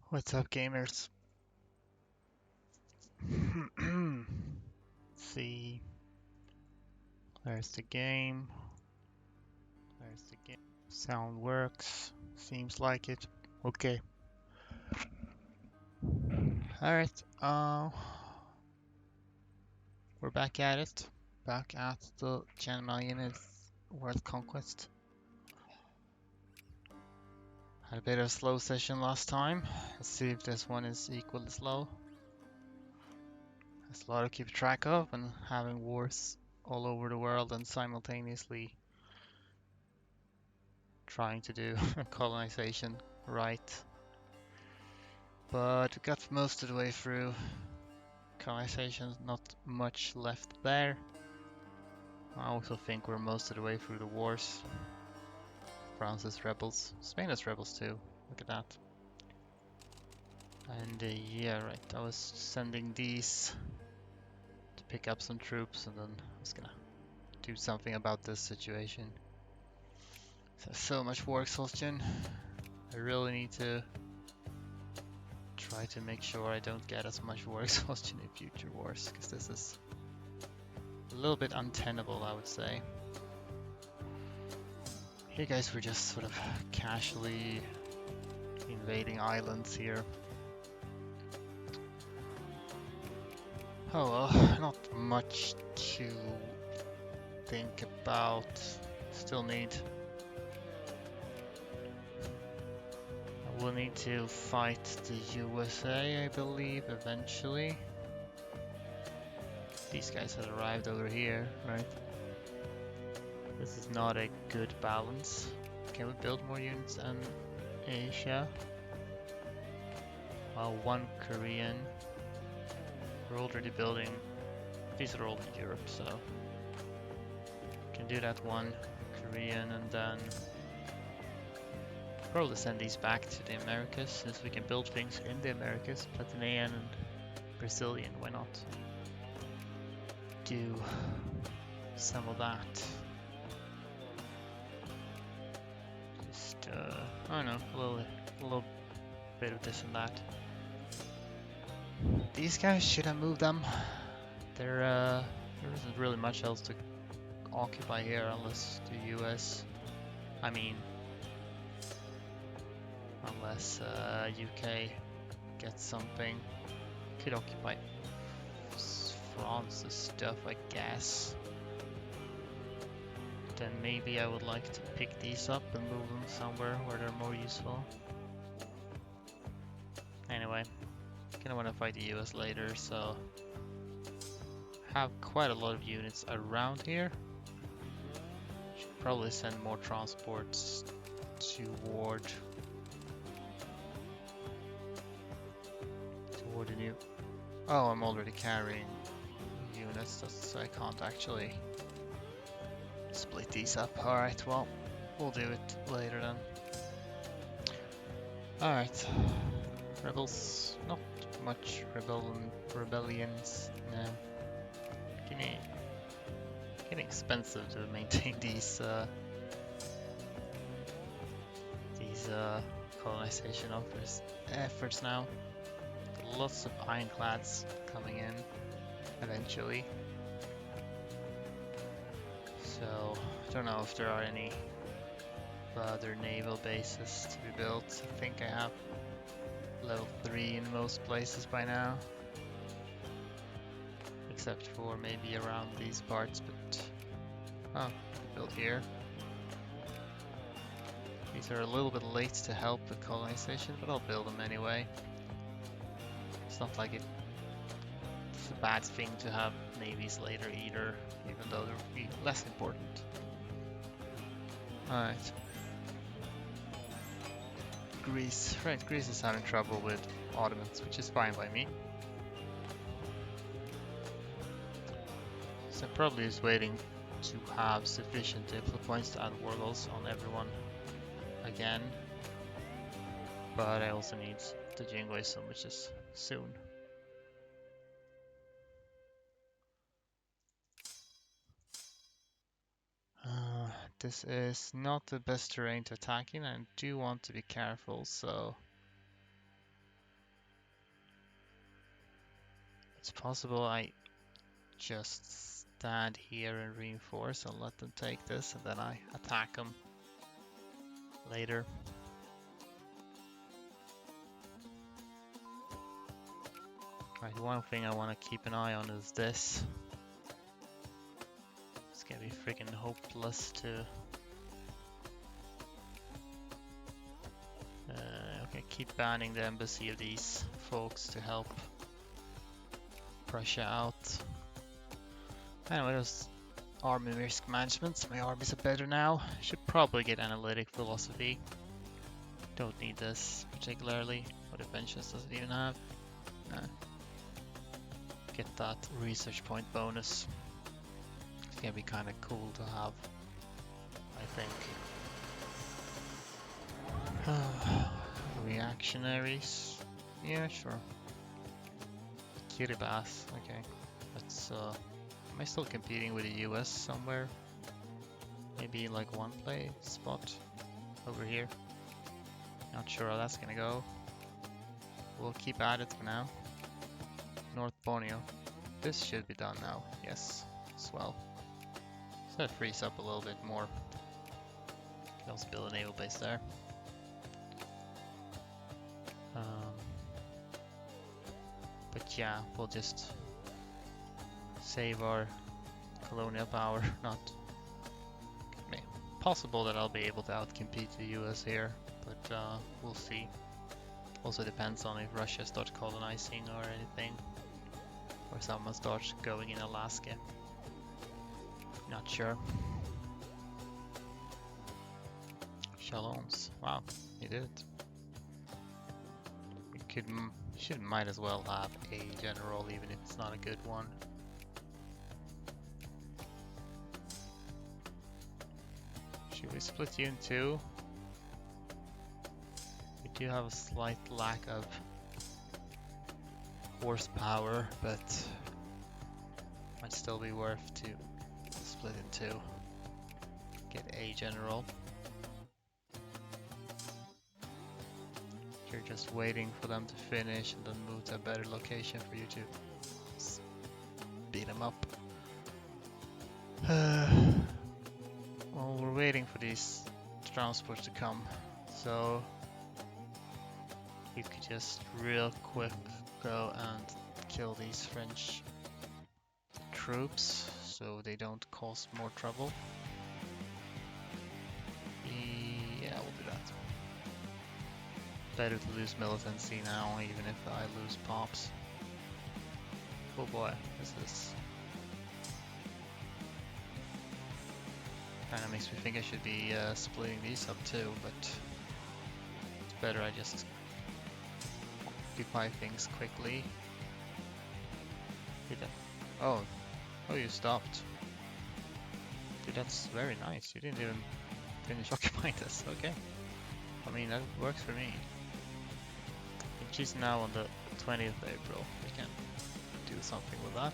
What's up, gamers? See, there's the game. There's the game. Sound works. Seems like it. Okay. Alright, we're back at it. Back at the Mayen World Conquest. Had a bit of a slow session last time. Let's see if this one is equally slow. There's a lot to keep track of, and having wars all over the world and simultaneously trying to do colonization right. But we got most of the way through. Colonization, not much left there. I also think we're most of the way through the wars. France is rebels. Spain is rebels too. Look at that. And yeah, right. I was sending these to pick up some troops, and then I was gonna do something about this situation. So much war exhaustion. I really need to try to make sure I don't get as much war exhaustion in future wars, because this is a little bit untenable, I would say. Here guys, we're just sort of casually invading islands here. Oh well, not much to think about. Still need... I will need to fight the USA, I believe, eventually. These guys have arrived over here, right? This is not a good balance. Can we build more units in Asia? Well, one Korean. We're already building... These are all in Europe, so... Can do that one Korean, and then... Probably send these back to the Americas, since we can build things in the Americas. Platinian and Brazilian, why not? Do some of that. Just, I don't know, a little bit of this and that. These guys, should I move them? There isn't really much else to occupy here unless the US. I mean, unless UK gets something. Could occupy France's stuff, I guess. Then maybe I would like to pick these up and move them somewhere where they're more useful. Anyway, gonna want to fight the US later, so have quite a lot of units around here. Should probably send more transports toward the new... Oh, I'm already carrying units, so I can't actually split these up. Alright, well, we'll do it later then. Alright, rebels, not much rebellions now. Getting expensive to maintain these colonization efforts now. Lots of ironclads coming in eventually. So I don't know if there are any further naval bases to be built. I think I have level 3 in most places by now. Except for maybe around these parts, but... Oh, built here. These are a little bit late to help with colonization, but I'll build them anyway. It's not like it's a bad thing to have navies later either, even though they're less important. Alright. Greece. Right, Greece is having trouble with Ottomans, which is fine by me. So probably is waiting to have sufficient influence points to add war goals on everyone again. But I also need the jingoism, which is soon. This is not the best terrain to attack in, and I do want to be careful, so It's possible I just stand here and reinforce and let them take this, and then I attack them later. Right, one thing I want to keep an eye on is this. It's gonna be freaking hopeless to... okay, keep banning the embassy of these folks to help Prussia out. Anyway, those army risk management. My armies are better now. Should probably get analytic philosophy. Don't need this particularly. What inventions does it even have? Nah. Get that research point bonus. It's gonna be kind of cool to have, I think. Reactionaries. Yeah, sure. Kiribati. Okay. Let's. Am I still competing with the US somewhere? Maybe like one play spot over here. Not sure how that's gonna go. We'll keep at it for now. North Borneo. This should be done now. Yes, as well. So that frees up a little bit more. Can also build a naval base there. But yeah, we'll just save our colonial power. Not possible that I'll be able to outcompete the US here, but we'll see. Also depends on if Russia starts colonizing or anything, or someone starts going in Alaska. Not sure. Shalom's. Wow, he did it. We might as well have a general, even if it's not a good one. Should we split you in two? We do have a slight lack of horsepower, but might still be worth to split in two. Get a general. You're just waiting for them to finish and then move to a better location for you to beat them up. Well, we're waiting for these transports to come, so you could just real quick go and kill these French troops so they don't cause more trouble. Yeah, we'll do that. Better to lose militancy now, even if I lose pops. Oh boy, this is... Kinda makes me think I should be splitting these up too, but it's better I just occupy things quickly. Oh, you stopped. Dude, that's very nice. You didn't even finish occupying this. Okay. I mean, that works for me. Which is now on the 20th of April. We can do something with that.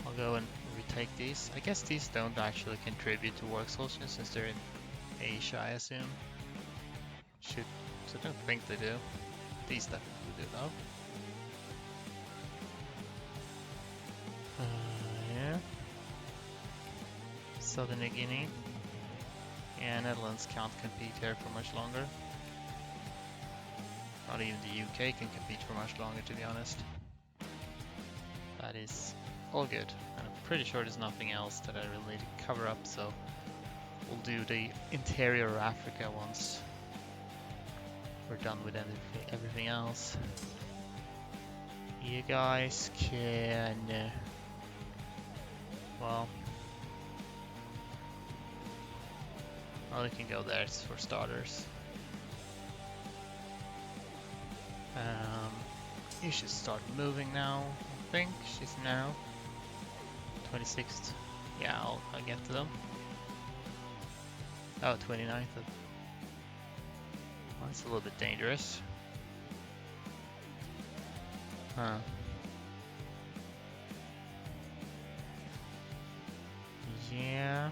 I'll go and retake these. I guess these don't actually contribute to work solutions since they're in Asia, I assume. So I don't think they do. These definitely do though. Yeah. Southern New Guinea. Yeah, Netherlands can't compete here for much longer. Not even the UK can compete for much longer, to be honest. That is all good. And I'm pretty sure there's nothing else that I really need to cover up, so we'll do the interior of Africa once we're done with everything else. You guys can... well, you can go there for starters. You should start moving now, I think. She's now 26th. Yeah, I'll get to them. Oh, 29th. Well, that's a little bit dangerous. Huh. Yeah.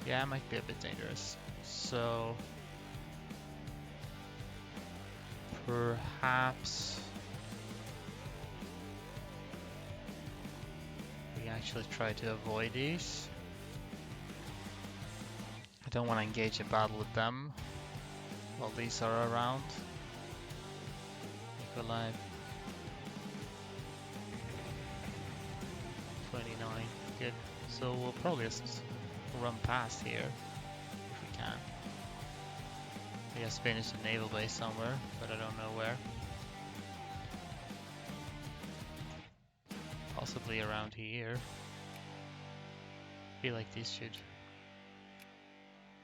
Yeah, it might be a bit dangerous. So... perhaps actually try to avoid these. I don't want to engage in battle with them while these are around. Make alive. 29, good. So we'll probably just run past here if we can. I guess finish the naval base somewhere, but I don't know where. Possibly around here. I feel like these should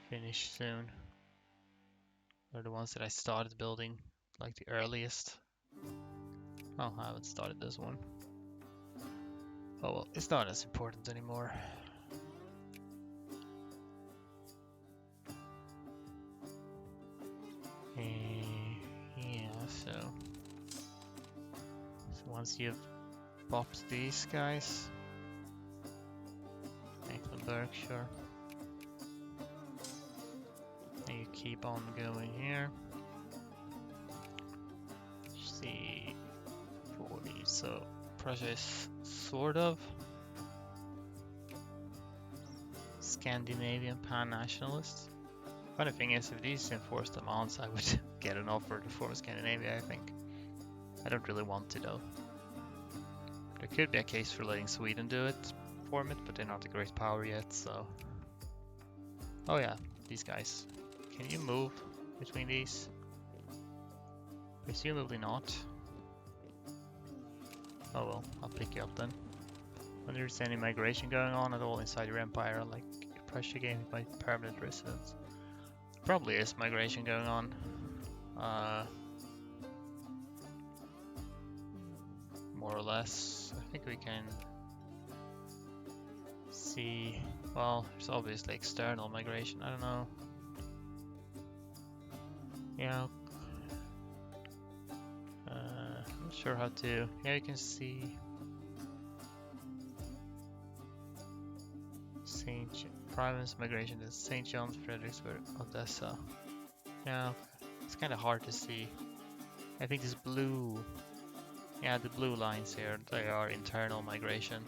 finish soon. They're the ones that I started building, like the earliest. Oh, I haven't started this one. Oh well, it's not as important anymore. Yeah, so once you've popped these guys, Mecklenburg, sure. And you keep on going here. See, 40. So Prussia is sort of Scandinavian pan-nationalist. Funny thing is, if these enforce demands, I would get an offer to form Scandinavia, I think. I don't really want to though. There could be a case for letting Sweden do it, form it, but they're not a great power yet, so... Oh yeah, these guys. Can you move between these? Presumably not. Oh well, I'll pick you up then. Wonder if there's any migration going on at all inside your empire, like Prussia gave me my permanent residence. Probably is migration going on. More or less. I think we can see, well, there's obviously external migration, I don't know. Yeah. Not sure how to, yeah, you can see Province migration to St. John's, Fredericksburg, Odessa. Yeah, it's kind of hard to see. I think this blue, yeah, the blue lines here, they are internal migration.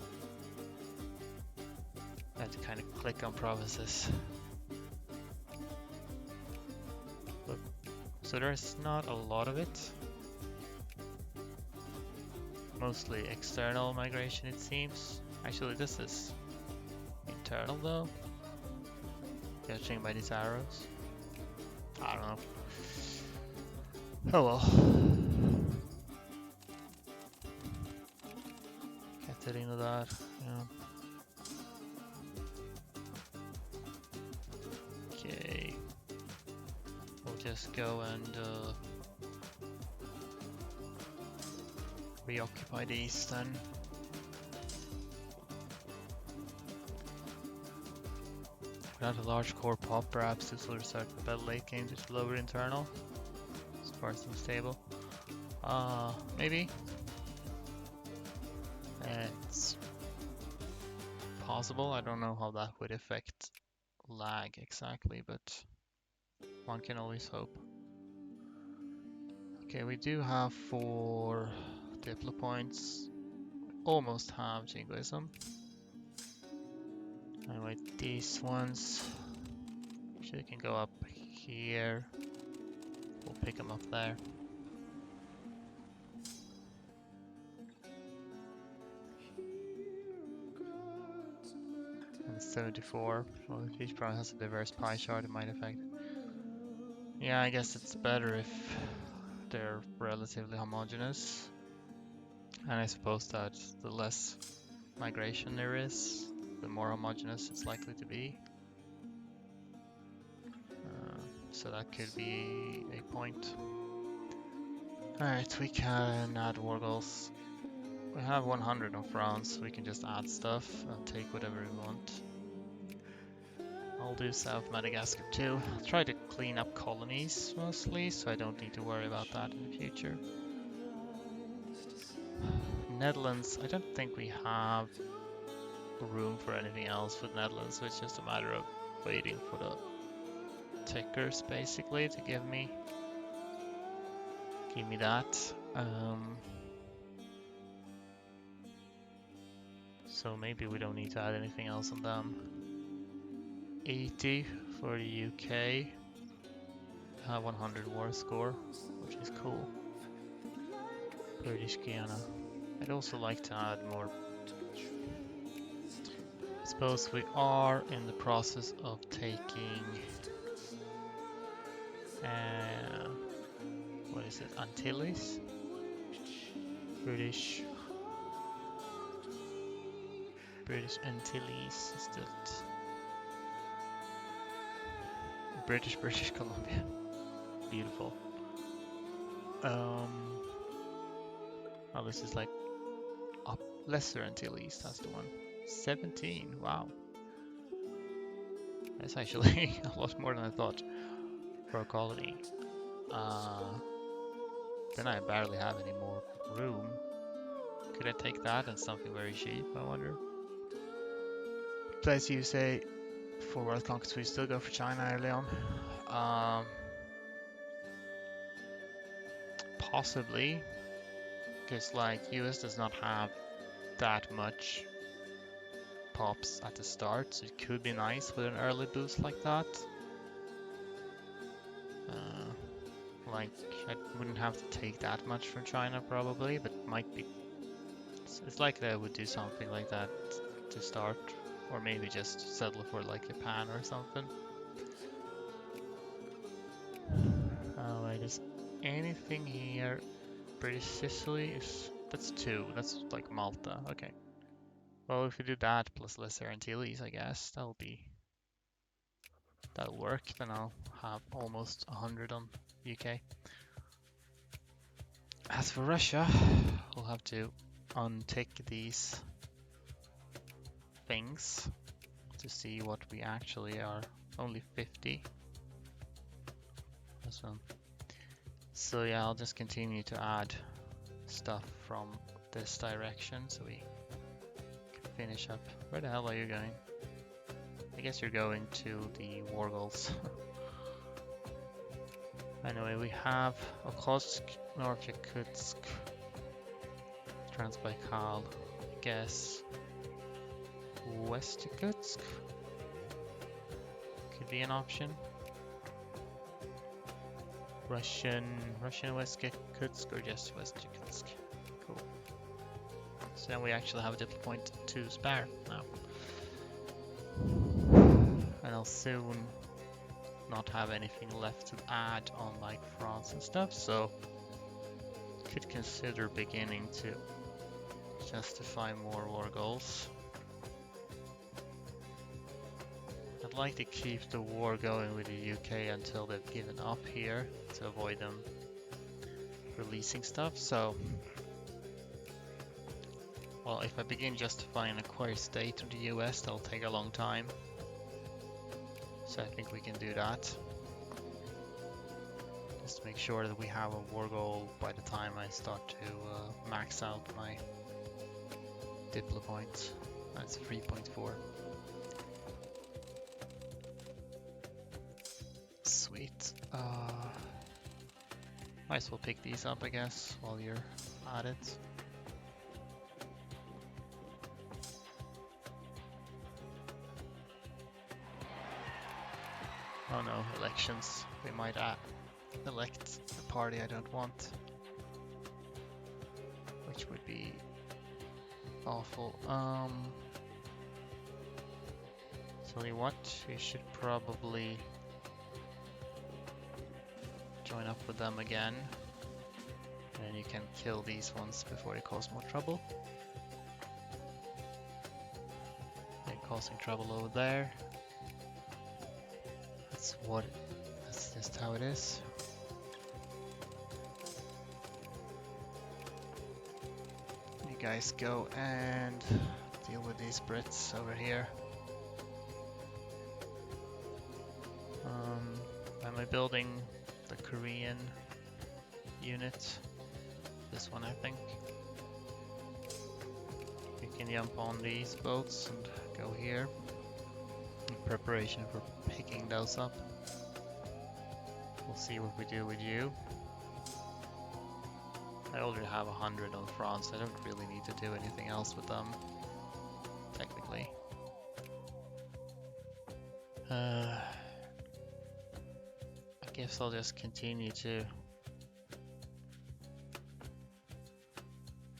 I have to kind of click on provinces. But, so there's not a lot of it. Mostly external migration, it seems. Actually, this is internal though. Judging by these arrows. I don't know. Oh well. Can't get into that. Yeah. Okay. We'll just go and reoccupy these then. Without a large core pop, perhaps this will restart the battle late game due to lower internal. As far as I'm stable. Maybe. It's possible. I don't know how that would affect lag exactly, but one can always hope. Okay, we do have 4 Diplo points. Almost have Jingoism. Anyway, these ones actually can go up here. We'll pick them up there. And 74. Well, if each province has a diverse pie chart, it might affect. Yeah, I guess it's better if they're relatively homogeneous. And I suppose that the less migration there is, the more homogeneous it's likely to be. So that could be a point. Alright, we can add war goals. We have 100 on France, so we can just add stuff and take whatever we want. I'll do South Madagascar too. I'll try to clean up colonies mostly, so I don't need to worry about that in the future. Netherlands, I don't think we have room for anything else with Netherlands, so it's just a matter of waiting for the tickers basically to give me So maybe we don't need to add anything else on them. 80 for the UK. 100 war score, which is cool. British Guiana. I'd also like to add more. I suppose we are in the process of taking what is it? Antilles? British Antilles is that British Columbia. Beautiful. Oh, this is like up Lesser Antilles, that's the one. 17, wow. That's actually a lot more than I thought for a colony. Then I barely have any more room. Could I take that and something very cheap, I wonder? But as you say, for World Conquest we still go for China early on. Possibly, because like US does not have that much pops at the start, so it could be nice with an early boost like that. Like, I wouldn't have to take that much from China probably, but might be. It's likely I would do something like that to start, or maybe just settle for like Japan or something. Oh wait, is anything here? British Sicily that's 2. That's like Malta. Okay. Well, if we do that plus Lesser Antilles, I guess that'll work. Then I'll have almost 100 on UK. As for Russia, we'll have to untick these things to see what we actually are. Only 50. This one. So yeah, I'll just continue to add stuff from this direction so we can finish up. Where the hell are you going? I guess you're going to the war goals. Anyway, we have Okhotsk, North Yakutsk, Transbaikal, I guess West Yakutsk could be an option. Russian West Yakutsk or just West Yakutsk. Cool. So then we actually have a diplo point to spare now. And I'll soon not have anything left to add on like France and stuff, so could consider beginning to justify more war goals. I'd like to keep the war going with the UK until they've given up here to avoid them releasing stuff, so well, if I begin justifying an acquired state of the US, that'll take a long time. So I think we can do that. Just to make sure that we have a war goal by the time I start to max out my diplo points. That's 3.4. Sweet. Might as well pick these up, I guess, while you're at it. Oh no, elections. They might elect the party I don't want. Which would be awful. Tell you what, we should probably join up with them again. And then you can kill these ones before they cause more trouble. They're causing trouble over there. That's just how it is. You guys go and deal with these Brits over here. Am I building the Korean unit? This one, I think. You can jump on these boats and go here in preparation for picking those up. We'll see what we do with you. I already have 100 on France. I don't really need to do anything else with them. I guess I'll just continue to.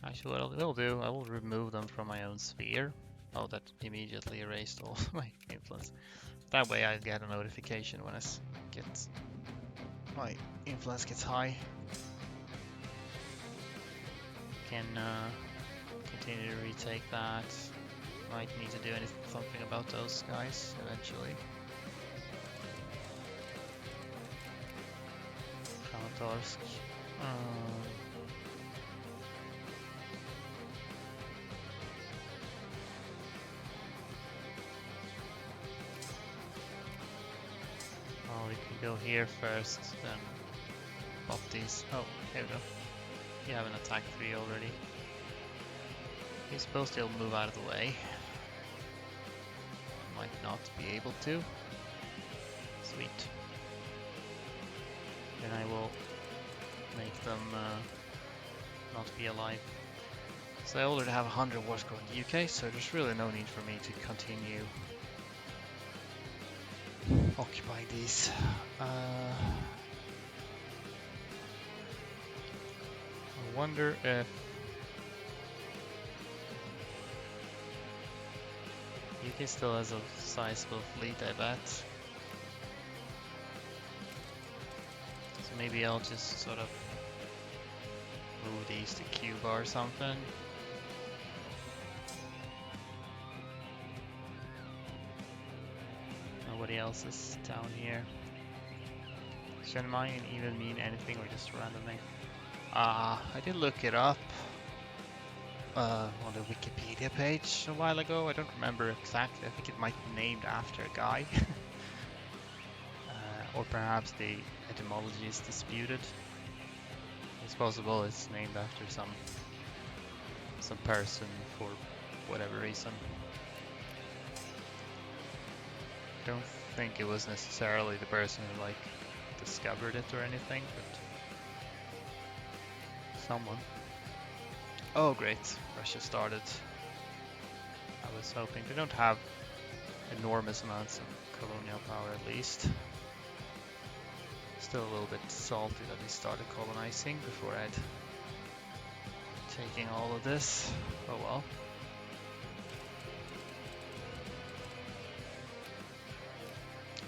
Actually, what I will do, I will remove them from my own sphere. Oh, that immediately erased all my influence. That way I get a notification when my influence gets high. Can continue to retake that. Might need to do something about those guys eventually. Kramatorsk. Oh, we can go here first, then pop these. Oh, here we go. You have an attack 3 already. He's supposed to move out of the way. Might not be able to. Sweet. Then I will make them not be alive. So I already have 100 war score in the UK, so there's really no need for me to continue occupying these. I wonder if UK still has a sizable fleet, I bet. So maybe I'll just sort of move these to Cuba or something. Nobody else is down here. Should Mayen even mean anything or just randomly? I did look it up on the Wikipedia page a while ago. I don't remember exactly. I think it might be named after a guy. Or perhaps the etymology is disputed. It's possible it's named after some person for whatever reason. Don't think it was necessarily the person who like discovered it or anything, but someone. Oh great, Russia started. I was hoping they don't have enormous amounts of colonial power at least. Still a little bit salty that they started colonizing before I'd taking all of this. Oh well.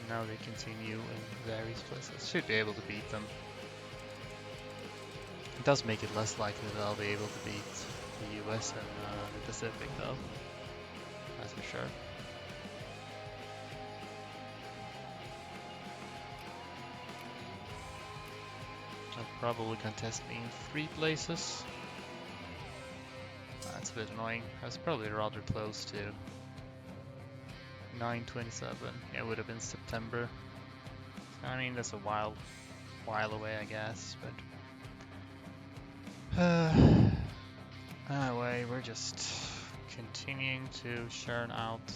Now they continue in various places. Should be able to beat them. It does make it less likely that I'll be able to beat the US and the Pacific though. That's for sure. I'll probably contest me in 3 places. That's a bit annoying. I was probably rather close to 9/27. Yeah, it would have been September. I mean, that's a while away, I guess. But anyway, we're just continuing to churn out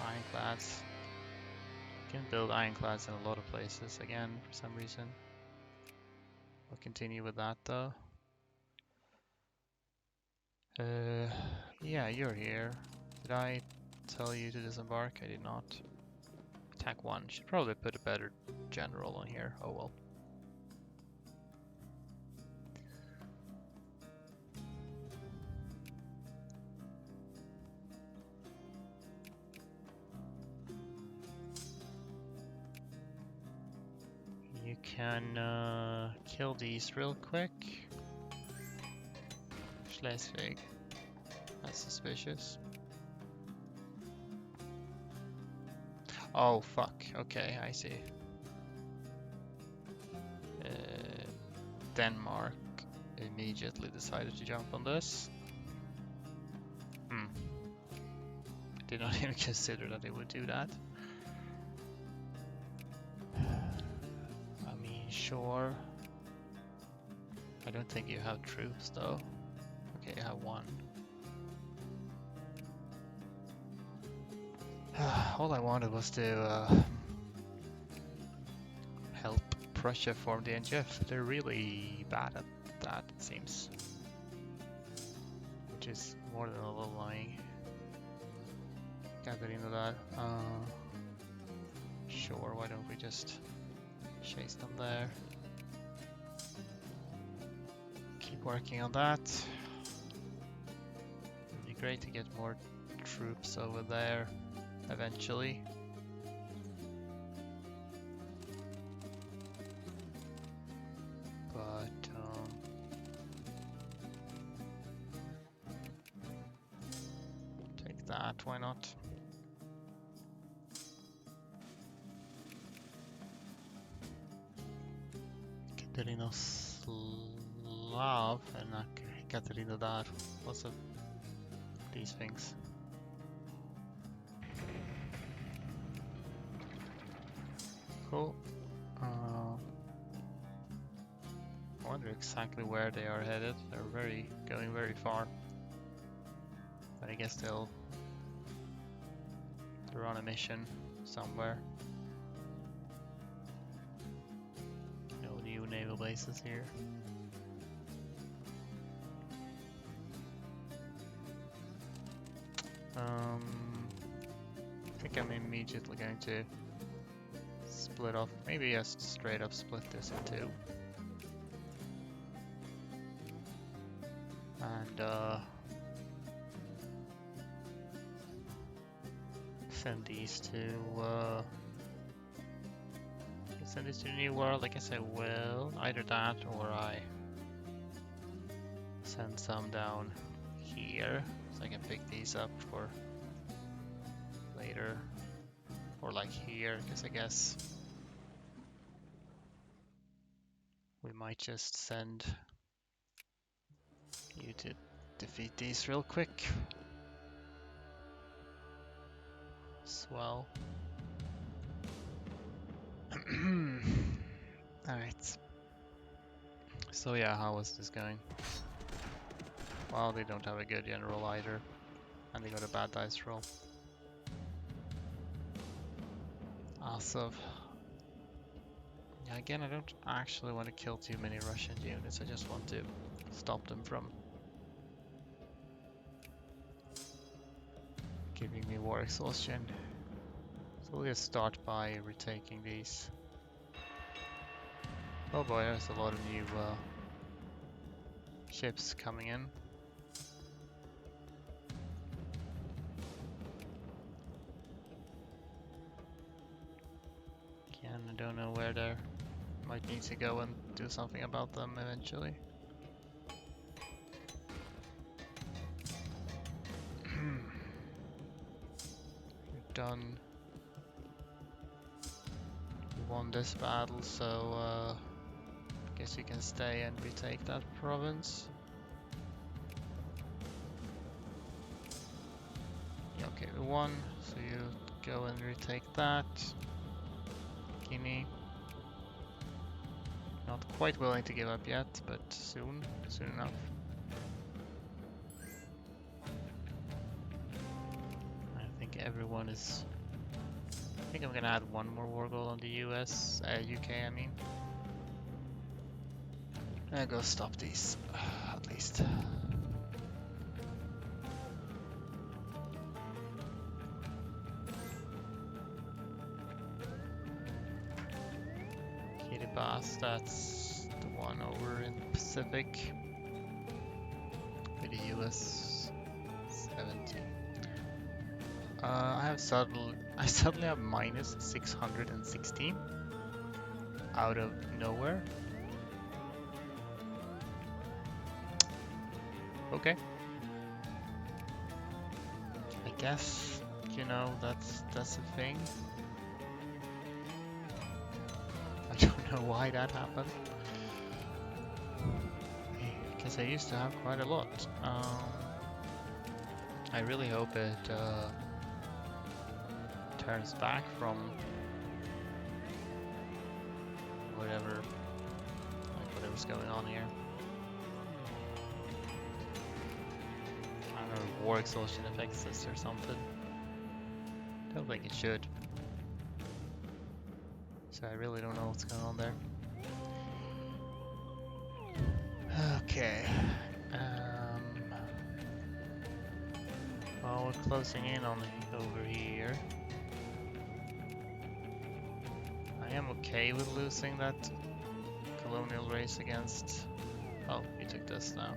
ironclads. Can build ironclads in a lot of places again for some reason. We'll continue with that though. Yeah, you're here. Did I tell you to disembark? I did not. Attack 1. Should probably put a better general on here. Oh well. You can kill these real quick. Schleswig. That's suspicious. Oh fuck, okay, I see. Denmark immediately decided to jump on this. I did not even consider that they would do that. I mean, sure. I don't think you have troops though. Okay, you have 1. All I wanted was to help Prussia form the NGF. They're really bad at that, it seems. Which is more than a little annoying. Can't get into that. Sure, why don't we just chase them there? Keep working on that. It'd be great to get more troops over there eventually. But take that, why not? Katerina Slav and Katerina Dar. What's up? These things. Cool. I wonder exactly where they are headed. They're going very far. But I guess they're on a mission somewhere. No new naval bases here. I think I'm immediately going to split off, maybe just straight up split this in two. And send these to the New World. I guess I will. Either that or I send some down here so I can pick these up for later. Or like here, because I guess we might just send you to defeat these real quick. Swell. Alright. So yeah, how was this going? Well, they don't have a good general either. And they got a bad dice roll. Asov. Yeah, again, I don't actually want to kill too many Russian units. I just want to stop them from giving me war exhaustion. So we'll just start by retaking these. Oh boy, there's a lot of new ships coming in. Again, I don't know where they're. Might need to go and do something about them eventually. We've done. We won this battle, so I guess you can stay and retake that province. Yeah, okay, we won, so you go and retake that. Guinea. Not quite willing to give up yet, but soon enough. I think everyone is. I think I'm gonna add one more war goal on the US, UK, I mean. And go stop these, at least. Kiribati, that's the one over in the Pacific. With the US 70. I suddenly have minus 616 out of nowhere. Okay. I guess, you know, that's a thing. I don't know why that happened. Because I used to have quite a lot. I really hope it turns back from whatever's going on here. I don't know if war exhaustion affects this or something. Don't think it should. So I really don't know what's going on there. Okay. Well, we're closing in on it over here. I'm okay with losing that colonial race against... Oh, you took this now.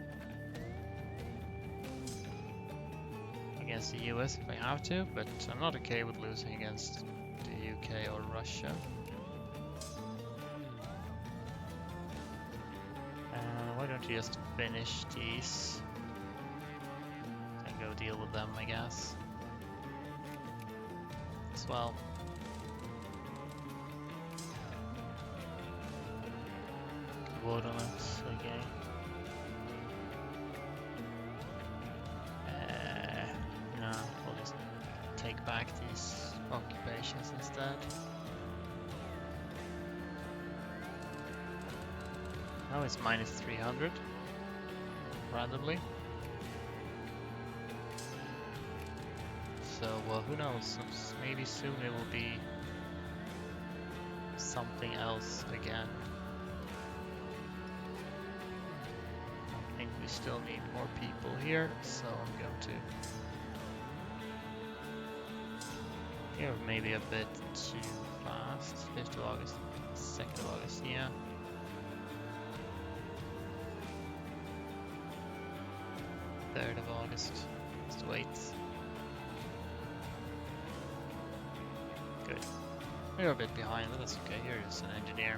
Against the US if I have to, but I'm not okay with losing against the UK or Russia. Why don't you just finish these and go deal with them, I guess. As well. Vote on it, okay. No, we'll just take back these occupations instead. Now it's minus 300 randomly. So, well, who knows? Maybe soon it will be something else again. I think we still need more people here, so I'm going to... Here, maybe a bit too fast. 5th of August, 2nd of August, yeah. 3rd of August, just wait. Good. We're a bit behind, but that's okay. Here's an engineer.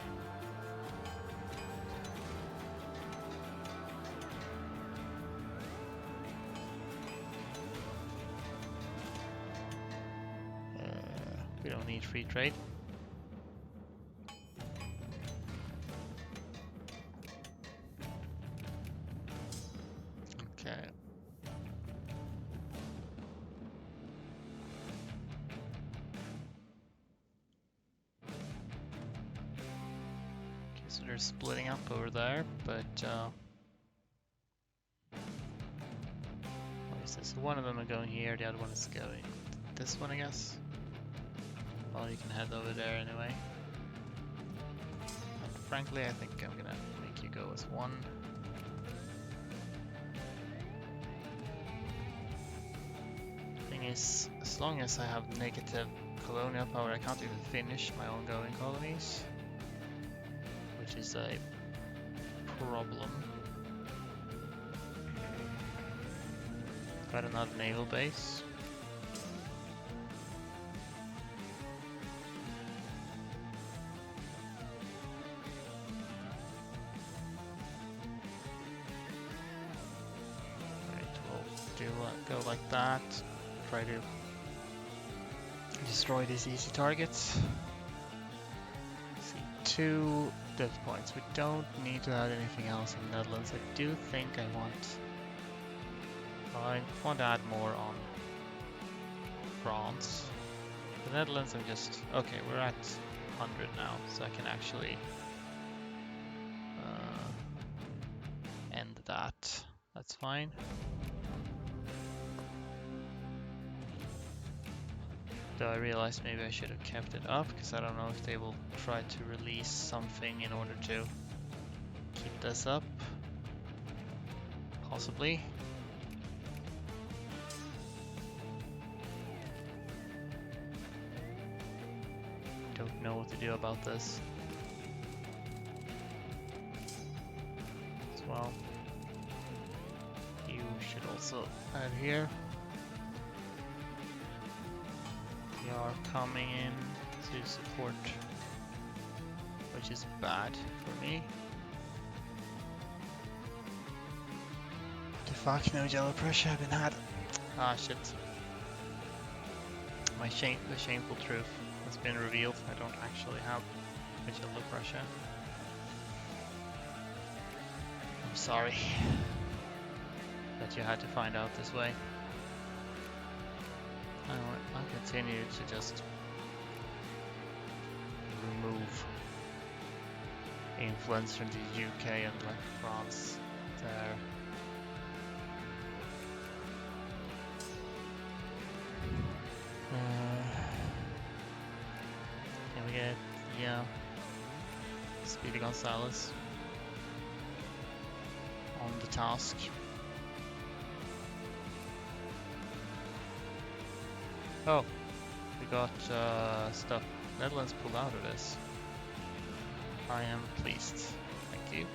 We don't need free trade. Okay. So they're splitting up over there, but what is this? One of them are going here, the other one is going this one, I guess. Well, you can head over there anyway. And frankly, I think I'm gonna make you go as one. Thing is, as long as I have negative colonial power, I can't even finish my ongoing colonies, which is a problem. Got another naval base. Go like that. Try to destroy these easy targets. See, 2 death points. We don't need to add anything else in the Netherlands. I do think I want to add more on France. The Netherlands, I'm just... Okay, we're at 100 now, so I can actually end that. That's fine. Though I realized maybe I should have kept it up, because I don't know if they will try to release something in order to keep this up. Possibly. Don't know what to do about this. As well. You should also add here. They are coming in to support, which is bad for me. The fuck, no yellow pressure have been had. Ah shit. The shameful truth has been revealed. I don't actually have a yellow pressure. I'm sorry that you had to find out this way. I'll continue to just remove influence from the UK and like France there. Can we get, yeah, Speedy Gonzalez on the task? Oh, we got stuff. Netherlands pulled out of this. I am pleased. Thank you.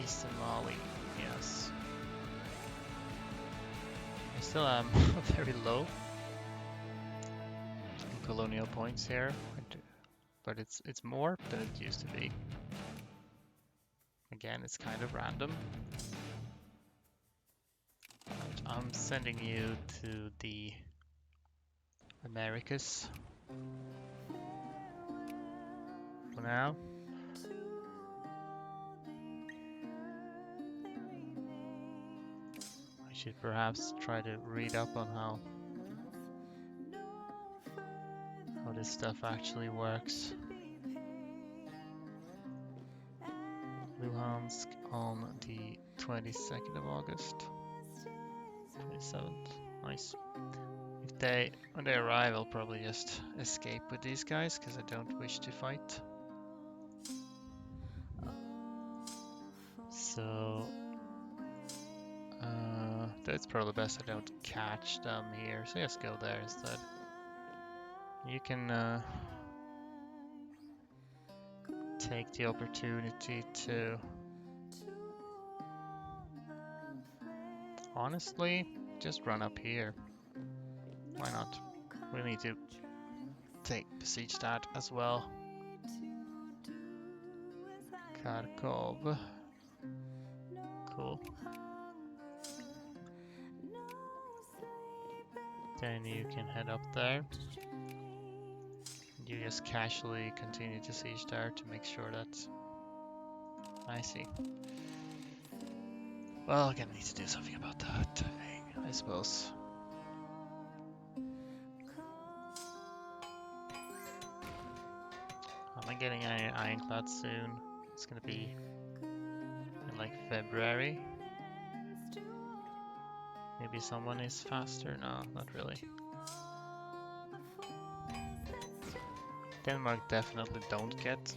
Eastern Mali, yes. I still am very low in colonial points here, but it's more than it used to be. Again, it's kind of random. Right, I'm sending you to the Americas for now. I should perhaps try to read up on how this stuff actually works. Luhansk on the 22nd of August. 27th. Nice. If when they arrive, I'll probably just escape with these guys because I don't wish to fight. So that's probably best I don't catch them here. So just go there instead. You can take the opportunity to honestly just run up here. Why not? We need to besiege that as well. Kharkov. Cool. Then you can head up there. You just casually continue to siege there to make sure that I see. Well, I'm gonna need to do something about that thing, I suppose. Am I getting an ironclad soon? It's gonna be in like February. Maybe someone is faster? No, not really. Denmark definitely don't get.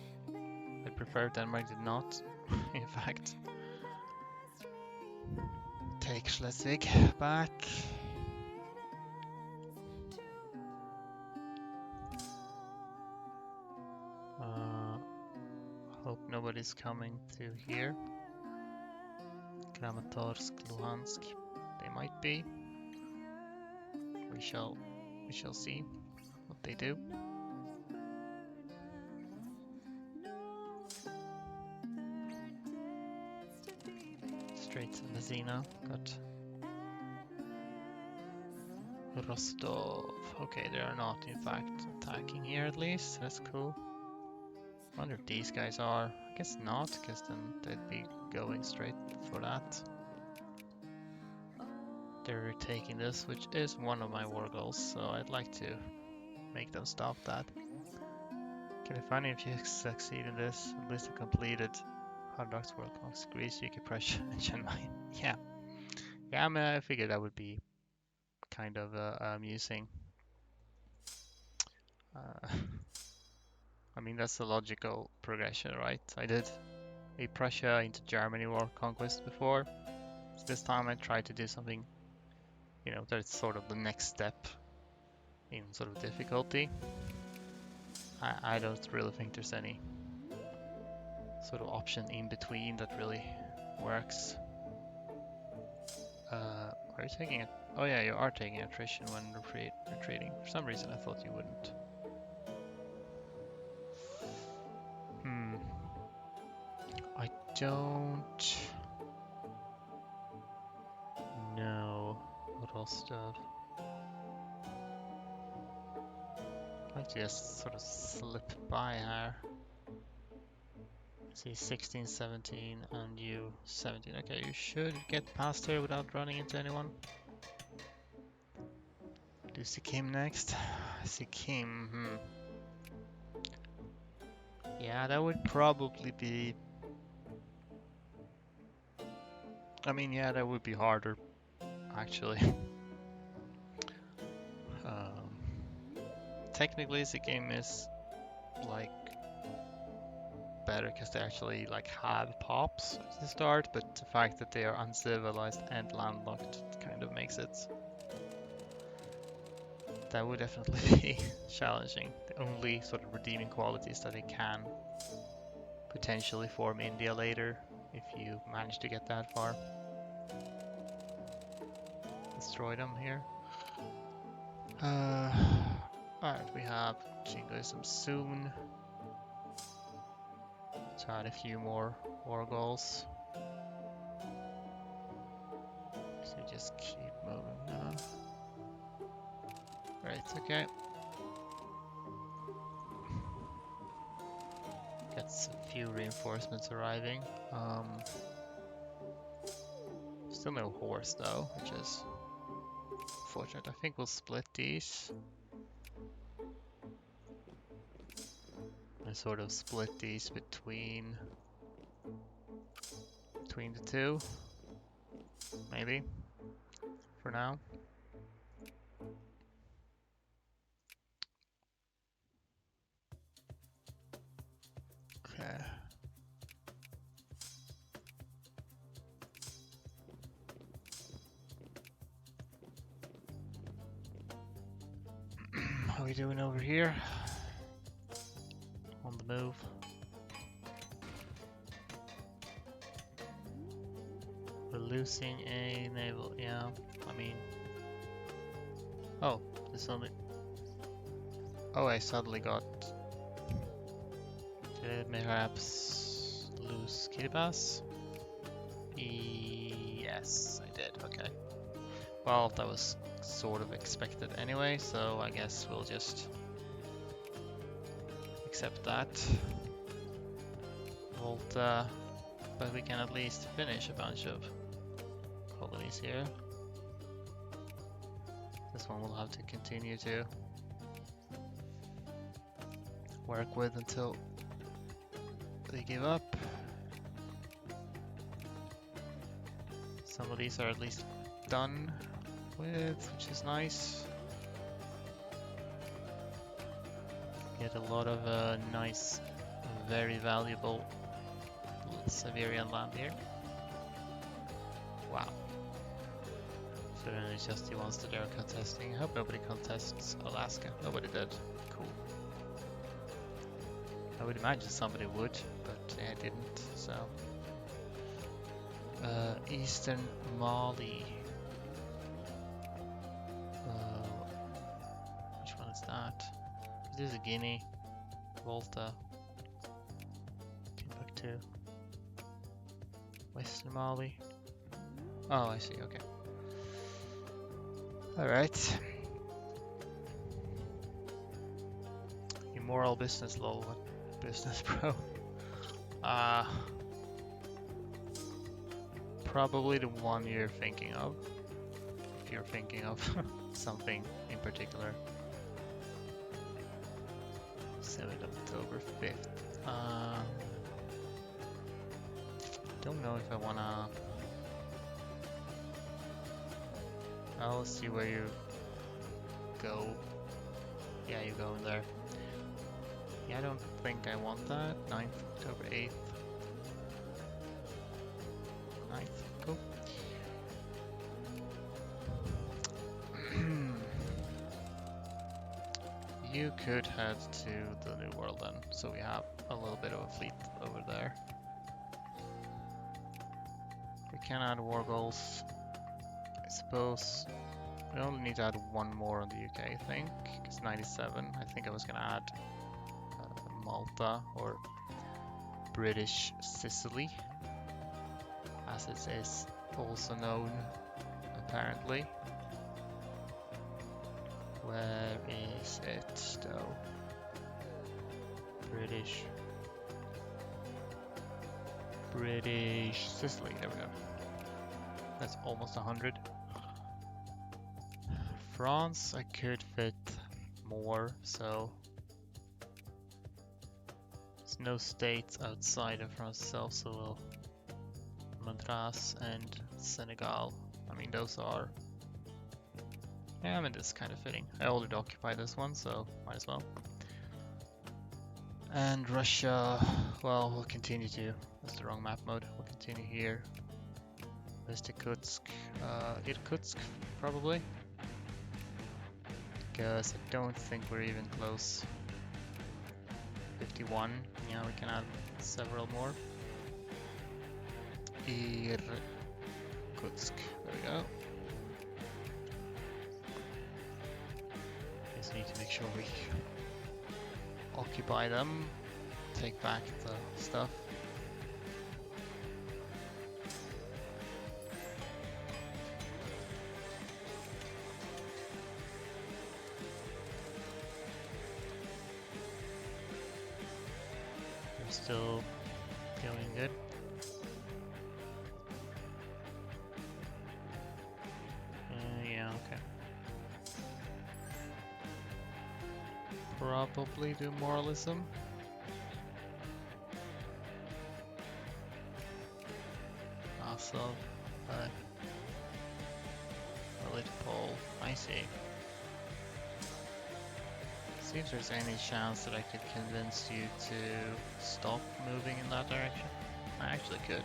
I prefer Denmark did not, in fact. Take Schleswig back. Hope nobody's coming to here. Kramatorsk, Luhansk. They might be. We shall see what they do. Straight to Messina. Got Rostov. Okay, they are not in fact attacking here at least. That's cool. Wonder if these guys are. I guess not, because then they'd be going straight for that. They're taking this, which is one of my war goals, so I'd like to make them stop that. Can be funny if you succeed in this. At least a completed Hardrock's World Conquest Greece, you can Prussia and Chennai. Yeah. Yeah, I mean, I figured that would be kind of amusing. I mean, that's the logical progression, right? I did a Prussia into Germany war conquest before. So this time I tried to do something, you know, that's sort of the next step in sort of difficulty. I don't really think there's any sort of option in between that really works. Are you taking it? Oh yeah, you are taking attrition when retreating. For some reason I thought you wouldn't. I don't know Rostov. I just sort of slip by her. See 16, 17 and you 17. Okay, you should get past her without running into anyone. Do Sikkim next? Sikkim, Yeah, that would probably be... I mean, yeah, that would be harder, actually. Technically, Sikkim is, like, better because they actually, like, have pops at the start, but the fact that they are uncivilized and landlocked kind of makes it That would definitely be challenging. The only sort of redeeming quality is that they can potentially form India later if you manage to get that far. Destroy them here. Alright, we have Jingoism soon. Let's add a few more war goals. So just keep moving now. Right, okay. Gets a few reinforcements arriving. Still no horse though, which is unfortunate. I think we'll split these. And sort of split these between the two. Maybe. For now. Okay. How are we doing over here? On the move. We're losing a naval, yeah. I mean... Oh, this only... Oh, I suddenly got... Did I perhaps lose Kiribati? Yes, I did, okay. Well, that was sort of expected anyway, so I guess we'll just accept that. Volta, but we can at least finish a bunch of colonies here. This one we'll have to continue to work with until they give up. Some of these are at least done with, which is nice. Get a lot of nice, very valuable Siberian land here. Wow. So then it's just the ones that are contesting. I hope nobody contests Alaska. Nobody did. Cool. I would imagine somebody would, but they didn't, so. Eastern Mali. Which one is that? This is Guinea, Volta, Timbuktu, Western Mali. Oh, I see, okay. Alright. Immoral business, lol. What business, bro? Probably the one you're thinking of. If you're thinking of something in particular. 7th of October 5th. Don't know if I wanna... I'll see where you go. Yeah, you go in there. Yeah, I don't think I want that. 9th, October 8th. 9th, cool. You could head to the New World then, so we have a little bit of a fleet over there. We can add war goals. I suppose we only need to add one more on the UK, I think. It's 97. I think I was gonna add Malta or British Sicily, as it is also known, apparently. Where is it though? British Sicily, there we go. That's almost 100. France, I could fit more, so there's no states outside of France itself, so we'll Madras and Senegal. I mean, those are... Yeah, I mean, this is kind of fitting. I already occupied this one, so might as well. And Russia, well, we'll continue to... That's the wrong map mode. We'll continue here. Where's Irkutsk? Irkutsk, probably. Because I don't think we're even close. 51. Yeah, we can add several more. Irkutsk. There we go. Just need to make sure we occupy them. Take back the stuff. We're still going good. Yeah, okay. Probably do moralism. Also, pole. I see. See if there's any chance that I could convince you to stop moving in that direction. I actually could.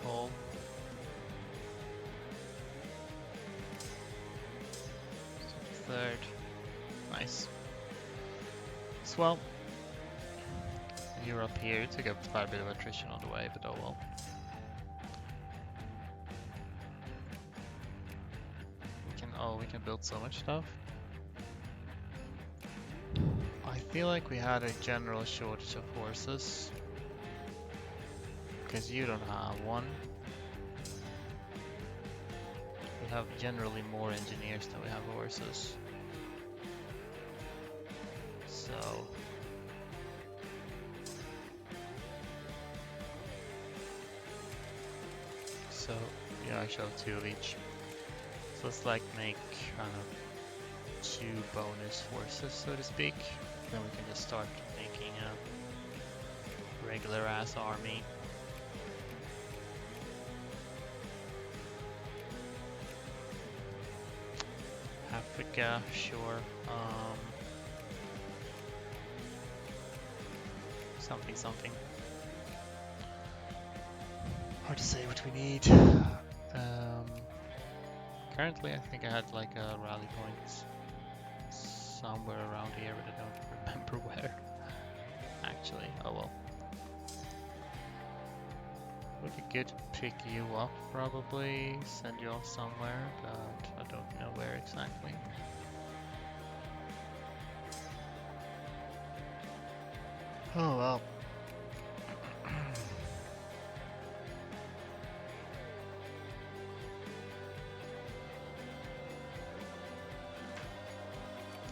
Pole. Third. Nice. Well, you're up here. You took a fair bit of attrition on the way, but oh well. We can build so much stuff. I feel like we had a general shortage of horses. Because you don't have one. We have generally more engineers than we have horses. So yeah, I showed 2 of each. So let's like make kind of 2 bonus horses, so to speak. Then we can just start making a regular ass army. Africa, sure. Something. Hard to say what we need. Currently, I think I had like a rally point somewhere around here, but I don't remember where. Actually, oh well. Would be good to pick you up, probably send you off somewhere, but I don't know where exactly. Oh well.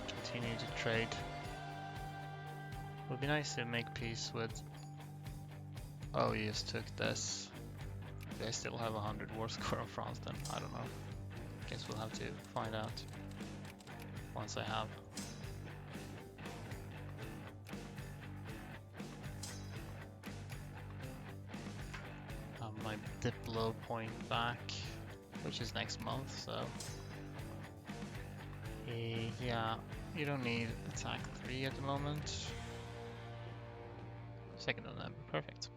Continue to trade. Would be nice to make peace with. Oh, you just took this. They still have 100 war score on France then. I don't know. Guess we'll have to find out once I have. My Diplo point back, which is next month, so yeah, you don't need attack 3 at the moment. 2nd of November, perfect.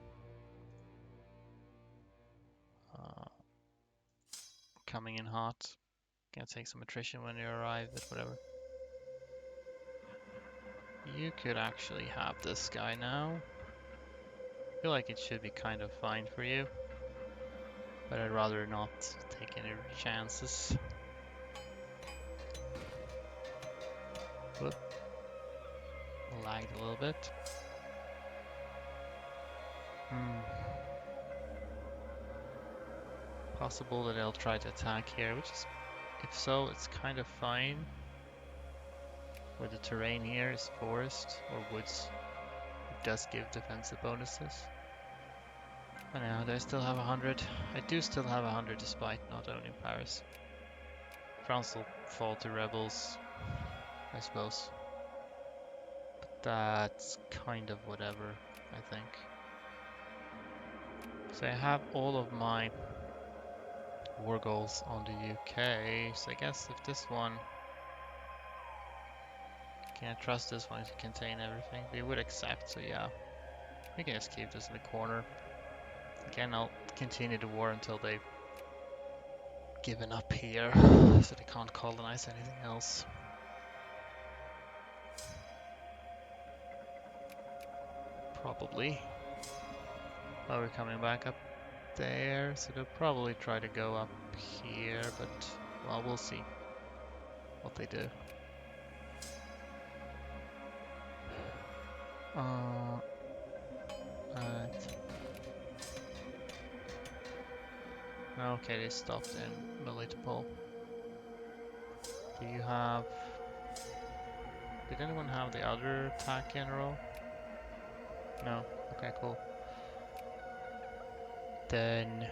Coming in hot. Gonna take some attrition when you arrive, but whatever. You could actually have this guy now. I feel like it should be kind of fine for you. But I'd rather not take any chances. Whoop. Lagged a little bit. Possible that they'll try to attack here, which is, if so, it's kind of fine. Where the terrain here is forest or woods. It does give defensive bonuses. I know, they still have 100. I do still have 100 despite not owning Paris. France will fall to rebels, I suppose. But that's kind of whatever, I think. So I have all of my war goals on the UK, so I guess if this one... Can't trust this one to contain everything. They would accept, so yeah. We can just keep this in the corner. Again, I'll continue the war until they've given up here, so they can't colonize anything else. Probably. Oh, we're coming back up there, so they'll probably try to go up here, but, well, we'll see what they do. Right. Okay, they stopped in Melitopol. Do you have... Did anyone have the other attack general? No. Okay, cool. Then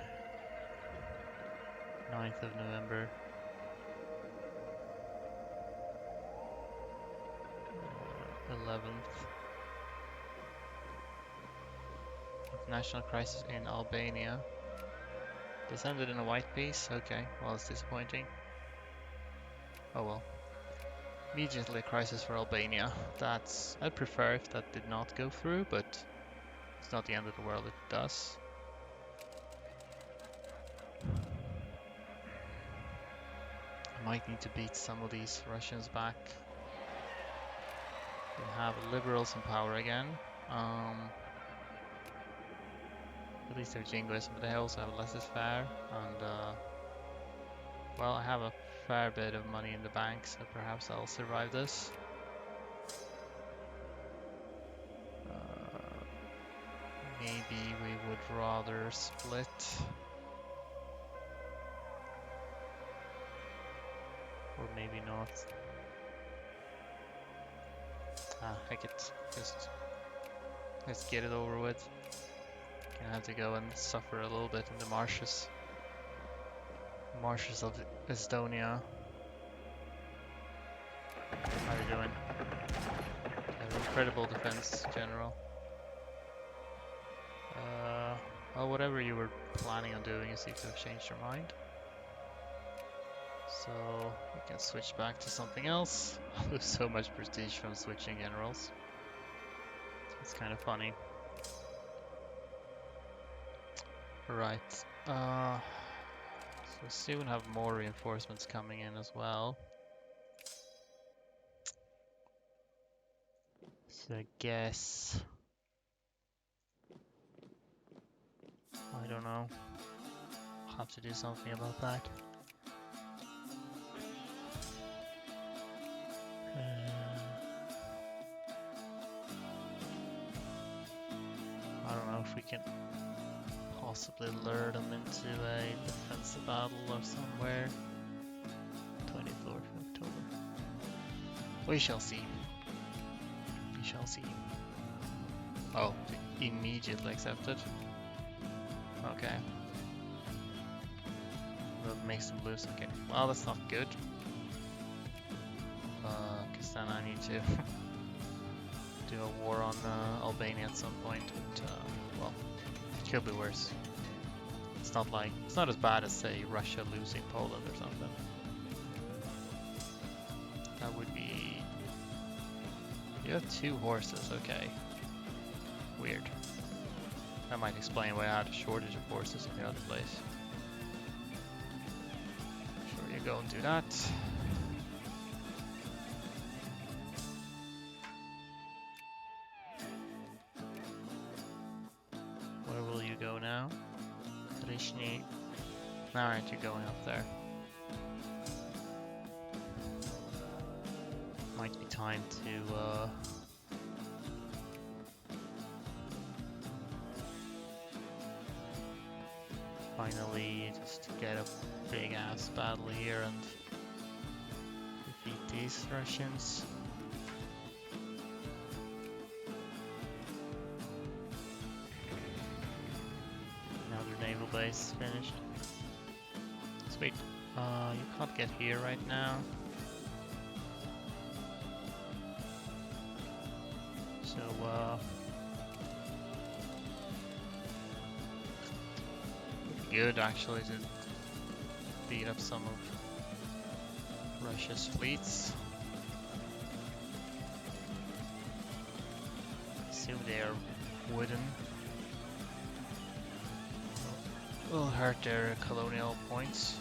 9th of November. 11th. National crisis in Albania. This ended in a white peace? Okay, well, it's disappointing. Oh well. Immediately a crisis for Albania. I'd prefer if that did not go through, but it's not the end of the world if it does. I might need to beat some of these Russians back. We have liberals in power again. At least they're jingoism, but they also have laissez-faire, and well, I have a fair bit of money in the bank, so perhaps I'll survive this. Maybe we would rather split. Or maybe not. Heck it. Just let's get it over with. Gonna have to go and suffer a little bit in the marshes. Marshes of Estonia. How are you doing? You have incredible defense, General. Well, whatever you were planning on doing, you seem to have changed your mind. So we can switch back to something else. I lose so much prestige from switching generals. It's kind of funny. Right. So we soon have more reinforcements coming in as well. So I guess... I don't know. I'll have to do something about that. I don't know if we can possibly lure them into a defensive battle or somewhere. 24th of October. We shall see. We shall see. Oh, immediately accepted. Okay. That makes them lose. Okay. Well, that's not good. Because then I need to do a war on Albania at some point. But, well, it could be worse. It's not as bad as, say, Russia losing Poland or something. That would be... You have 2 horses, okay. Weird. That might explain why I had a shortage of horses in the other place. Sure, you go and do that. Where will you go now? Rishni. Alright, you're going up there. Might be time to finally just get a big ass battle here and defeat these Russians. Another naval base finished. Sweet. You can't get here right now. So, good actually to beat up some of Russia's fleets. I assume they are wooden. will hurt their colonial points.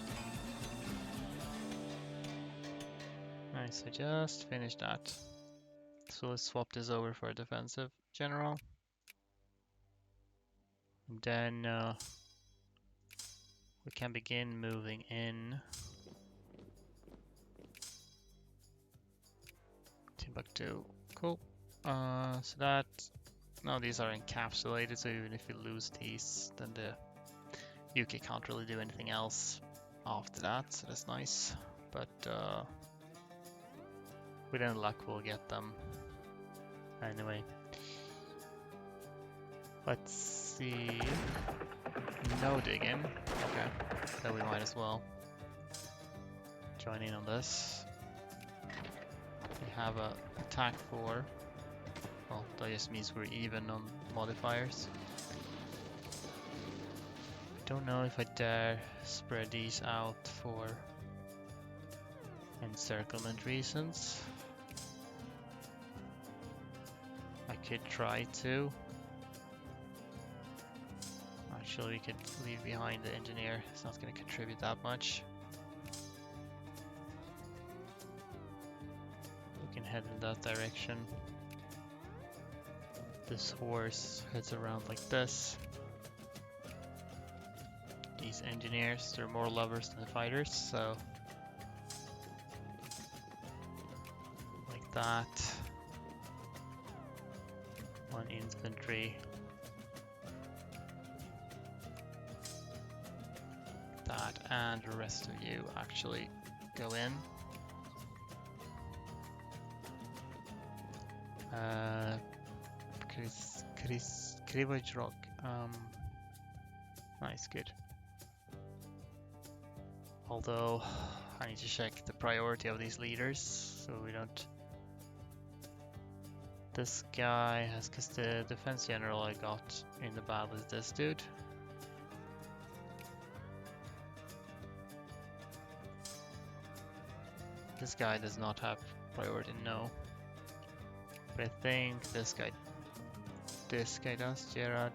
Nice, I just finished that. So let's swap this over for a defensive general. And then we can begin moving in. Timbuktu, cool. So that, now these are encapsulated, so even if you lose these, then the UK can't really do anything else after that, so that's nice. But with any luck we'll get them. Anyway, let's see. No digging. Okay, so we might as well join in on this. We have a attack 4. Well, that just means we're even on modifiers. Don't know if I dare spread these out for encirclement reasons. I could try to. Actually, we could leave behind the engineer. It's not going to contribute that much. We can head in that direction. This horse heads around like this. These engineers, they're more lovers than fighters, so like that. One infantry. That, and the rest of you actually go in. Krivojrok. Nice, good. Although I need to check the priority of these leaders so we don't. This guy has, because the defense general I got in the battle is this dude. This guy does not have priority, no. But I think this guy does, Gerard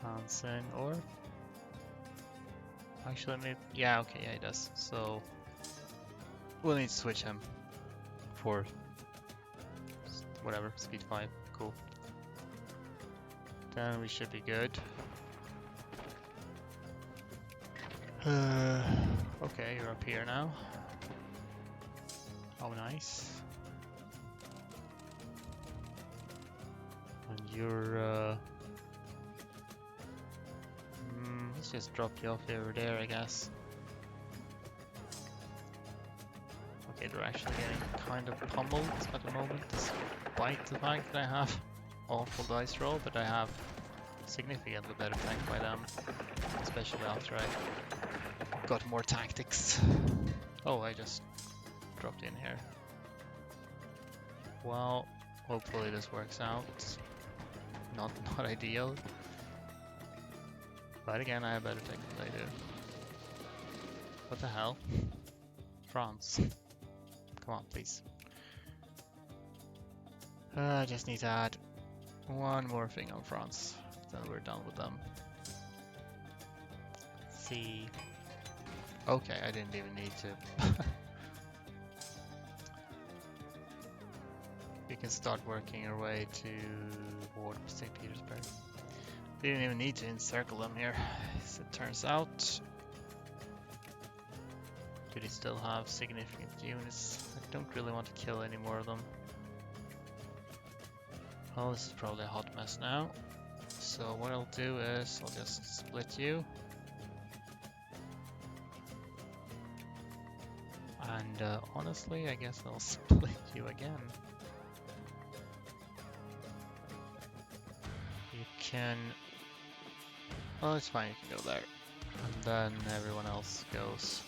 Hansen, or actually maybe, yeah, okay, yeah, he does. So we'll need to switch him for whatever, speed 5, cool. Then we should be good. Okay, you're up here now. Oh, nice. And you're, let's just drop you off over there, I guess. Okay, they're actually getting kind of pummeled at the moment, despite the fact that I have awful dice roll, but I have significantly better tank by them, especially after I got more tactics. Oh, I just dropped in here. Well, hopefully this works out. Not ideal. But again, I have better tech than they do. What the hell? France. Come on, please. I just need to add one more thing on France. Then we're done with them. Let's see. Okay, I didn't even need to. We can start working our way toward St. Petersburg. Didn't even need to encircle them here, as it turns out. Do they still have significant units? I don't really want to kill any more of them. Well, this is probably a hot mess now. So what I'll do is I'll just split you. And honestly, I guess I'll split you again. You can... Well, it's fine, you can go there. And then everyone else goes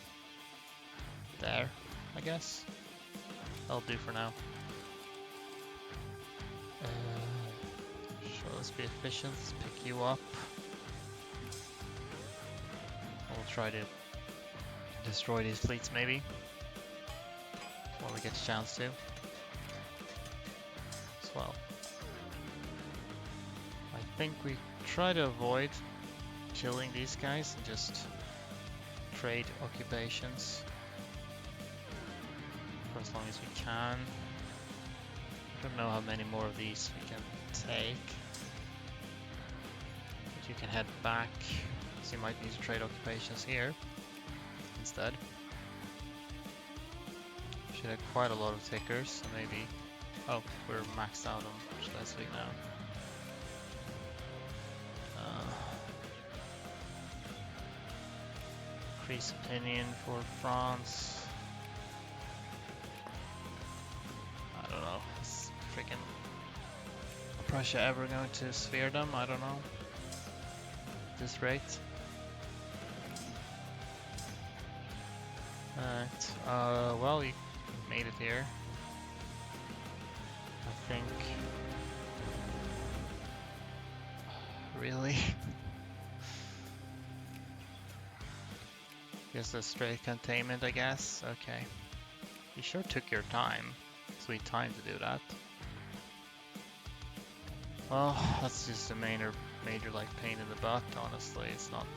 there, I guess. That'll do for now. So let's be efficient, let's pick you up. We'll try to destroy these fleets maybe. When we get a chance to. As well. I think we try to avoid killing these guys and just trade occupations for as long as we can. I don't know how many more of these we can take. But you can head back, so you might need to trade occupations here instead. Should have quite a lot of tickers, so maybe... Oh, we're maxed out on Schleswig now. Increase opinion for France. I don't know. Is freaking Prussia ever going to sphere them? I don't know. At this rate. Alright. Well, you made it here. I think. Really? Just a straight containment, I guess. Okay. You sure took your time. Sweet time to do that. Well, that's just a major like pain in the butt, honestly. It's not...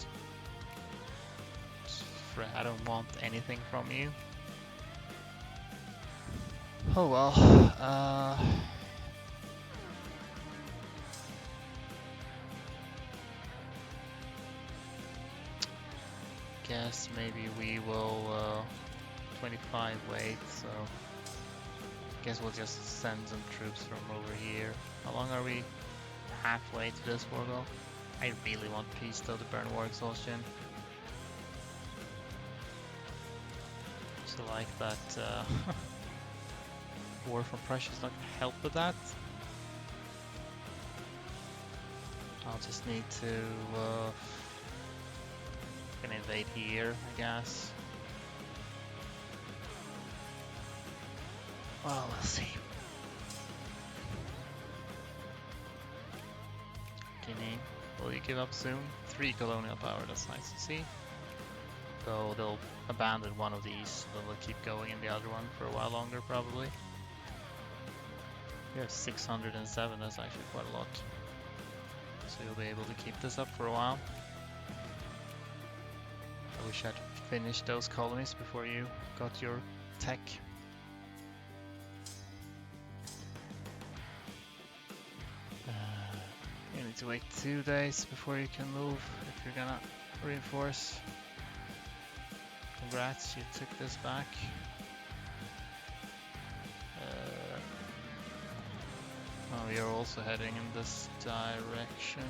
I don't want anything from you. Oh well. Guess maybe we will 25 wait, so guess we'll just send some troops from over here. How long are we? Halfway to this war goal? I really want peace though to burn war exhaustion. So like that war from Prussia is not gonna help with that. I'll just need to gonna invade here, I guess. Well, let's see. Guinea, will you give up soon? 3 colonial power, that's nice to see. So they'll abandon one of these, then they'll keep going in the other one for a while longer, probably. We have 607, that's actually quite a lot. So you'll be able to keep this up for a while. I wish I'd finished those colonies before you got your tech. You need to wait 2 days before you can move if you're gonna reinforce. Congrats, you took this back. Oh, you're also heading in this direction.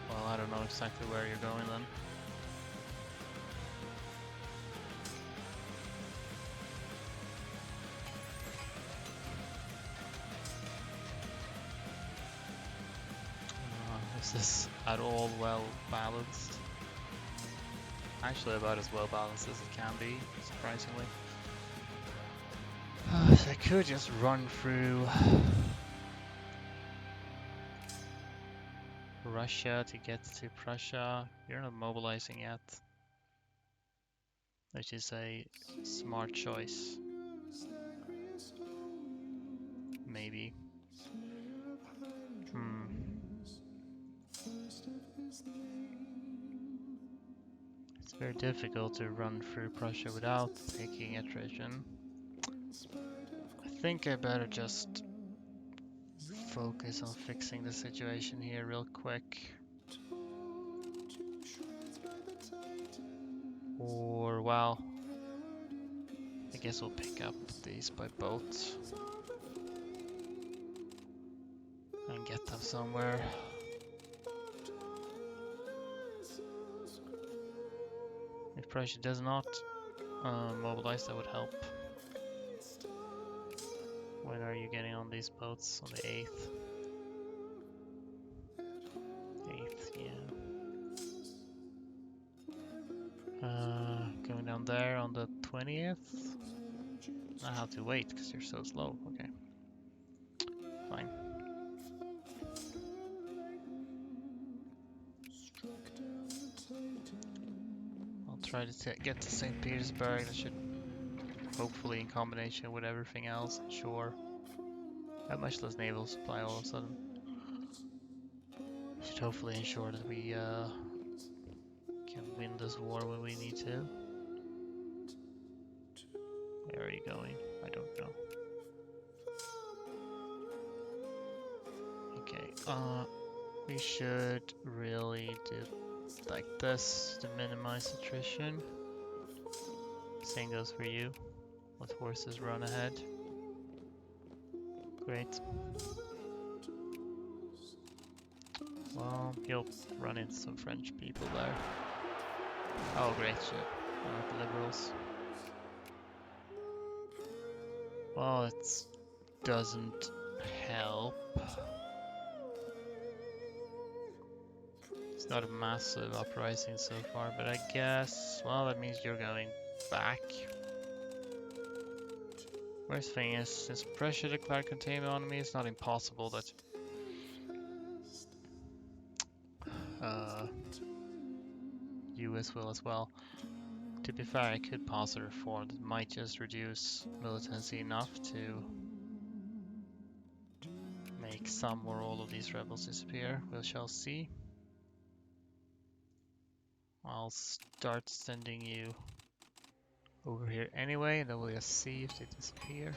Well, I don't know exactly where you're going then. Is this at all well balanced? Actually about as well balanced as it can be, surprisingly. So I could just run through Russia to get to Prussia. You're not mobilizing yet, which is a smart choice. Maybe. It's very difficult to run through Prussia without taking attrition. I think I better just focus on fixing the situation here real quick. Or, well, I guess we'll pick up these by boat and get them somewhere. If Prussia does not mobilize, that would help. When are you getting on these boats? On the 8th? 8th, yeah. Going down there on the 20th? I have to wait because you're so slow. Okay. Fine. I'll try to get to St. Petersburg. That should hopefully, in combination with everything else, ensure. Have much less naval supply all of a sudden. should hopefully ensure that we can win this war when we need to. Where are you going? I don't know. Okay, we should really do like this to minimize attrition. Same goes for you. Let horses run ahead. Great. Well, you'll run into some French people there. Oh, great shit. The liberals. Well, it doesn't help. It's not a massive uprising so far, but I guess, well, that means you're going back. Worst thing is, since Prussia declared containment on me, it's not impossible that US will as well. To be fair, I could pass a reform that might just reduce militancy enough to make some or all of these rebels disappear. We shall see. I'll start sending you over here anyway, and then we'll just see if they disappear.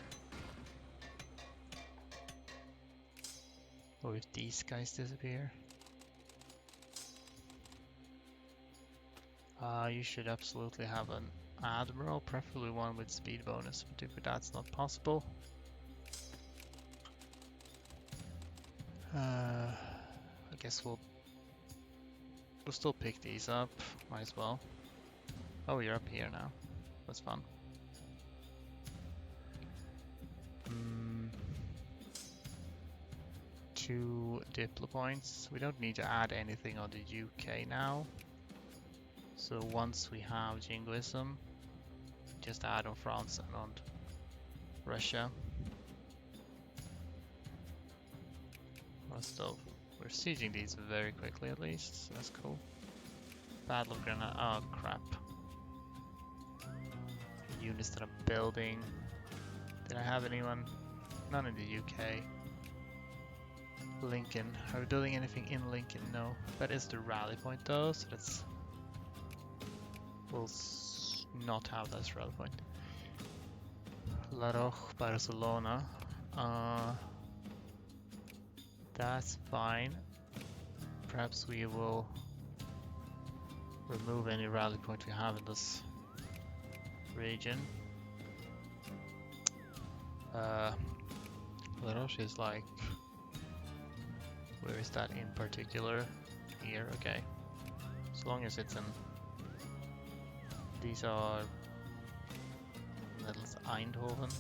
Or if these guys disappear. You should absolutely have an admiral, preferably one with speed bonus, but if that's not possible, I guess we'll still pick these up, might as well. Oh, you're up here now. That's fun. 2 diplo points. We don't need to add anything on the UK now. So once we have jingoism, just add on France and on Russia. We're sieging these very quickly at least, so that's cool. Battle of Granada. Oh crap. The units that I'm building. Did I have anyone? None in the UK. Lincoln. Are we building anything in Lincoln? No. That is the rally point though, so that's... We'll not have this rally point. La Roche, Barcelona. That's fine. Perhaps we will remove any rally point we have in this region. La Roche is like... Where is that in particular? Here, okay. As long as it's in... These are... That's Eindhoven.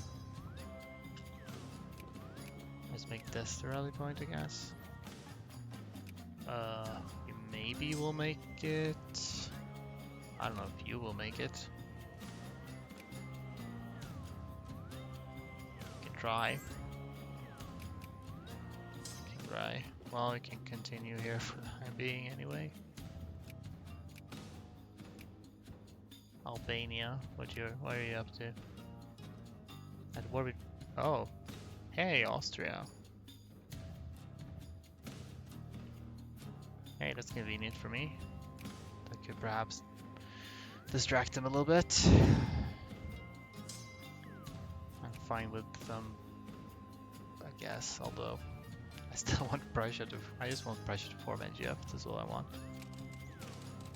Let's make this the rally point, I guess. Maybe we'll make it... I don't know if you will make it. You can try. Try. Well, we can continue here for the time being anyway. Albania, what are you up to? And what we... Oh, hey, Austria. Hey, that's convenient for me. That could perhaps distract them a little bit. I'm fine with them, I guess, although I still want Prussia to... I just want Prussia to form NGF, that's all I want.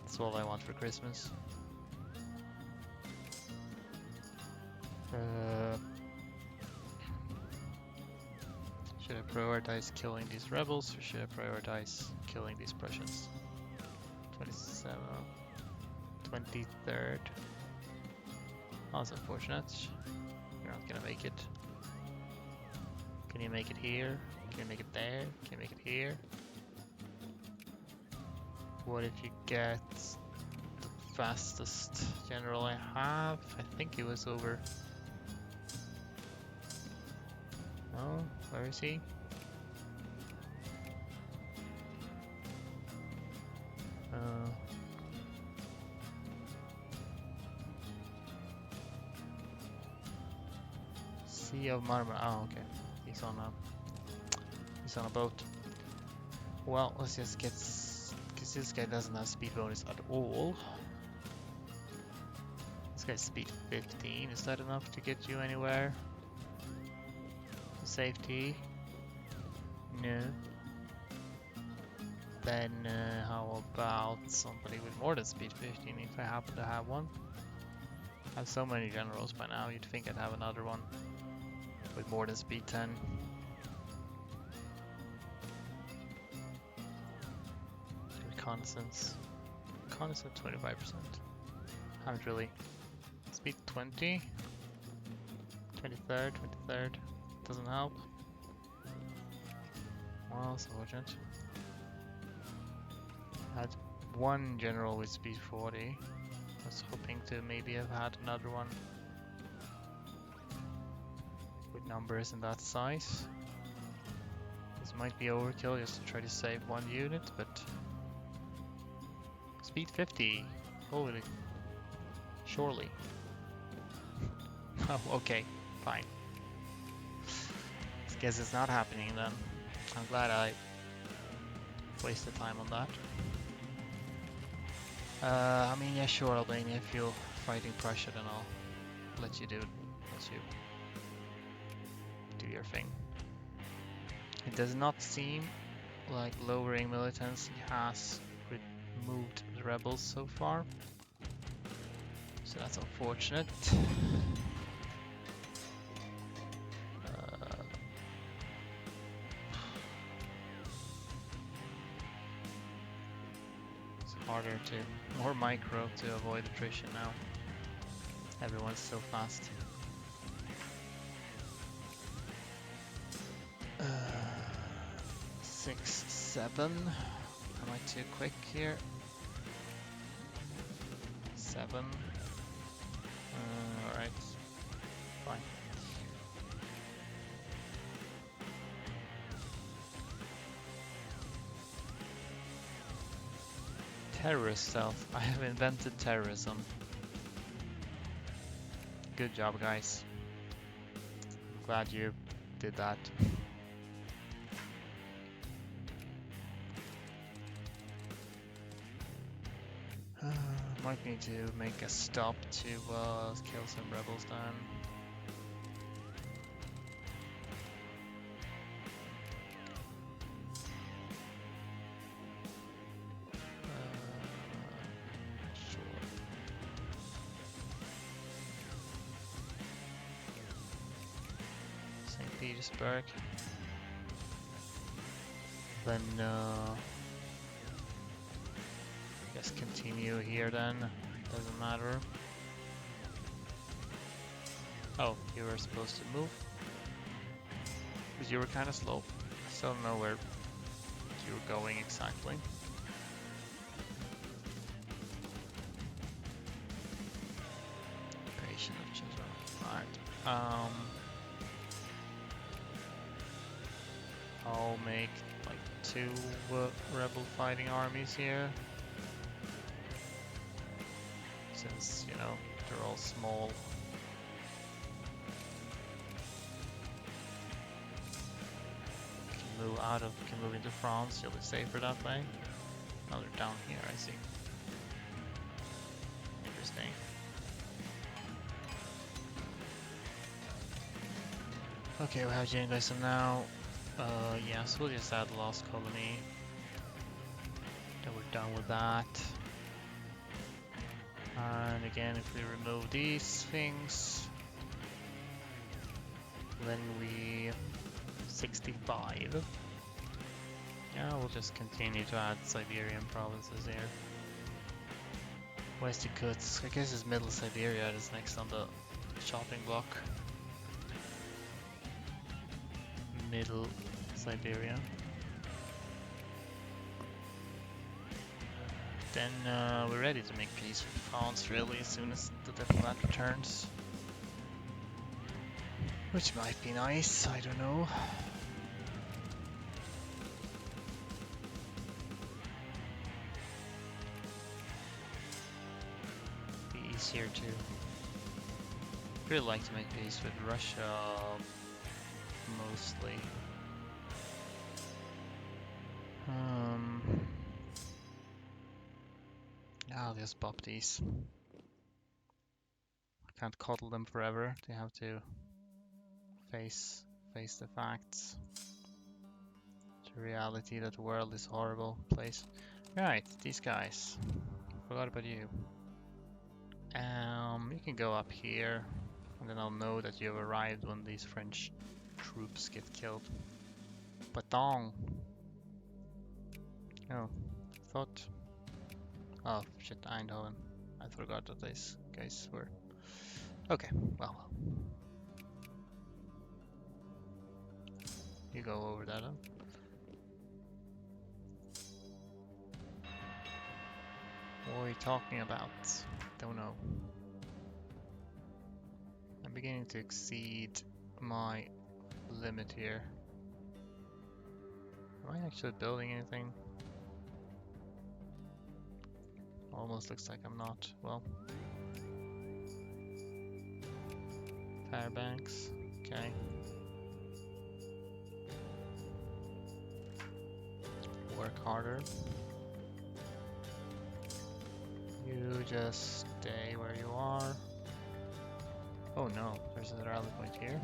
That's all I want for Christmas. Should I prioritize killing these rebels or should I prioritize killing these Prussians? 27th, 23rd. Oh, that's unfortunate. You're not gonna make it. Can you make it here? Can you make it there? Can you make it here? What if you get the fastest general I have? I think it was over... Oh, where is he? Sea of Marmara. Oh, okay. He's on a boat. Well, let's just get this guy doesn't have speed bonus at all. This guy's speed 15. Is that enough to get you anywhere? Safety? No. Then how about somebody with more than speed 15 if I happen to have one? I have so many generals by now, you'd think I'd have another one with more than speed 10. Reconnaissance. Reconnaissance 25%. Haven't really. Speed 20. 23rd, 23rd. Doesn't help. Well, Sergeant. Had one general with speed 40. I was hoping to maybe have had another one with numbers in that size. This might be overkill just to try to save one unit, but speed 50. Holy. Surely. Oh, okay. Fine. I guess it's not happening then. I'm glad I wasted time on that. I mean, yeah, sure, Albania, if you're fighting Prussia, then I'll let you do it. Let you do your thing. It does not seem like lowering militancy has removed the rebels so far. So that's unfortunate. It's harder to, more micro to avoid attrition now. Everyone's so fast. 6, 7. Am I too quick here? 7. Alright. Fine. Terrorist stealth. I have invented terrorism. Good job, guys. I'm glad you did that. Might need to make a stop to kill some rebels then. Sure. St. Petersburg. Then guess continue here then, doesn't matter. Oh, you were supposed to move? But you were kind of slow. I still don't know where you were going exactly. Patient of children. Alright. I'll make like 2 rebel fighting armies here. Since, you know, they're all small. Can move into France, you'll be safer that way. Oh, they're down here, I see. Interesting. Okay, we have Jangoism now. Yeah, so we'll just add the Lost Colony. Then we're done with that. And again, if we remove these things, then we 65. Yeah, we'll just continue to add Siberian provinces here. West Yakutsk, I guess it's Middle Siberia is next on the shopping block. Middle Siberia. Then we're ready to make peace with France really as soon as the diplomat returns. Which might be nice, I don't know. Be easier to... really like to make peace with Russia mostly. I'll just pop these. I can't coddle them forever. They have to face the facts. The reality that the world is a horrible place. Right, these guys. Forgot about you. You can go up here, and then I'll know that you've arrived when these French troops get killed. Patong. Oh, thought. Oh shit, Eindhoven. I forgot that these guys were. Okay, well. You go over that, huh? What are you talking about? Don't know. I'm beginning to exceed my limit here. Am I actually building anything? Almost looks like I'm not. Well. Fairbanks. Okay. Work harder. You just stay where you are. Oh no, there's a rally point here.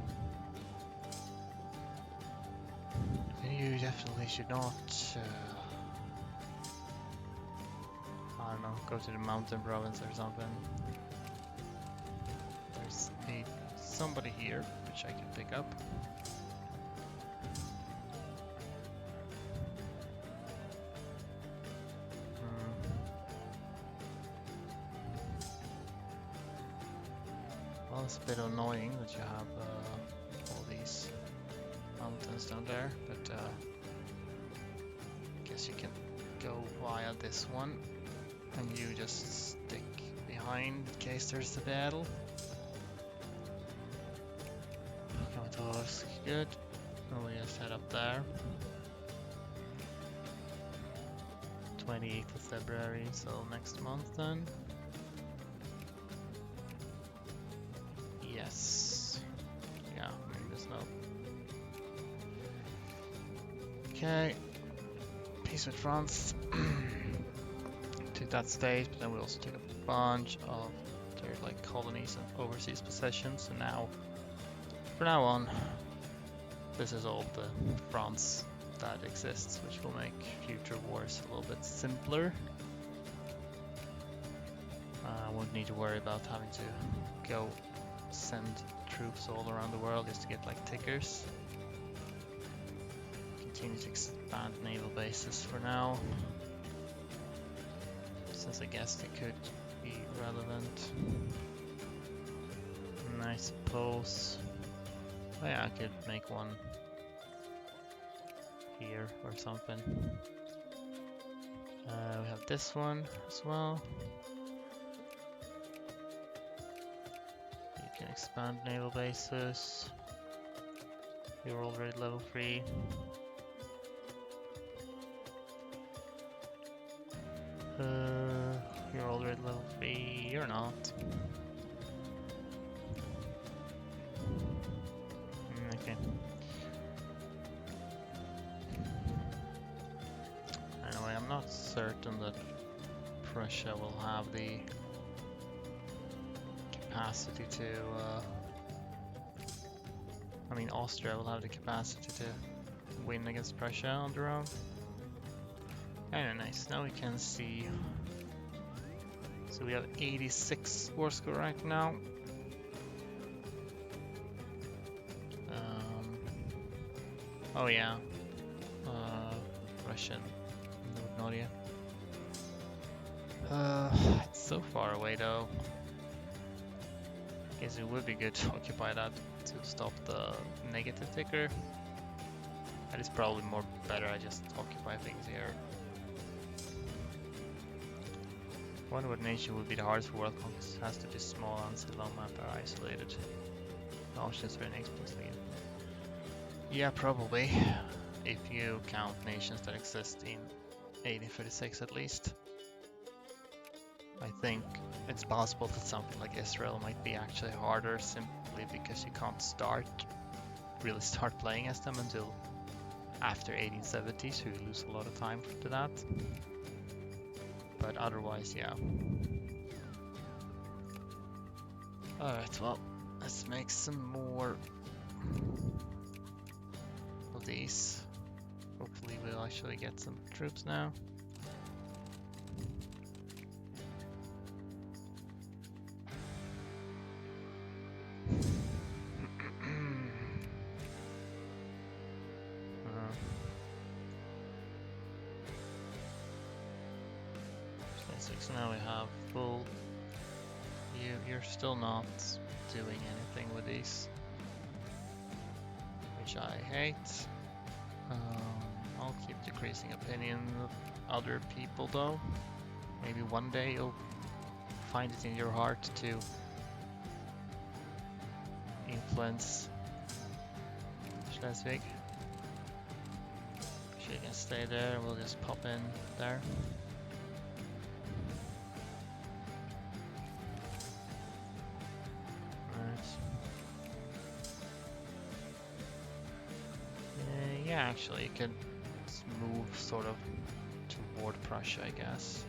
You definitely should not, I don't know, go to the mountain province or something. There's somebody here, which I can pick up. Well, it's a bit annoying that you have all these mountains down there, but I guess you can go via this one, and you just stick behind in case there's a battle. Kramatorsk, good. Oh, we just head up there. 28th of February, so next month then. Yes. Yeah, I mean, there's no. Okay. Peace with France. Took that state, but then we also took a bunch of their like colonies and overseas possessions, and now, from now on, this is all the France that exists, which will make future wars a little bit simpler. I won't need to worry about having to go send troops all around the world just to get like tickers. Continue to expand naval bases for now, since I guess they could be relevant. And I suppose, oh yeah, I could make one here or something. We have this one as well. You can expand naval bases. You're already level 3. You're already level 3. You're not. Okay. Anyway, I'm not certain that Prussia will have the capacity to, I mean, Austria will have the capacity to win against Prussia on their own. Kinda nice. Now we can see. So we have 86 war score right now. Oh yeah, Russian Nordnordia. It's so far away though. Guess it would be good to occupy that to stop the negative ticker. That is probably more better. I just occupy things here. I wonder what nation would be the hardest for world conquest. It has to be small and still on map are isolated. The options are inexplicable. Yeah, probably. If you count nations that exist in 1836 at least. I think it's possible that something like Israel might be actually harder simply because you can't really start playing as them until after 1870, so you lose a lot of time to that. But otherwise, yeah. Alright, well, let's make some more of these. Hopefully we'll actually get some troops now. So now we have full. You're still not doing anything with these, which I hate. I'll keep decreasing opinion of other people though. Maybe one day you'll find it in your heart to influence Schleswig. She can stay there, we'll just pop in there. Yeah, actually, you could move sort of toward Prussia, I guess.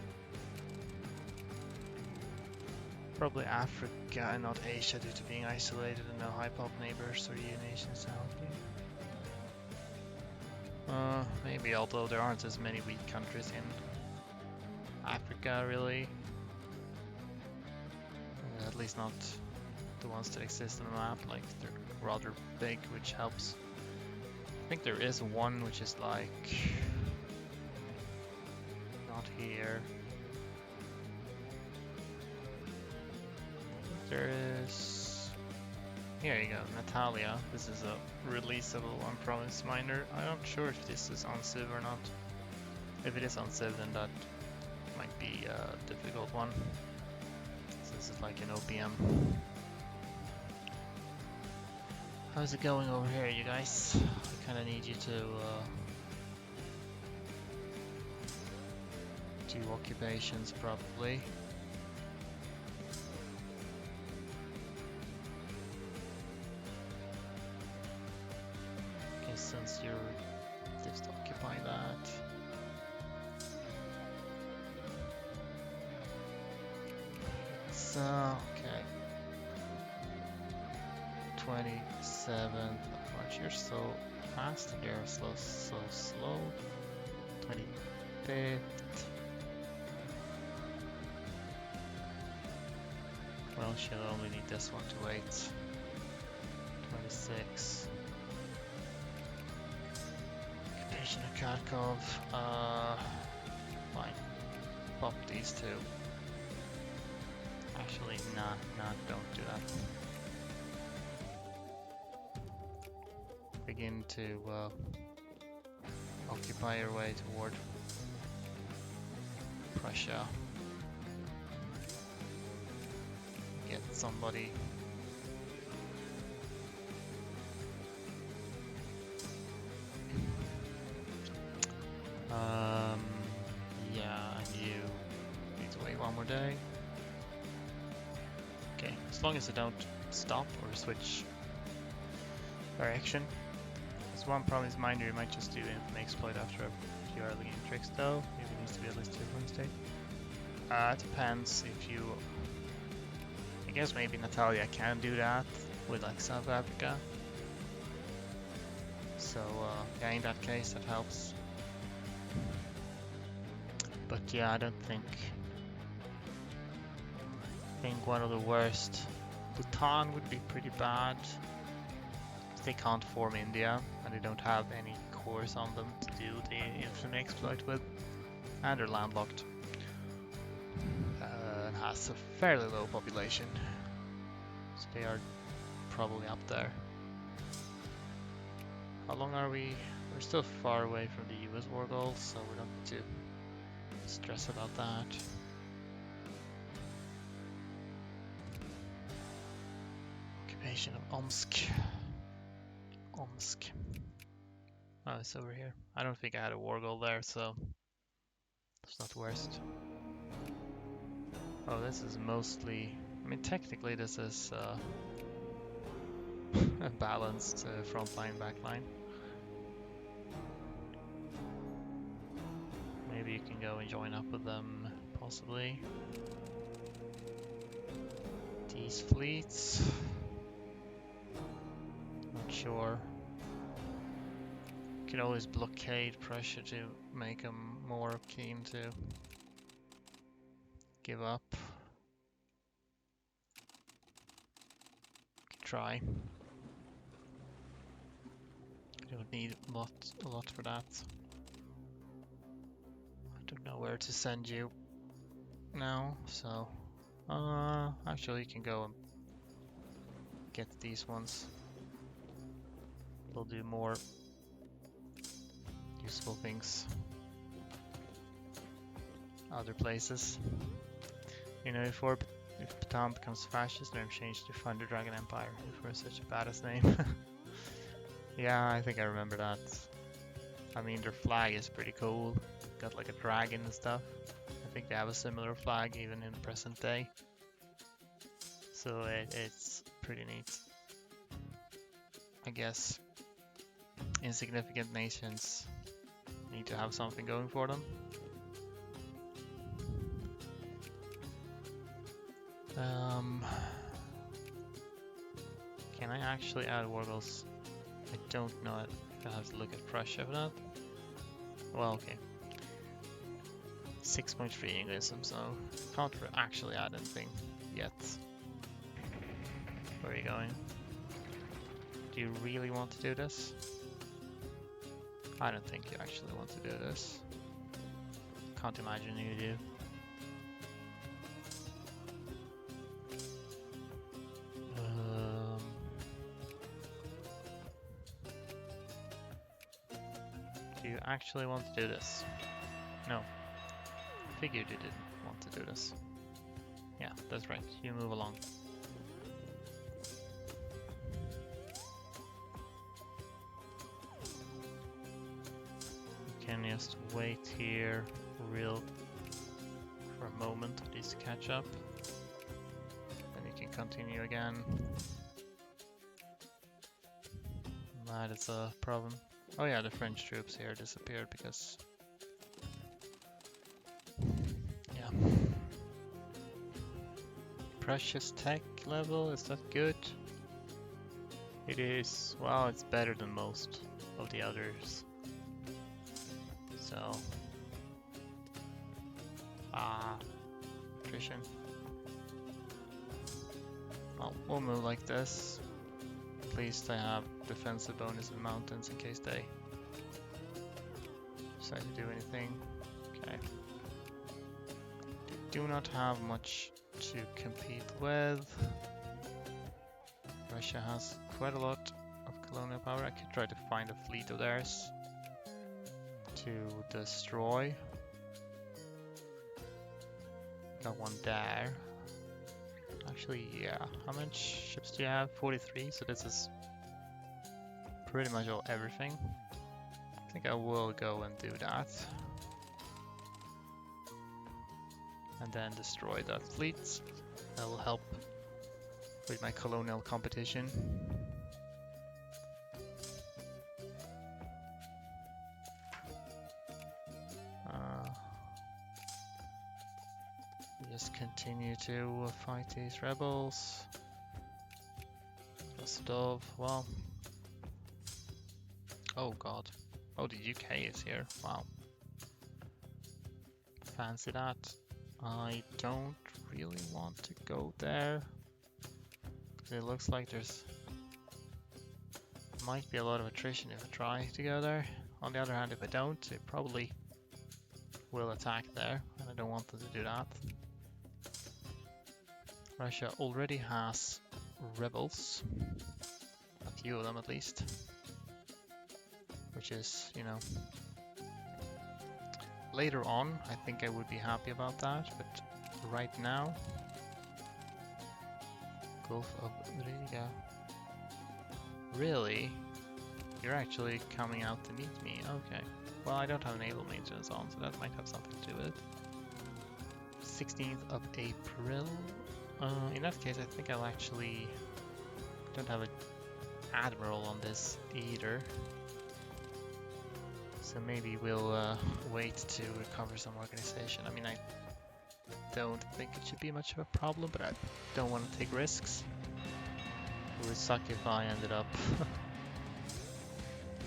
Probably Africa and not Asia due to being isolated and no high pop neighbors or EU nations to help you. Maybe, although there aren't as many weak countries in Africa, really. At least not the ones that exist on the map, like they're rather big, which helps. I think there is one which is like not here. There is. Here you go, Natalia. This is a releasable on Province Minor. I'm not sure if this is on Civ or not. If it is on Civ, then that might be a difficult one. So this is like an OPM. How's it going over here, you guys? I kind of need you to do occupations, probably. Okay, since you're just occupy that. So, okay. 27th of March. You're so fast, and you're so slow. 25th. Well, she'll only need this one to wait. 26. Occupation of Kharkov. Fine. Pop these two. Actually, nah, don't do that. Begin to occupy your way toward Prussia. Get somebody. Yeah, and you need to wait one more day. Okay, as long as they don't stop or switch direction. There's one province minder, you might just do infamy exploit after a few early game tricks though. Maybe it needs to be at least 2 for mistake. It depends if you... I guess maybe Natalia can do that with like South Africa. So yeah, in that case that helps. But yeah, I don't think... I think one of the worst... Bhutan would be pretty bad. They can't form India, and they don't have any cores on them to do the infamy exploit with, and they're landlocked. And has a fairly low population, so they are probably up there. How long are we? We're still far away from the US war goals, so we don't need to stress about that. Occupation of Omsk. Oh, it's over here. I don't think I had a war goal there, so it's not worst. Oh, this is mostly... I mean, technically this is a balanced front line, back line. Maybe you can go and join up with them, possibly. These fleets. Not sure. Could always blockade Prussia to make them more keen to give up. Could try. You would need a lot for that. I don't know where to send you now, so actually you can go and get these ones. They'll do more useful things other places. You know, if Bhutan becomes fascist, name changed to Thunder Dragon Empire. If we're such a badass name. Yeah, I think I remember that. I mean, their flag is pretty cool. Got like a dragon and stuff. I think they have a similar flag even in present day. So it's pretty neat. I guess insignificant nations need to have something going for them. Can I actually add war goals? I don't know it. I have to look at Prussia for that. Well, okay. 6.3 Englism, so can't actually add anything yet. Where are you going? Do you really want to do this? I don't think you actually want to do this. Can't imagine you do. Do you actually want to do this? No. Figured you didn't want to do this. Yeah, that's right. You move along. You can just wait here for a moment for these to catch up. Then you can continue again. That is a problem. Oh yeah, the French troops here disappeared because... Yeah. Prussia's tech level, is that good? It is. Well, it's better than most of the others. So... attrition. Well, we'll move like this. At least I have defensive bonus in mountains in case they decide to do anything. Okay. They do not have much to compete with. Russia has quite a lot of colonial power. I could try to find a fleet of theirs to destroy. Got one there. Actually, yeah. How much ships do you have? 43, so this is pretty much everything. I think I will go and do that. And then destroy that fleet. That will help with my colonial competition. Just continue to fight these rebels. Rostov, well. Oh god. Oh, the UK is here. Wow. Fancy that. I don't really want to go there. Because it looks like there's... might be a lot of attrition if I try to go there. On the other hand, if I don't, they probably will attack there. And I don't want them to do that. Russia already has rebels, a few of them at least, which is, you know, later on I think I would be happy about that, but right now, Gulf of Riga. Really? You're actually coming out to meet me? Okay. Well, I don't have naval maintenance on, so that might have something to do with it. 16th of April. In that case, I think I'll actually... don't have an admiral on this either. So maybe we'll wait to recover some organization. I mean, I don't think it should be much of a problem, but I don't want to take risks. It would suck if I ended up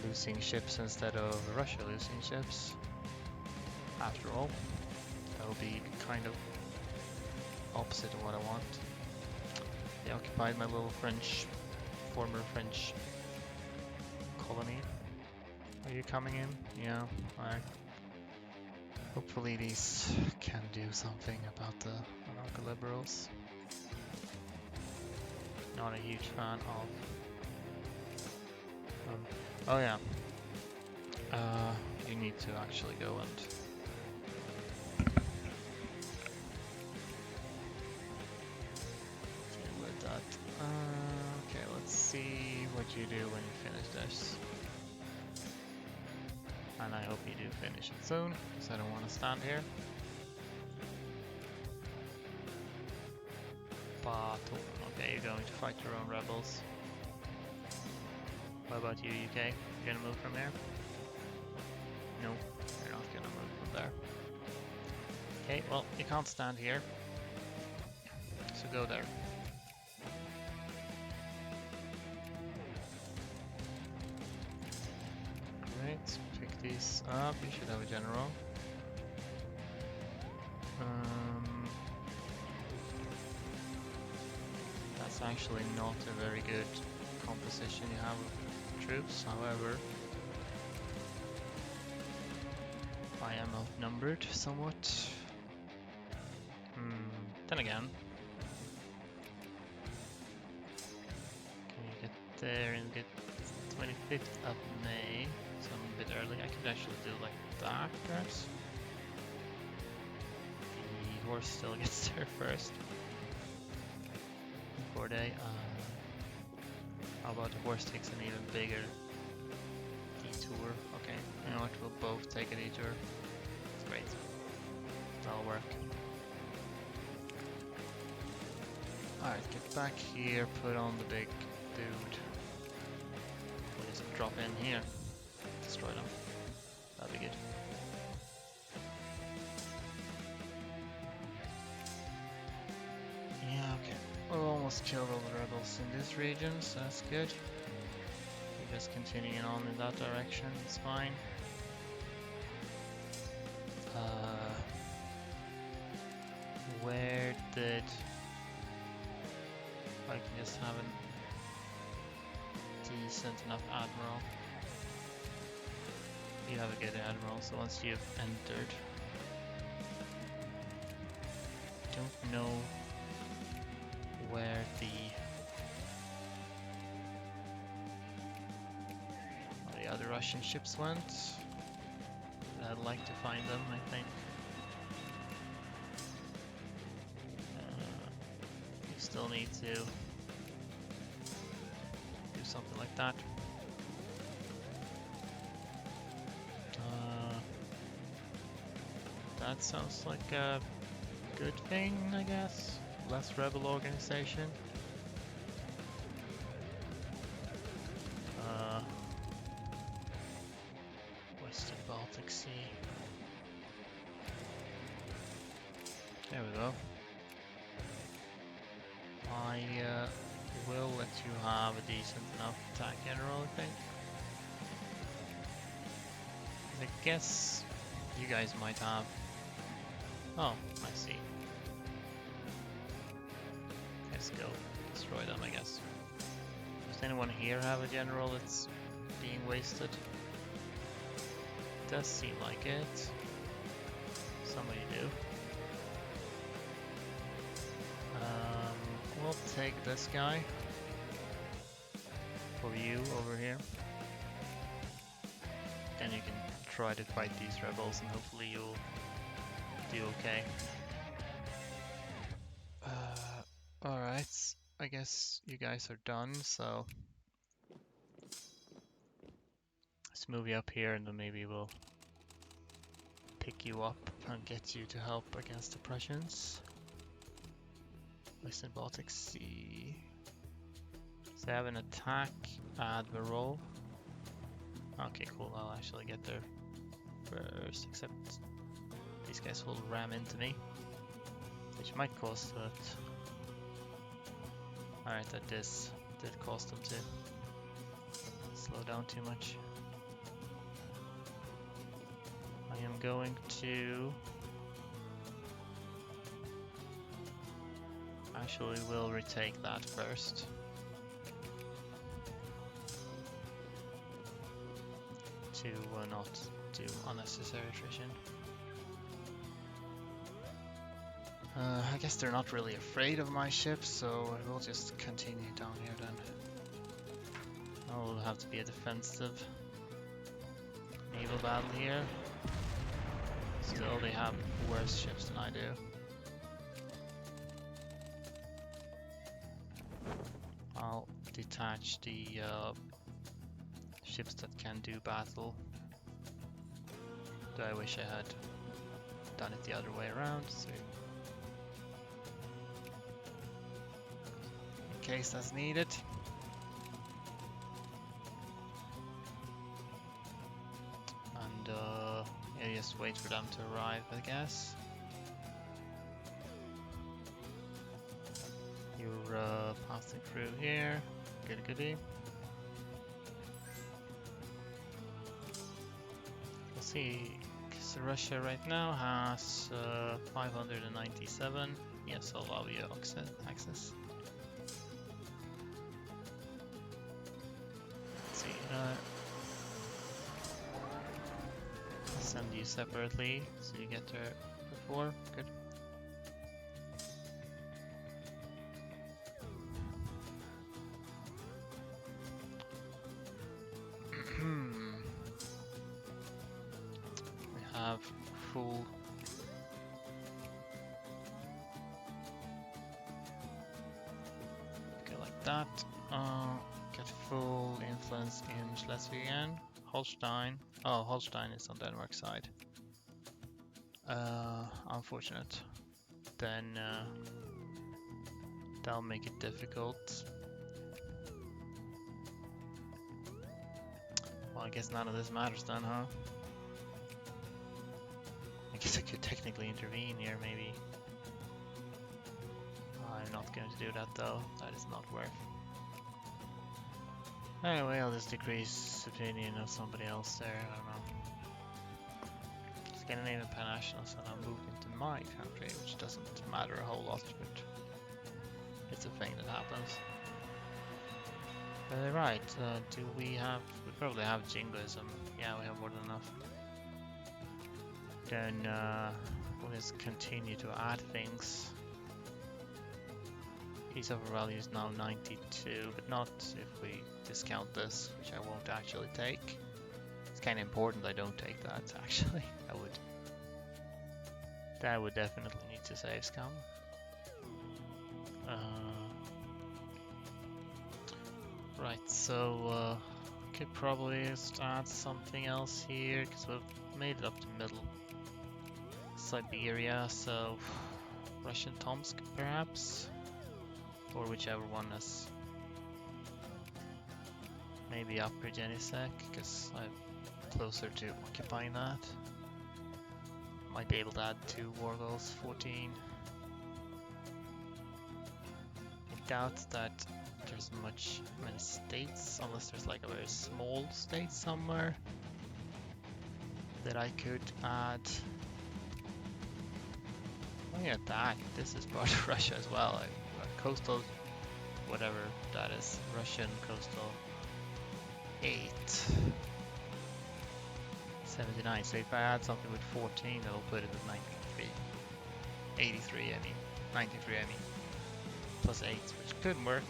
losing ships instead of Russia losing ships. After all, that would be kind of opposite of what I want. They occupied my little former French colony. Are you coming in? Yeah, alright. Hopefully these can do something about the anarcho-liberals. Not a huge fan of... oh yeah. You need to actually go and... deal with that. Okay, let's see what you do when you finish this. And I hope you do finish it soon, because I don't want to stand here. But, okay, you're going to fight your own rebels. What about you, UK? You gonna move from here? No, you're not gonna move from there. Okay, well, you can't stand here. So go there. Great, let's pick these up. You should have a general. That's actually not a very good composition you have of troops, however, I am outnumbered somewhat. Then again, can you get there and get 25th of May? So I'm a bit early. I could actually do like that, perhaps. The horse still gets there first. Before they. How about the horse takes an even bigger detour? Okay, you know what? We'll both take a detour. It's great. That'll work. Alright, get back here, put on the big dude. We'll just drop in here. Destroy them. That'd be good. Yeah, okay. We've almost killed all the rebels in this region, so that's good. We're just continuing on in that direction, it's fine. Where did... I can just have a decent enough admiral. You have a good admiral, so once you've entered... don't know where the other Russian ships went. I'd like to find them, I think. You still need to do something like that. That sounds like a good thing, I guess. Less rebel organization. Western Baltic Sea. There we go. I will let you have a decent enough attack general, I think. I guess you guys might have... Oh, I see. Let's go destroy them, I guess. Does anyone here have a general that's being wasted? Does seem like it. Somebody do. We'll take this guy for you over here. Then you can try to fight these rebels and hopefully you'll do okay. Alright, I guess you guys are done, so let's move you up here and then maybe we'll pick you up and get you to help against the Prussians. Western Baltic Sea. So I have an attack admiral. Okay, cool, I'll actually get there first, except these guys will ram into me. which might cost that. Alright, that this did cost them to slow down too much. I am going to... Actually, we'll retake that first. To not do unnecessary attrition. I guess they're not really afraid of my ships, so we'll just continue down here then. I'll have to be a defensive naval battle here. Still, they have worse ships than I do. I'll detach the ships that can do battle. Though I wish I had done it the other way around. So in case that's needed. And yeah, just wait for them to arrive, I guess. You're passing through here. Goody goody. Let's see. So Russia right now has 597. Yes, I'll allow you access. Let's see. Send you separately so you get there before. Good. We have full. Okay, like that. Get full influence in Schleswig again. Holstein. Oh, Holstein is on Denmark's side. Unfortunate. Then that'll make it difficult. Well, I guess none of this matters then, huh? I guess I could technically intervene here, maybe. I'm not going to do that though. That is not worth. Anyway, I'll just decrease opinion of somebody else there. I don't know. Scandinavian Pan-Nationals are now moved into my country, which doesn't matter a whole lot, but it's a thing that happens. Right, do we have... We probably have Jingoism. Yeah, we have more than enough. Then we'll just continue to add things. Peace offer value is now 92, but not if we discount this, which I won't actually take. It's kind of important I don't take that, actually. That would definitely need to save scum. Right, so could probably just add something else here, because we've made it up to middle Siberia, so Russian Tomsk perhaps? Or whichever one is maybe Upper Yenisei, because I'm closer to occupying that. Might be able to add 2 war goals, 14. I doubt that there's many states, unless there's like a very small state somewhere that I could add. Oh yeah, this is part of Russia as well. Coastal, whatever that is, Russian coastal 8. 79, so if I add something with 14, it'll put it at 93. 83, I mean. 93, I mean. Plus 8, which could work.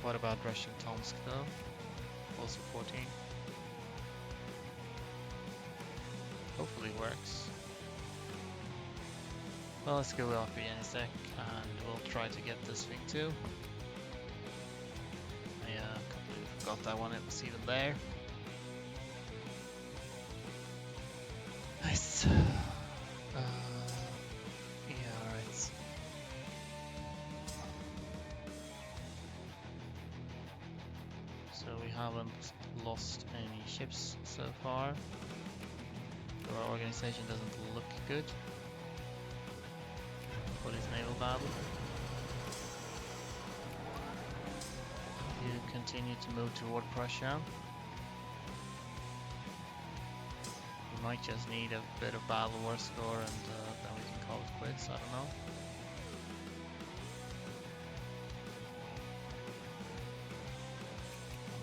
What about Russian Tomsk though? Also 14. Hopefully works. Well, let's go off for Yenisei and we'll try to get this thing too. I completely forgot that one, it was even there. Nice. Yeah, alright. So we haven't lost any ships so far. So our organization doesn't look good for this naval battle. You continue to move toward Prussia. We might just need a bit of battle war score and then we can call it quits, I don't know.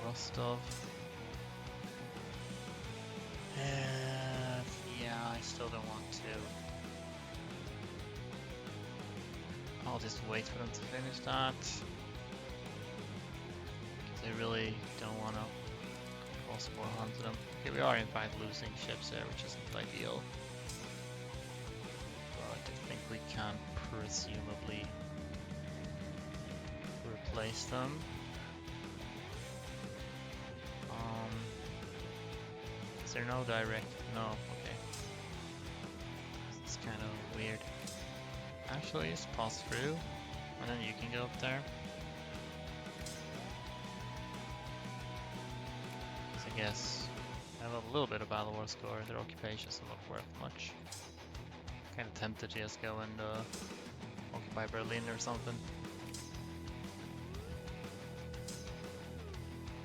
Rostov. Yeah, I still don't want to. I'll just wait for them to finish that. Because I really don't want to cross more onto them. Okay, we are in fact losing ships there, which isn't ideal. But I think we can presumably replace them. Is there no direct? No, okay. It's kind of weird. Actually, just pass through, and then you can go up there. So I guess I have a little bit of battle war score. Their occupations are not worth much. Kind of tempted to just go and occupy Berlin or something.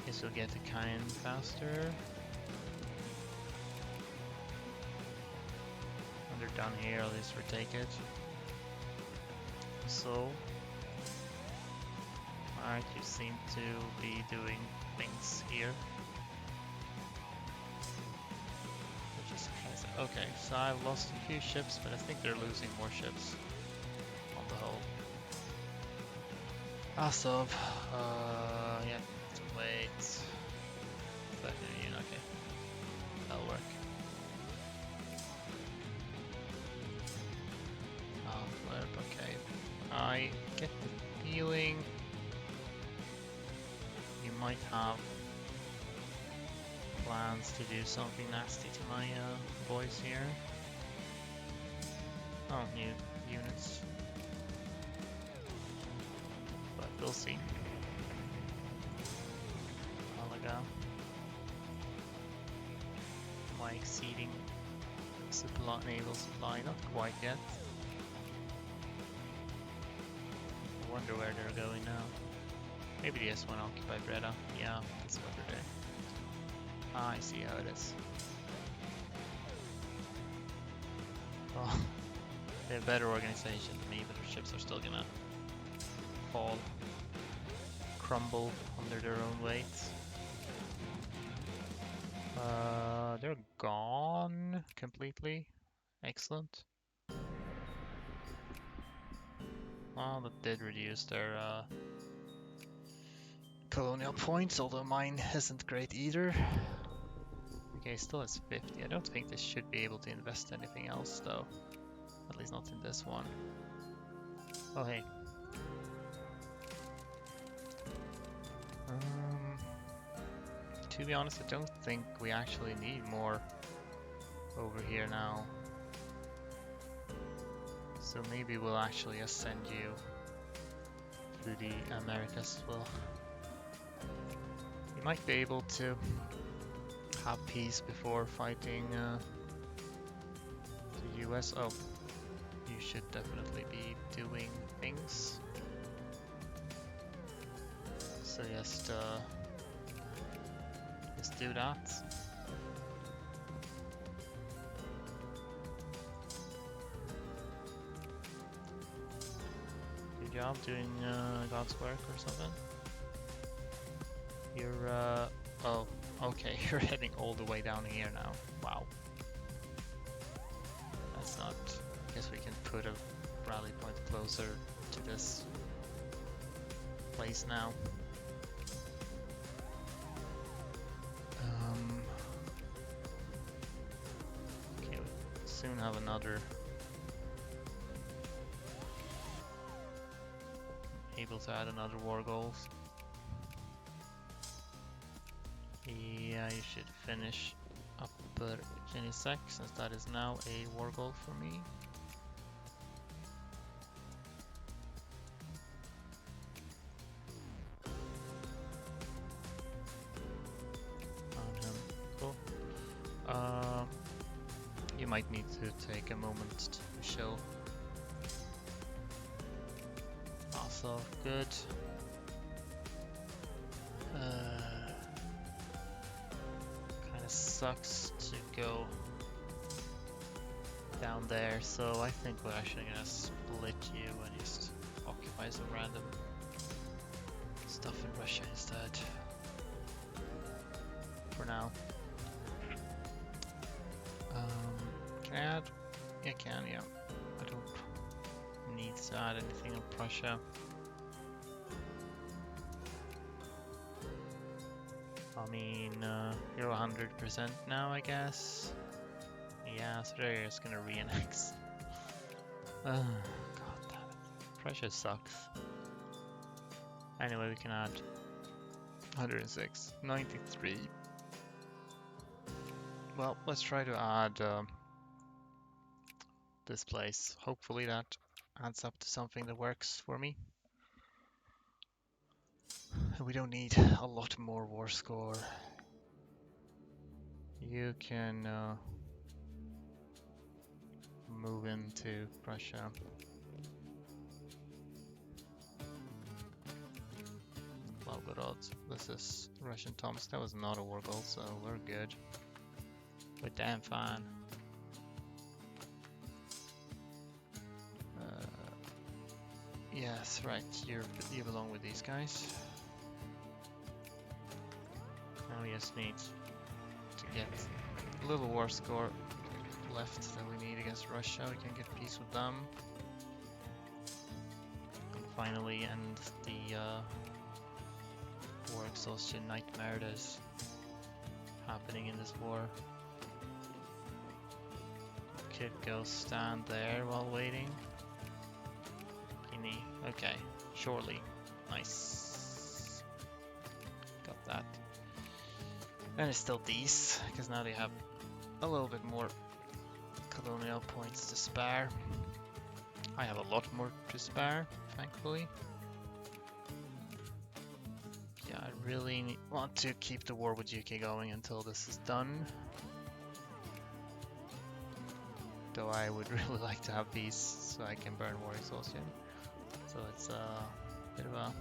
Guess we'll get to Caen faster. Down here, at least retake it. So, alright, you seem to be doing things here. Which is crazy. Okay, so I've lost a few ships, but I think they're losing more ships on the whole. Asov, yeah, wait. Okay, that'll work. Okay, I get the feeling you might have plans to do something nasty to my boys here. Oh, new units. But we'll see. Malaga. Am I exceeding naval supply? Not quite yet. I wonder where they're going now. Maybe they just want to occupy Breda. Yeah, that's what they're doing. Ah, I see how it is. Well, they have better organization than me, but their ships are still gonna fall, crumble under their own weight. They're gone completely. Excellent. Well, that did reduce their colonial points, although mine isn't great either. Okay, still has 50. I don't think they should be able to invest anything else though. At least not in this one. Oh hey. To be honest, I don't think we actually need more over here now. So maybe we'll actually just send you through the Americas as well. You might be able to have peace before fighting the US. Oh, you should definitely be doing things. So just do that. Good job doing God's work or something. You're oh, okay, you're heading all the way down here now. Wow. That's not... I guess we can put a rally point closer to this place now. Okay, we'll soon have another... able to add another war goals. Yeah, you should finish Upper Genesec, since that is now a war goal for me. Cool. might need to take a moment to chill. Also good. Kind of sucks to go down there, so I think we're actually gonna split you and just occupy some random stuff in Russia instead. For now. Can I add? Yeah, I can, yeah. I don't need to add anything in Prussia. I mean, you're 100% now, I guess. Yeah, so they're just gonna re-annex. God damn it. Prussia sucks. Anyway, we can add 106, 93. Well, let's try to add this place. Hopefully that adds up to something that works for me. We don't need a lot more war score. You can move into Prussia. Novgorod. This is Russian Tomsk. That was not a war goal, so we're good. We're damn fine. Yes, right. You belong with these guys. Now we just need to get a little war score left that we need against Russia. We can get peace with them. And finally end the war exhaustion nightmare that's happening in this war. Could go stand there while waiting. Guinea. Okay, surely. Nice. Got that. And it's still these, because now they have a little bit more colonial points to spare. I have a lot more to spare, thankfully. Yeah, I really want to keep the war with UK going until this is done. Though I would really like to have peace so I can burn war exhaustion. So it's a bit of a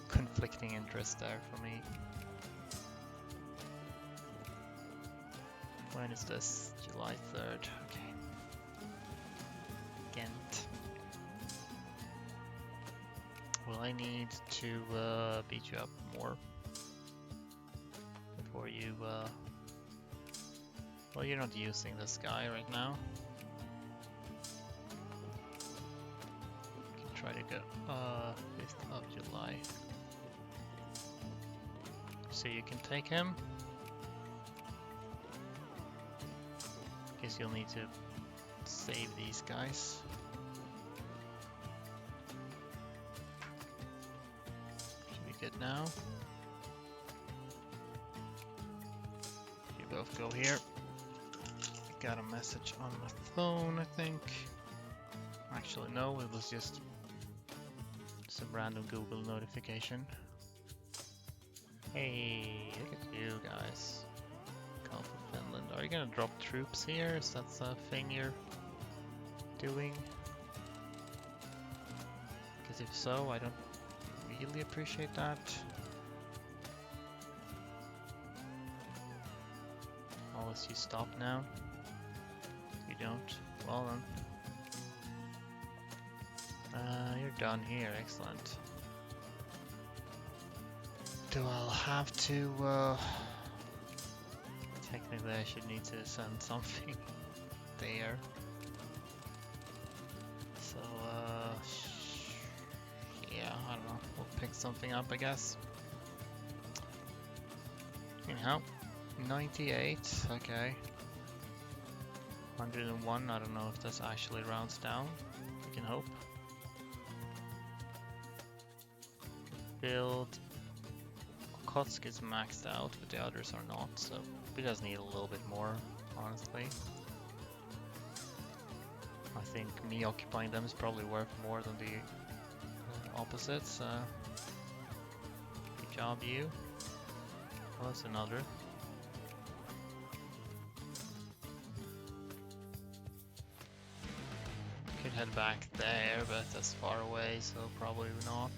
conflicting interest there for me. When is this? July 3rd. Okay. Ghent. Will I need to beat you up more before you well, you're not using this guy right now. You can try to go 5th of July. So you can take him. Guess you'll need to save these guys. Should be good now. You both go here. Got a message on my phone, I think. Actually, no, it was just some random Google notification. Hey, look at you guys. Call for Finland. Are you gonna drop troops here? Is that the thing you're doing? Because if so, I don't really appreciate that. Unless you stop now. If you don't, well then. You're done here, excellent. Do I'll have to, technically I should need to send something there. So, yeah, I don't know, we'll pick something up, I guess. Anyhow, 98, okay. 101, I don't know if this actually rounds down. We can hope. Build. Kotsk is maxed out, but the others are not, so we just need a little bit more, honestly. I think me occupying them is probably worth more than the opposites. Good job, you. Well, that's another. could head back there, but that's far away, so probably not.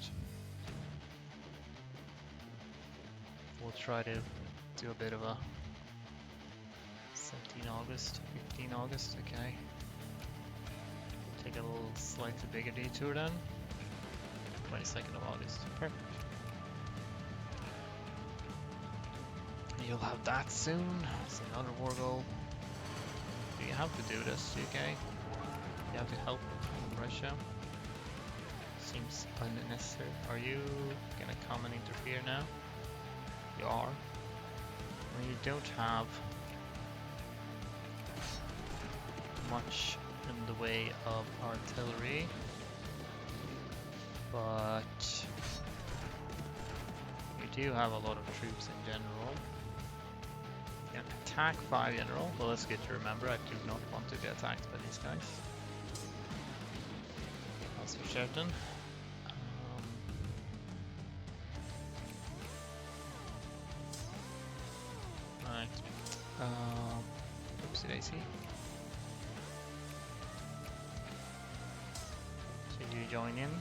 We'll try to do a bit of a 17 August, 15 August, okay. Take a little slightly bigger detour then. 22nd of August, perfect. You'll have that soon. It's another war goal. Do you have to do this, UK? You have to help Russia? Seems unnecessary. Are you gonna come and interfere now? You are. Well, you don't have much in the way of artillery, but you do have a lot of troops in general. You can attack 5 general, well that's good to remember, I do not want to be attacked by these guys. That's for certain. Right. Oopsie daisy. So you join in.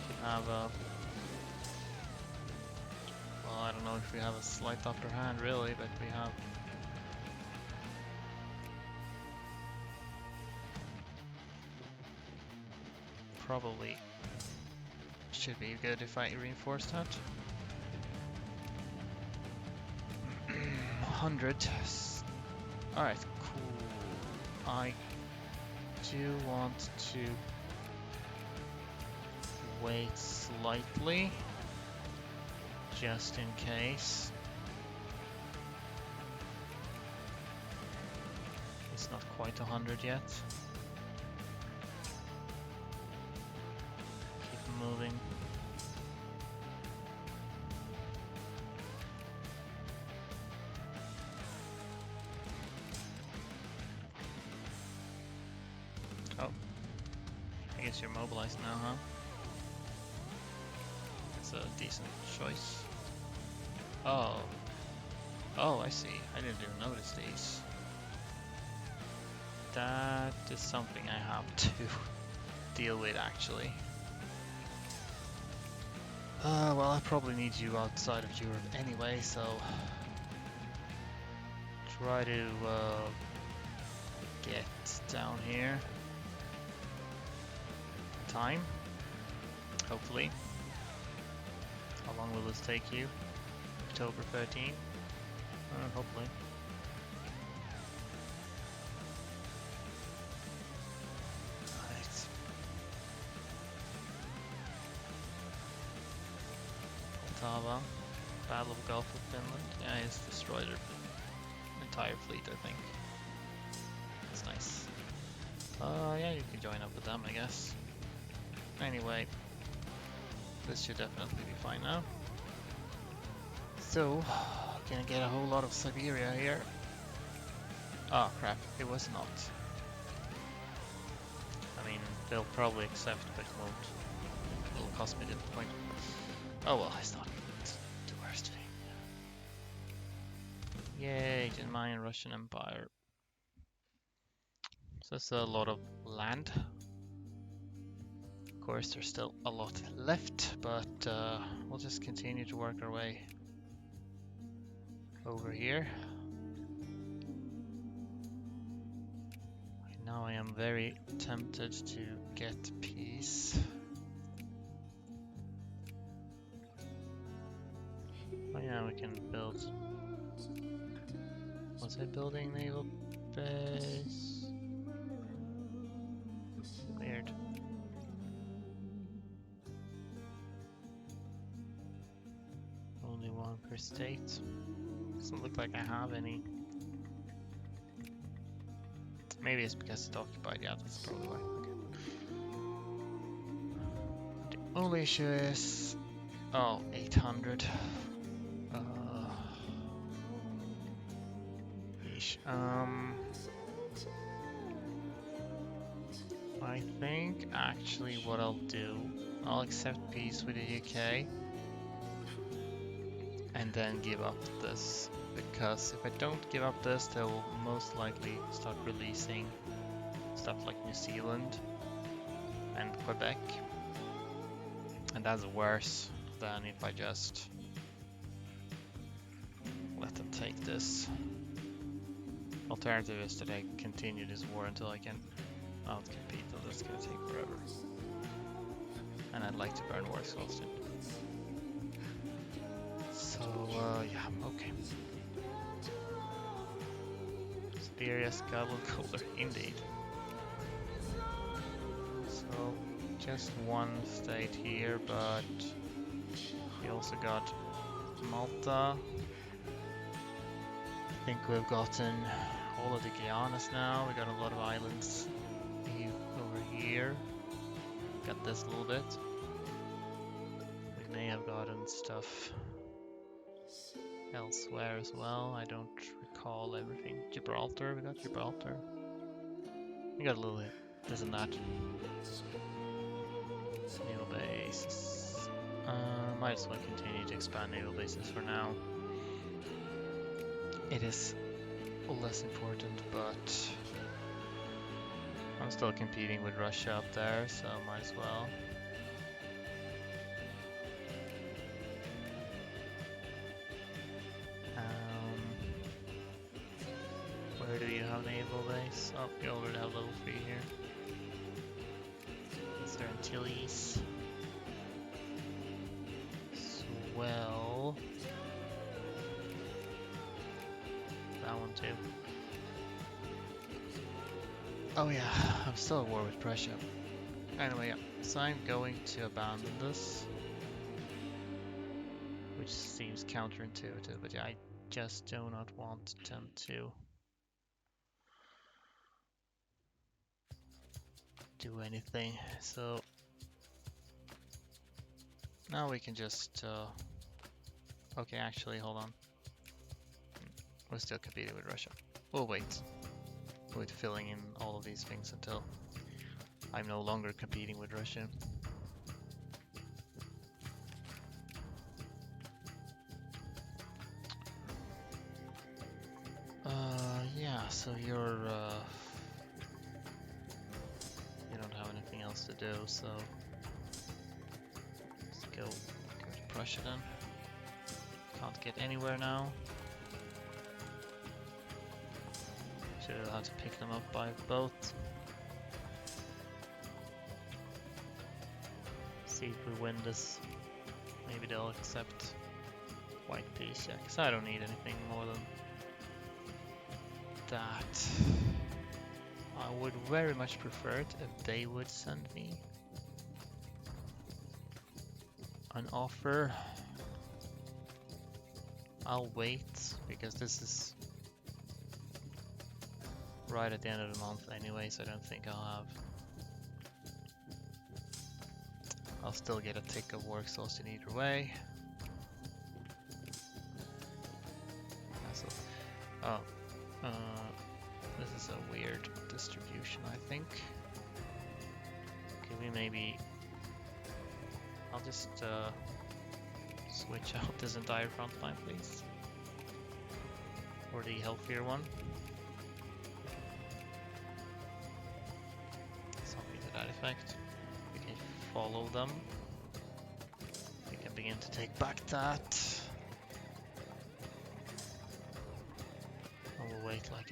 Should have a... Well, I don't know if we have a slight upper hand really, but we have... Probably should be good if I reinforce that. 100. Alright, cool. I do want to wait slightly, just in case. It's not quite 100 yet. Keep moving. Oh, I guess you're mobilized now, huh? It's a decent choice. Oh. Oh, I see. I didn't even notice these. That is something I have to deal with, actually. Well, I probably need you outside of Europe anyway, so... Try to, get down here. Time, hopefully. How long will this take you? October 13? Hopefully. Right. Poltava, Battle of Gulf of Finland. Yeah, he's destroyed their entire fleet, I think. That's nice. Yeah, you can join up with them, I guess. Anyway, this should definitely be fine now. So, gonna get a whole lot of Siberia here. Oh crap, it was not. I mean, they'll probably accept, but it won't. It'll cost me the point. Oh well, it's not the worst thing. Yay, the Mayen Russian Empire. So that's a lot of land. Of course, there's still a lot left, but we'll just continue to work our way over here. Now I am very tempted to get peace. Oh yeah, we can build... Was I building naval base? Weird. Only one per state. Doesn't look like I have any. Maybe it's because it's occupied. Yeah, that's probably why. Okay. The only issue is... Oh, 800. Yeesh. I think actually what I'll do, I'll accept peace with the UK and then give up this because if I don't give up this, they will most likely start releasing stuff like New Zealand and Quebec. And that's worse than if I just let them take this. Alternative is that I continue this war until I can outcompete, and that's gonna take forever. And I'd like to burn war exhaustion. So, yeah, okay. Siberia, Scotland, colder, indeed. So, just one state here, but we also got Malta. I think we've gotten all of the Guianas now. We got a lot of islands over here. Got this a little bit. We may have gotten stuff elsewhere as well. I don't recall everything. Gibraltar, we got Gibraltar. We got a little bit. This and that. Naval bases. Might as well continue to expand naval bases for now. It is less important, but I'm still competing with Russia up there, so might as well. Where do you have naval base? Oh, you already have level 3 here. Is there Antilles? Swell. That one too. Oh yeah, I'm still at war with Prussia. Anyway, yeah, so I'm going to abandon this. Which seems counterintuitive, but yeah, I just do not want them to do anything. So now we can just okay, actually hold on, we're still competing with Russia. We'll wait with filling in all of these things until I'm no longer competing with Russia. Yeah, so you're you don't have anything else to do, so let's go to Prussia then. Can't get anywhere now. So we'll have to pick them up by boat. See if we win this. Maybe they'll accept white peace, yeah, because I don't need anything more than that. I would very much prefer it if they would send me an offer. I'll wait because this is right at the end of the month anyway, so I don't think I'll still get a tick of war exhaustion either way. Oh, this is a weird distribution, I think. Okay, we maybe... I'll just switch out this entire front line, please. For the healthier one. Something to that effect. We can follow them. We can begin to take back that. And we'll wait like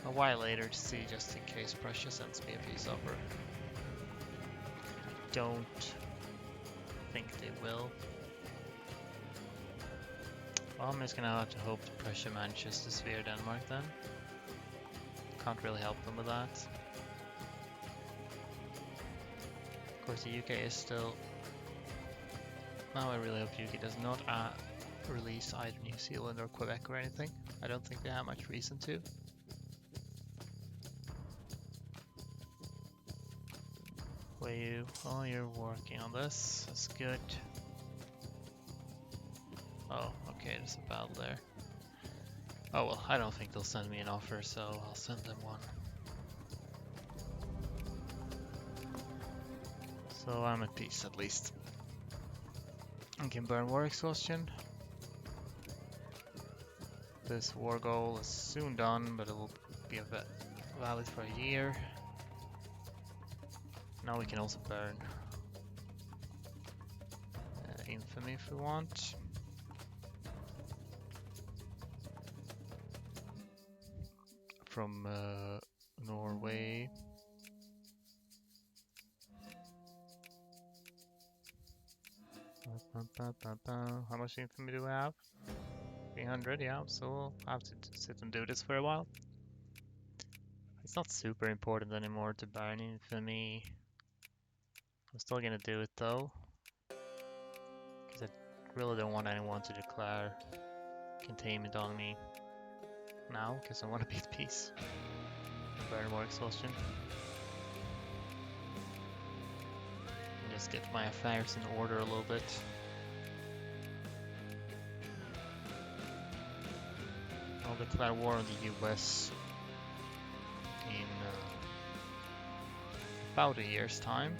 a while later to see, just in case Prussia sends me a peace offer. I don't think they will. Well, I'm just gonna have to hope that Prussia manages to sphere Denmark then. Can't really help them with that. Of course, the UK is still... Now I really hope UK does not release either New Zealand or Quebec or anything. I don't think they have much reason to. Oh, you're working on this. That's good. Oh, okay, there's a battle there. Oh well, I don't think they'll send me an offer, so I'll send them one. So I'm at peace at least. I can burn war exhaustion. This war goal is soon done, but it will be valid for a year. Now we can also burn infamy if we want. From Norway. How much infamy do we have? 300, yeah, so we'll have to sit and do this for a while. It's not super important anymore to burn infamy. I'm still gonna do it though, because I really don't want anyone to declare containment on me now, because I want to beat peace. Burn more exhaustion. And just get my affairs in order a little bit. I'll declare war on the US in about a year's time.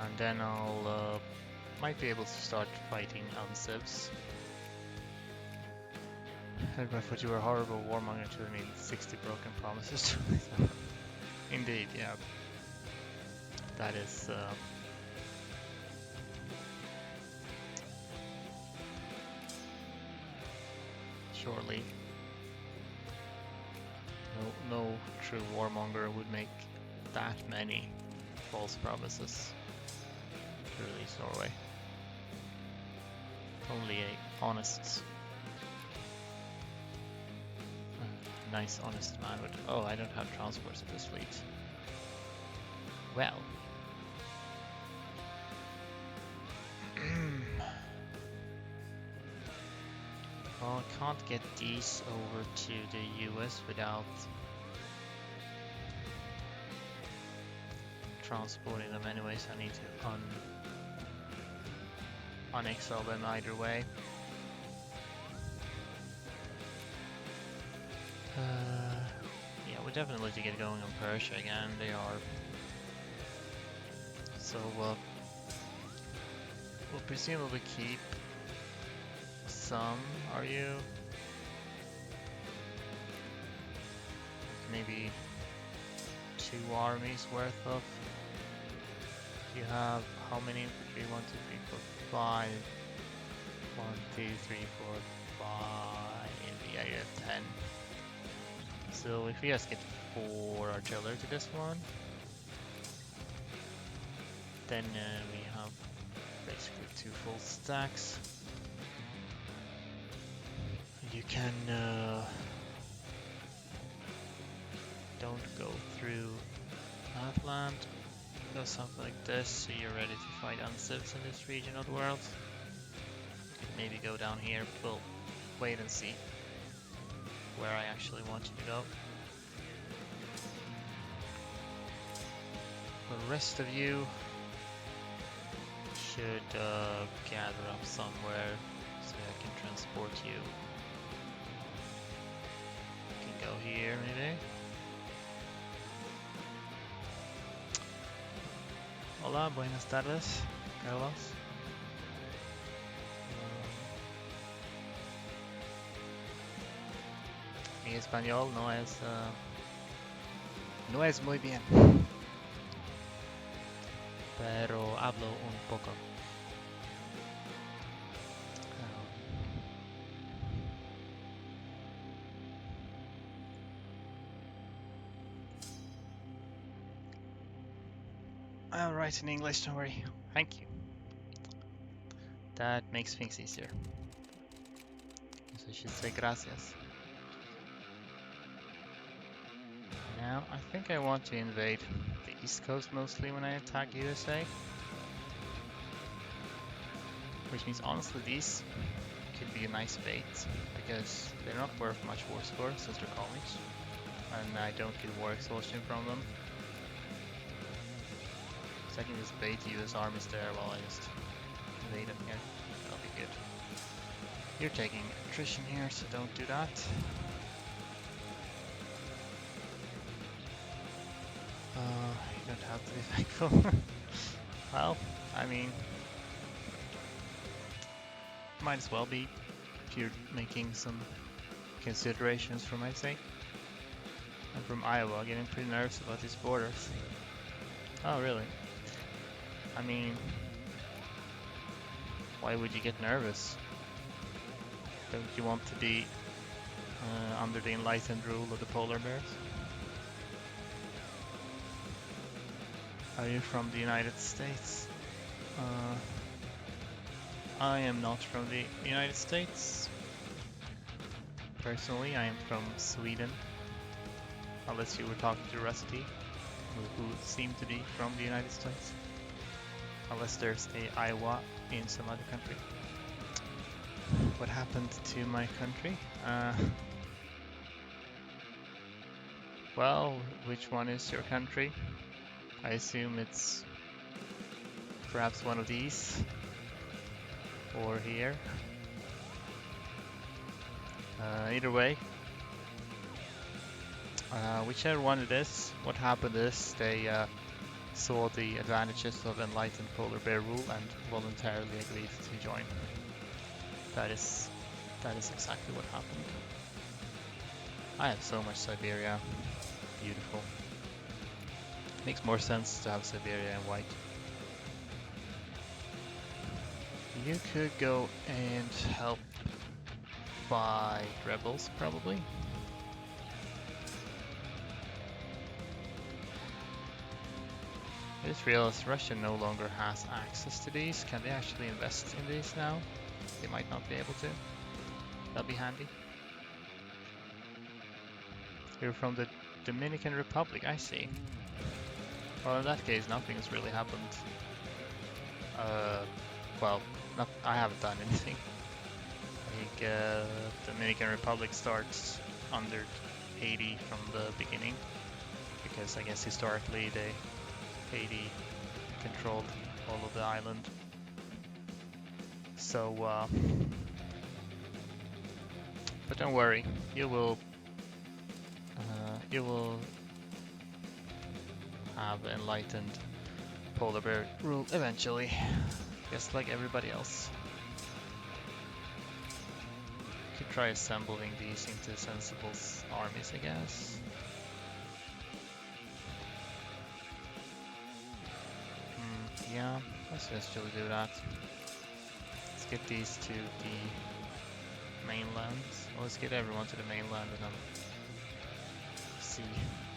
And then I'll might be able to start fighting uncivs. I thought you were a horrible warmonger to me, 60 broken promises. Indeed, yeah. That is surely no true warmonger would make that many false promises to release Norway. Only a honest, nice honest man would. Oh, I don't have transports in this fleet. Well. Well, I can't get these over to the US without transporting them anyway, so I need to unexile them either way. Yeah, we definitely need to get going on Persia again. They are. So we'll presumably keep some. Are you? Maybe 2 armies worth of. You have how many infantry? 1, 2, 3, 4, 5. 1, 2, 3, 4, 5. Yeah, you have 10. So if we just get 4 artillery to this one, then we have basically 2 full stacks. You can don't go through that land. Do something like this, so you're ready to fight uncivs in this region of the world. You can maybe go down here, but we'll wait and see where I actually want you to go. The rest of you should gather up somewhere so I can transport you. You can go here maybe. Hola, buenas tardes, Carlos. Mi español no es muy bien, pero hablo un poco. I'll write in English, don't worry. Thank you. That makes things easier. So I should say gracias. Now, I think I want to invade the East Coast mostly when I attack USA. Which means, honestly, these could be a nice bait, because they're not worth much war score, since they're colonies. And I don't get war exhaustion from them. So I can just bait US armies there while I just invade them here. That'll be good. You're taking attrition here, so don't do that. You don't have to be thankful. Well, I mean, might as well be if you're making some considerations for my sake. I'm from Iowa, getting pretty nervous about these borders. Oh, really? I mean, why would you get nervous? Don't you want to be under the enlightened rule of the polar bears? Are you from the United States? I am not from the United States. Personally, I am from Sweden. Unless you were talking to Rusty, who seemed to be from the United States. Unless there's a Iowa in some other country. What happened to my country? Well, which one is your country? I assume it's perhaps one of these. Or here. Either way. Whichever one it is, what happened is they saw the advantages of enlightened polar bear rule and voluntarily agreed to join. That is exactly what happened. I have so much Siberia. Beautiful. Makes more sense to have Siberia in white. You could go and help fight rebels, probably. I just realized Russia no longer has access to these. Can they actually invest in these now? They might not be able to. That'll be handy. You're from the Dominican Republic, I see. Well, in that case, nothing has really happened. Well, I haven't done anything. I think Dominican Republic starts under 80 from the beginning. Because I guess historically Haiti controlled all of the island. So, but don't worry, you will have enlightened polar bear rule eventually, just like everybody else. Could try assembling these into sensible armies, I guess. Yeah, let's actually do that. Let's get these to the mainland. Well, let's get everyone to the mainland and then see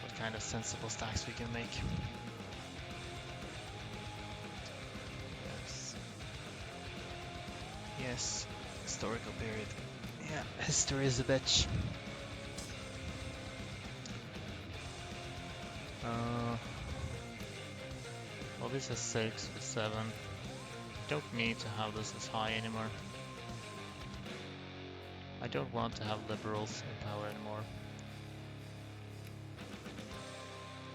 what kind of sensible stacks we can make. Yes, historical period. Yeah, history is a bitch. Well, this is 6 with 7. Don't need to have this as high anymore. I don't want to have liberals in power anymore.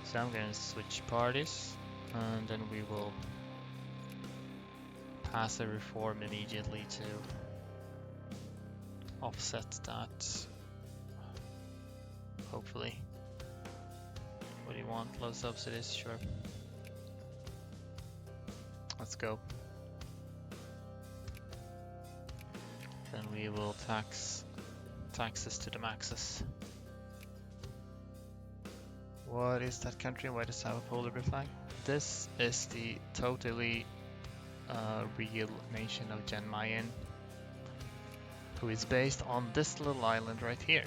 So I'm going to switch parties, and then we will pass a reform immediately to offset that. Hopefully. What do you want? Low subsidies? Sure. Let's go. Then we will tax taxes to the maxes. What is that country? Why does it have a polar bear flag? This is the totally real nation of Mayen, who is based on this little island right here,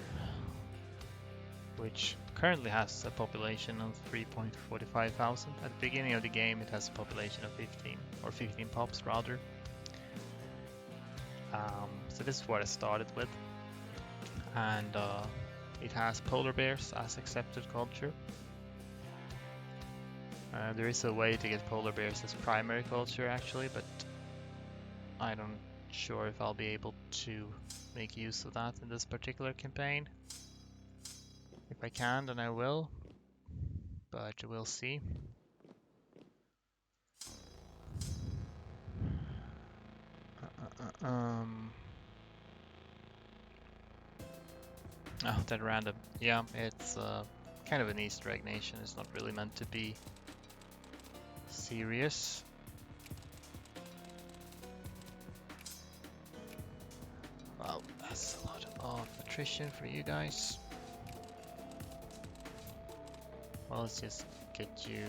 which currently has a population of 3.45 thousand. At the beginning of the game it has a population of 15, or 15 pops rather. So this is what I started with, and it has polar bears as accepted culture. There is a way to get polar bears as primary culture actually, but I'm not sure if I'll be able to make use of that in this particular campaign. If I can, then I will, but we'll see. Oh, that random. Yeah, it's kind of an Easter egg nation. It's not really meant to be serious. attrition for you guys. Well, let's just get you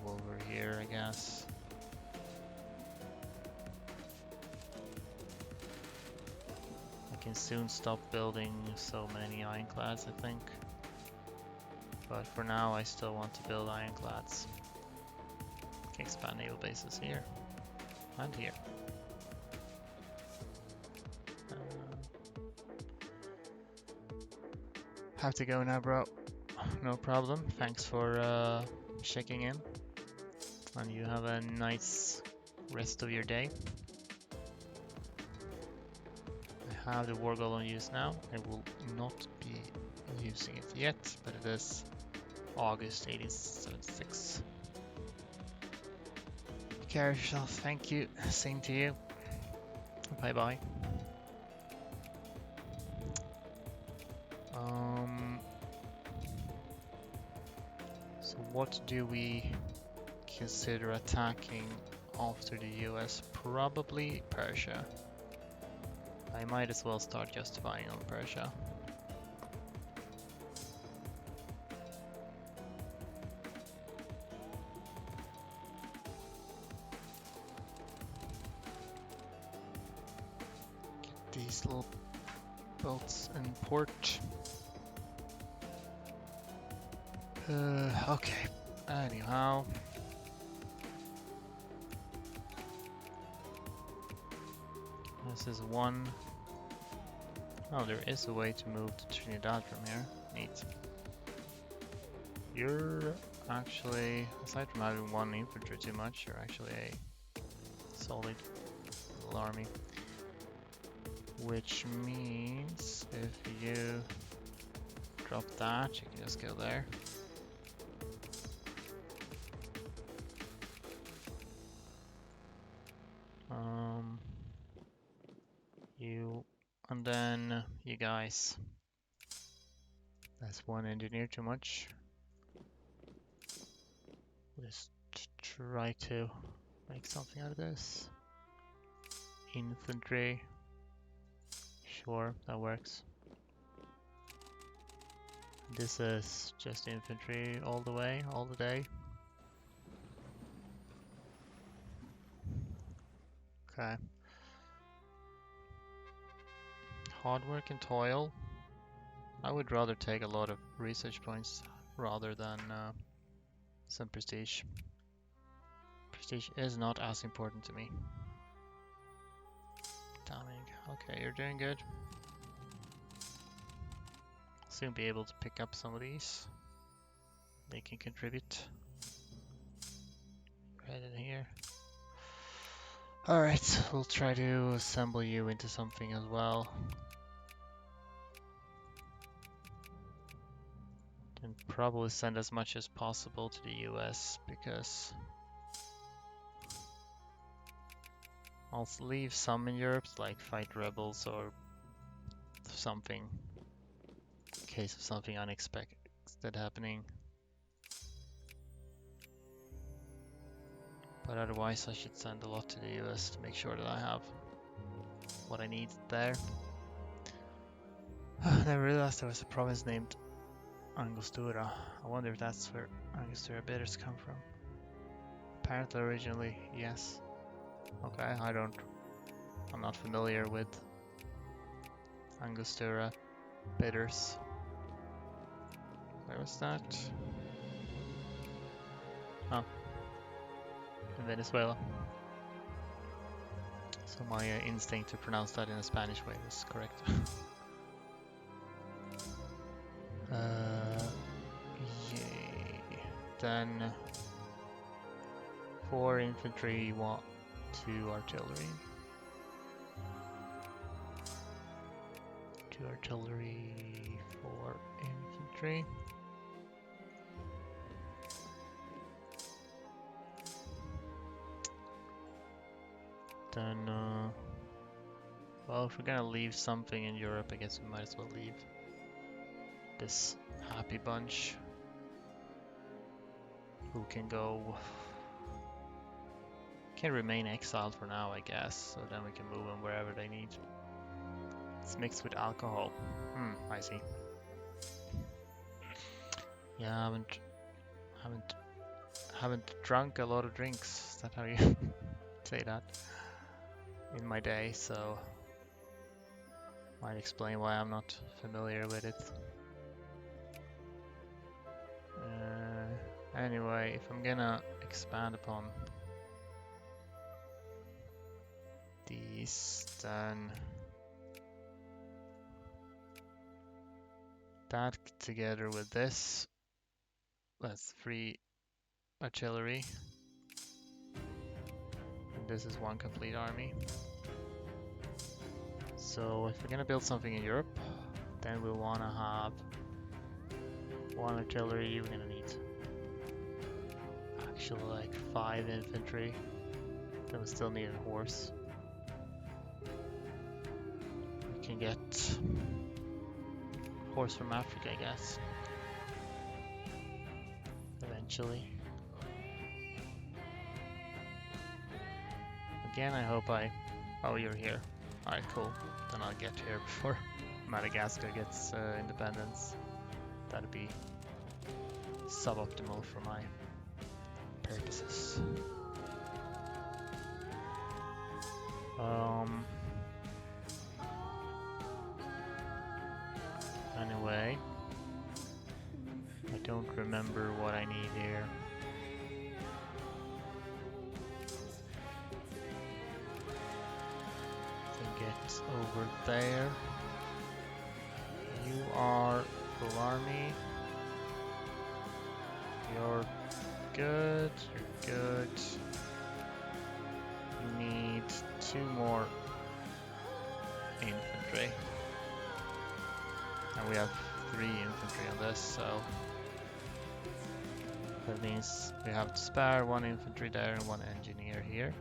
over here, I guess. I can soon stop building so many ironclads, I think. But for now, I still want to build ironclads. Can expand naval bases here and here. Have to go now, bro. No problem. Thanks for checking in. And you have a nice rest of your day. I have the war goal on use now. I will not be using it yet, but it is August 1876. Take care of yourself. Thank you. Same to you. Bye bye. So what do we consider attacking after the US? Probably Persia. I might as well start justifying on Persia. Get these little boats in port. Okay. Anyhow. This is one. Oh, there is a way to move to Trinidad from here. Neat. You're actually, aside from having one infantry too much, you're actually a solid little army. Which means if you drop that, you can just go there. You, and then you guys. That's one engineer too much. Let's try to make something out of this. Infantry. Sure, that works. This is just infantry all the way, all the day. Okay. Hard work and toil. I would rather take a lot of research points rather than some prestige. Prestige is not as important to me. Damning. Okay, you're doing good. Soon be able to pick up some of these. They can contribute. Right in here. Alright, we'll try to assemble you into something as well. And probably send as much as possible to the US because I'll leave some in Europe to like fight rebels or something in case of something unexpected happening. But otherwise I should send a lot to the US to make sure that I have what I need there. I never realized there was a province named Angostura. I wonder if that's where Angostura bidders come from. Apparently originally, yes. Okay, I'm not familiar with Angostura bidders. Where was that? Oh, in Venezuela. So my instinct to pronounce that in a Spanish way was correct. Yay. Then 4 infantry, 2 artillery. 2 artillery, 4 infantry. Then, well, if we're gonna leave something in Europe, I guess we might as well leave this happy bunch who can remain exiled for now, I guess, so then we can move them wherever they need. It's mixed with alcohol. I see. Yeah, haven't drunk a lot of drinks. Is that how you say that? In my day, so might explain why I'm not familiar with it. Anyway, if I'm gonna expand upon these, then that together with this, that's 3 artillery. And this is 1 complete army. So if we're gonna build something in Europe, then we'll wanna have 1 artillery. We're gonna need actually like 5 infantry. Then we still need a horse. We can get horse from Africa, I guess. Eventually. Again, I hope I... Oh, you're here. Alright, cool. Then I'll get here before Madagascar gets independence. That'd be suboptimal for my purposes. Anyway, I don't remember what I need here. Get over there. You are full army. You're good. You're good. You need 2 more infantry. And we have 3 infantry on this, so that means we have to spare 1 infantry there and 1 engineer here.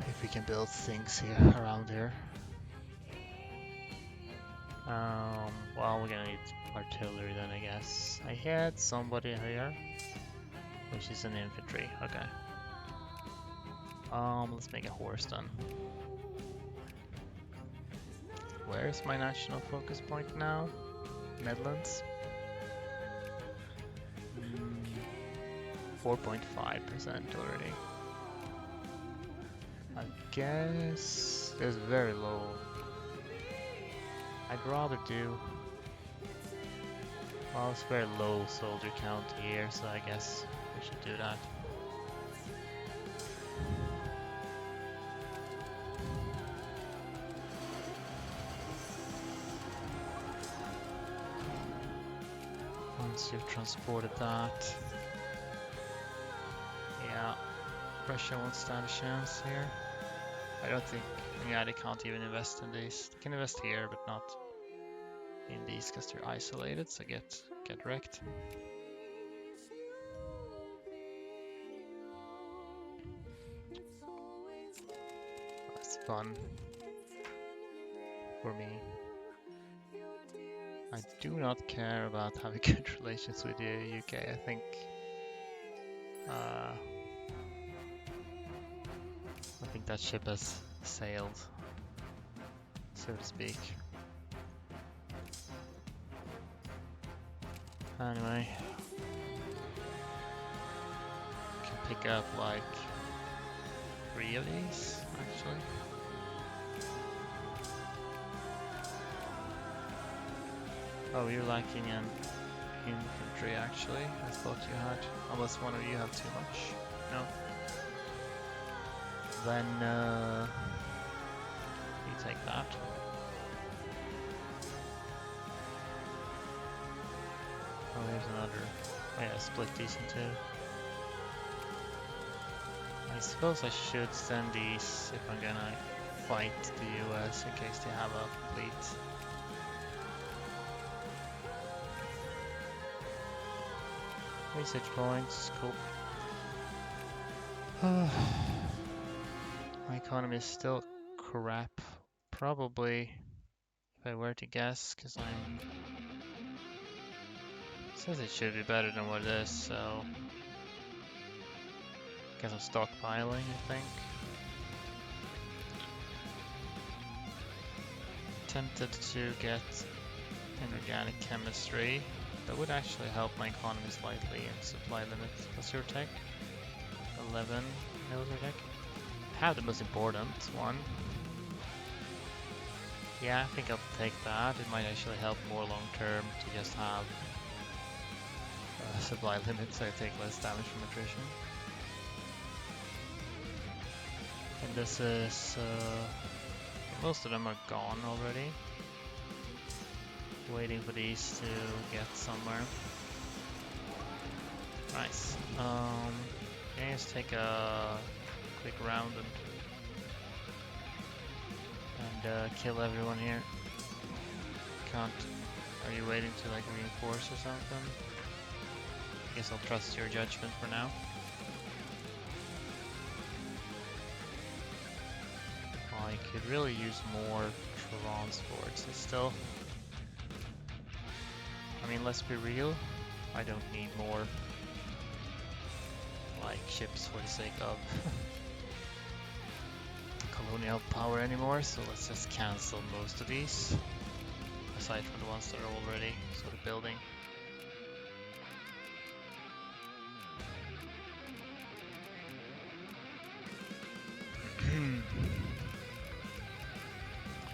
If we can build things here around here. Well, we're gonna need artillery then, I guess. I had somebody here, which is an infantry. Okay. Let's make a horse then. Where's my national focus point now? Netherlands. 4.5% already. I guess it's very low. I'd rather do... Well, it's very low soldier count here, so I guess we should do that. Once you've transported that... Yeah, Russia won't stand a chance here. I don't think, yeah, they can't even invest in these. They can invest here, but not in these because they're isolated, so get wrecked. That's fun for me. I do not care about having good relations with the UK. I think that ship has sailed, so to speak. Anyway, can pick up like 3 of these actually. Oh, you're lacking in infantry actually. I thought you had, unless one of you have too much. No. Then you take that. Oh, there's another. Oh, yeah, split these in 2. I suppose I should send these if I'm gonna fight the US in case they have a fleet. Research points, cool. My economy is still crap. Probably, if I were to guess, because I'm... It says it should be better than what it is, so... Guess I'm stockpiling, I think. Tempted to get inorganic chemistry. That would actually help my economy slightly and supply limits. What's your tech? 11 military tech. Have the most important one. Yeah, I think I'll take that. It might actually help more long term to just have supply limits so I take less damage from attrition. And this is... most of them are gone already. Waiting for these to get somewhere. Nice. Can I just take a quick round and kill everyone here? Can't. Are you waiting to like reinforce or something? Guess I'll trust your judgment for now. I could really use more transports. It's still... I mean, let's be real. I don't need more like ships for the sake of colonial power anymore, so let's just cancel most of these, aside from the ones that are already sort of building.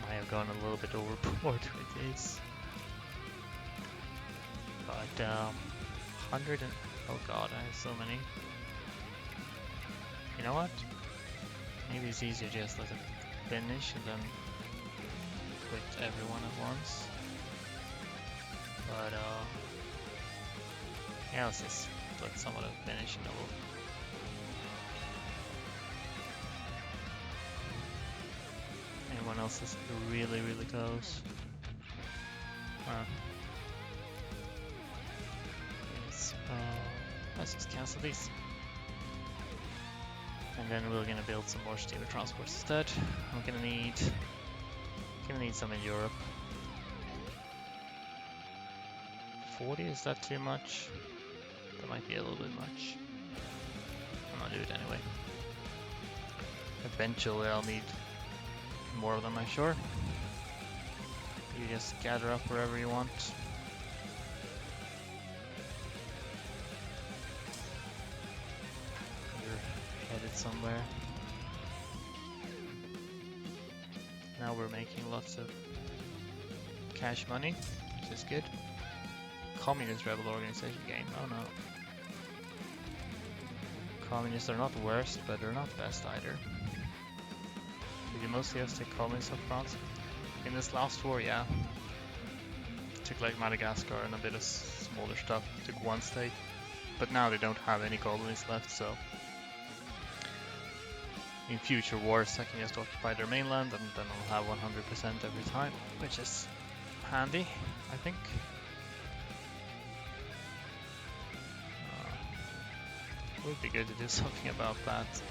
I have gone a little bit overboard with these, but 100 and... oh god, I have so many. You know what? Maybe it's easier to just let it finish and then quit everyone at once. But yeah, let's just let some of them finish and then we'll... Anyone else is really, really close? Yes, let's just cancel these. And then we're gonna build some more steamer transports instead. I'm gonna need some in Europe. 40, is that too much? That might be a little bit much. I'm gonna do it anyway. Eventually I'll need more of them, I'm sure. You just gather up wherever you want. Headed somewhere. Now we're making lots of cash money, which is good. Communist rebel organization game, oh no. Communists are not worst, but they're not best either. Did you mostly just take communists up front? In this last war, yeah. Took like Madagascar and a bit of smaller stuff, took one state. But now they don't have any colonies left, so in future wars I can just occupy their mainland and then I'll have 100% every time, which is handy, I think. Would be good to do something about that.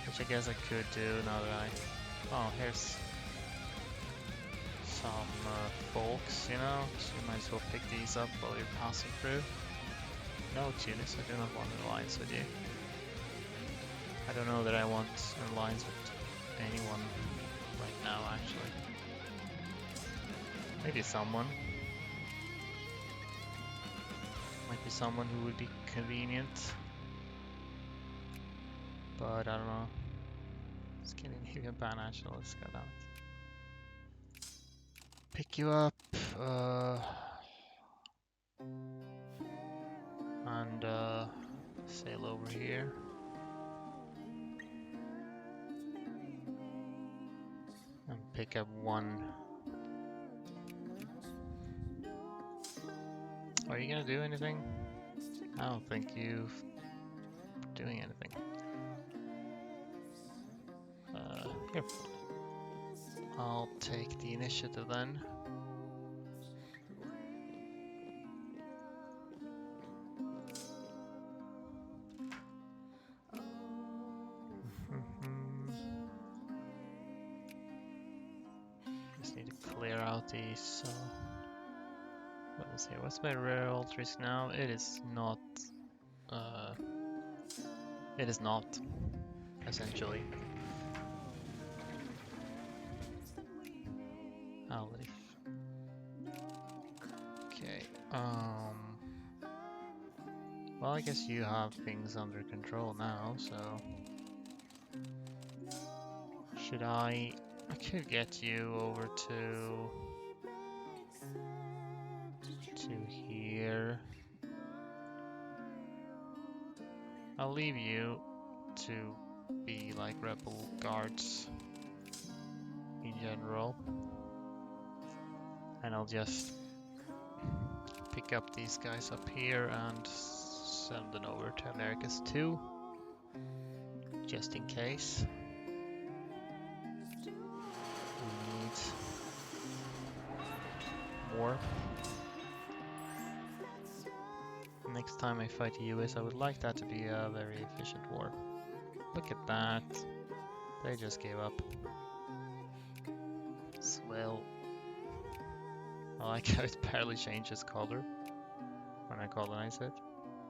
Which I guess I could do now that I... oh, here's some folks, you know, so you might as well pick these up while you're passing through. No, Tunis, I do not want an alliance with you. I don't know that I want an alliance with anyone right now, actually. Maybe someone. Might be someone who would be convenient. But I don't know. Scandinavian pan-nationalists, goddammit. Pick you up. And sail over here. And pick up one. Are you gonna do anything? I don't think you're doing anything. Here. I'll take the initiative then. Just need to clear out these. Let me see. What's my real risk now? It is not. It is not. Essentially. I'll leave. Okay. Well, I guess you have things under control now, so should I could get you over to here. I'll leave you to be like rebel guards in general, and I'll just pick up these guys up here and send them over to Americas too, just in case. We need more. Next time I fight the US, I would like that to be a very efficient war. Look at that. They just gave up. Swell. I like how it barely changes color when I colonize it.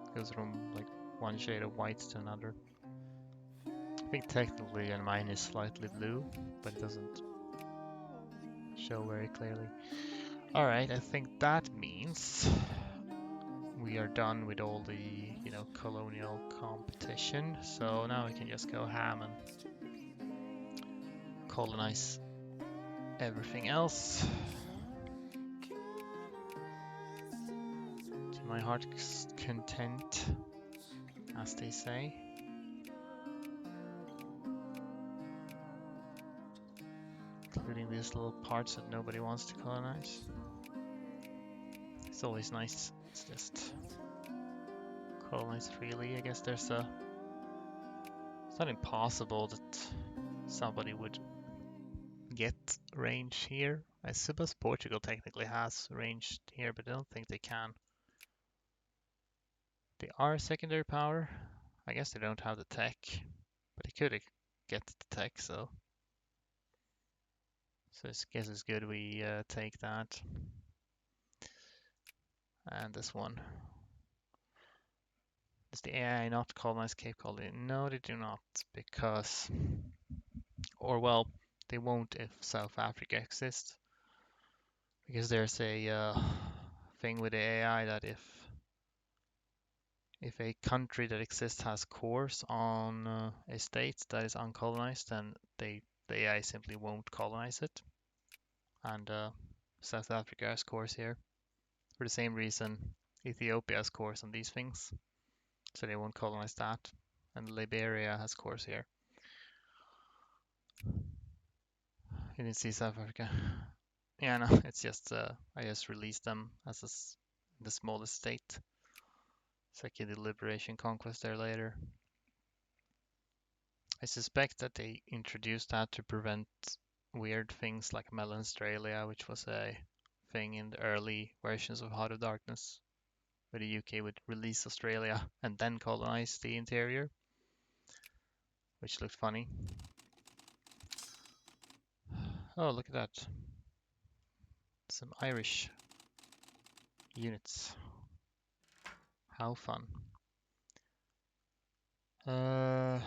It goes from like one shade of white to another. I think technically and mine is slightly blue, but it doesn't show very clearly. Alright, I think that means we are done with all the, you know, colonial competition. So now we can just go ham and colonize everything else. To my heart's content, as they say. Including these little parts that nobody wants to colonize. It's always nice. It's just colonize freely. I guess it's not impossible that somebody would get range here. I suppose Portugal technically has range here, but I don't think they can. They are a secondary power. I guess they don't have the tech, but they could get the tech, so I guess it's good we take that. And this one. Does the AI not colonize Cape Colony? No, they do not, because, or well, they won't if South Africa exists. Because there's a thing with the AI that if a country that exists has cores on a state that is uncolonized, then the AI simply won't colonize it. And South Africa has cores here. For the same reason, Ethiopia has cores on these things, so they won't colonize that. And Liberia has cores here. You didn't see South Africa? Yeah, no, it's just I just released them as the smallest state. So I can do liberation conquest there later. I suspect that they introduced that to prevent weird things like Melon Australia, which was a thing in the early versions of Heart of Darkness, where the UK would release Australia and then colonize the interior, which looked funny. Oh, look at that. Some Irish units. How fun. I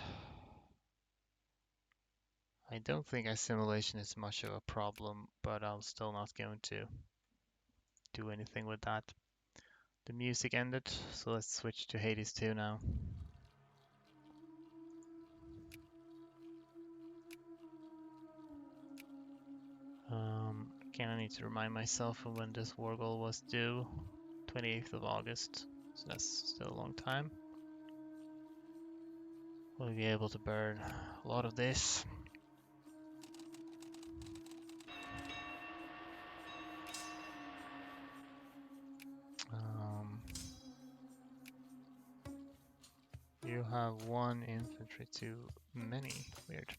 don't think assimilation is much of a problem, but I'm still not going to do anything with that. The music ended, so let's switch to Hades 2 now. Again, I need to remind myself of when this war goal was due. 28th of August, so that's still a long time. We'll be able to burn a lot of this. You have one infantry too many. Weird.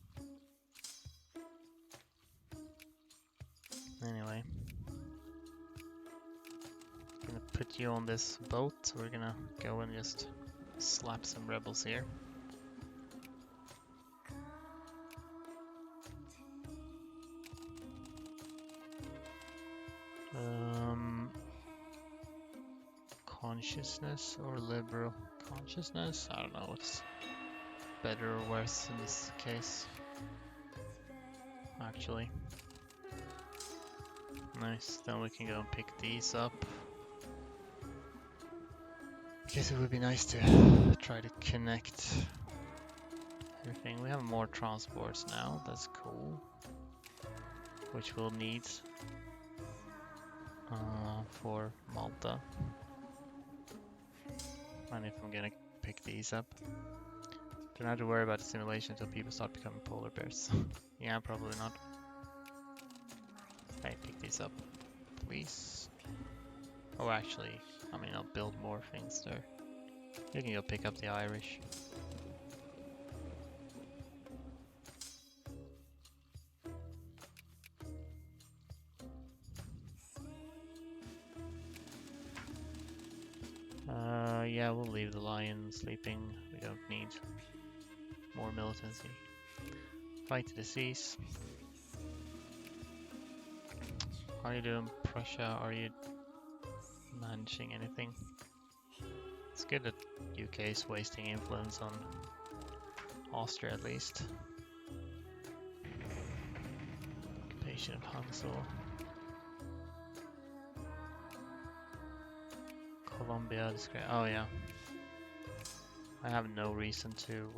Anyway. Gonna put you on this boat. We're gonna go and just slap some rebels here. Consciousness or liberal consciousness? I don't know what's better or worse in this case, actually. Nice, then we can go and pick these up. Guess it would be nice to try to connect everything. We have more transports now, that's cool. Which we'll need for Malta. And if I'm gonna pick these up. Don't have to worry about the simulation until people start becoming polar bears. Yeah, probably not. Hey, pick these up, please. Oh, actually, I mean, I'll build more things there. You can go pick up the Irish. Yeah, we'll leave the lion sleeping. We don't need more militancy. Fight to the seas. How are you doing, Prussia? Are you managing anything? It's good that UK is wasting influence on Austria at least. Occupation of Hansel. Colombia, oh yeah. I have no reason to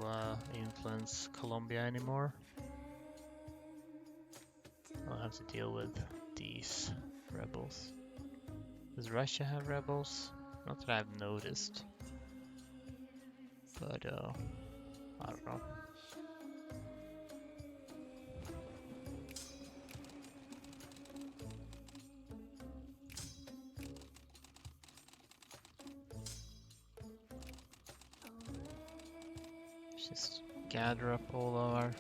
influence Colombia anymore. I'll have to deal with these rebels. Does Russia have rebels? Not that I've noticed. But I don't know. Just gather up all of our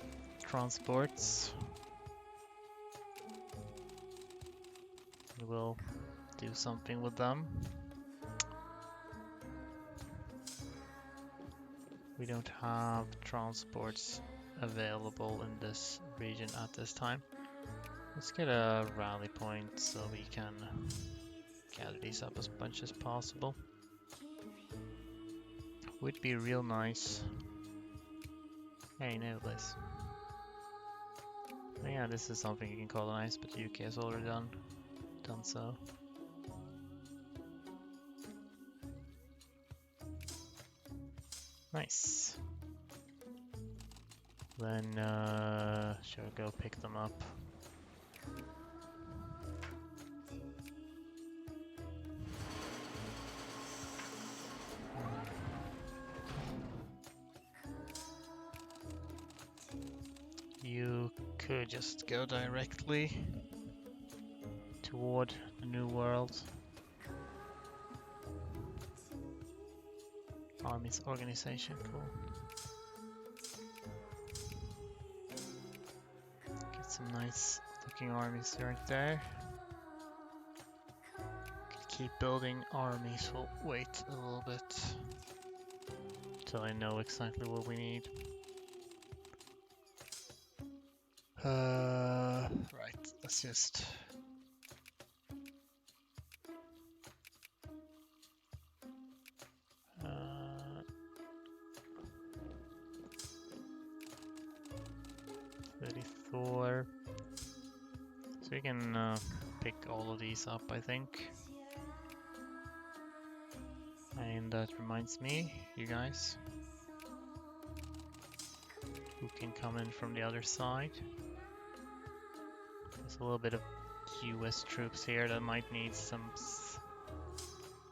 transports. We'll do something with them. We don't have transports available in this region at this time. Let's get a rally point so we can gather these up as much as possible. Would be real nice. Hey, nail this. Oh yeah, this is something you can colonize, but the UK has already done so. Nice. Then, shall we go pick them up? You could just go directly toward the New World. Army's organization, cool. Get some nice looking armies right there. Could keep building armies, we'll wait a little bit until I know exactly what we need. Right, let's just... Thor. So we can pick all of these up, I think. And that reminds me, you guys, who can come in from the other side. There's a little bit of US troops here that might need some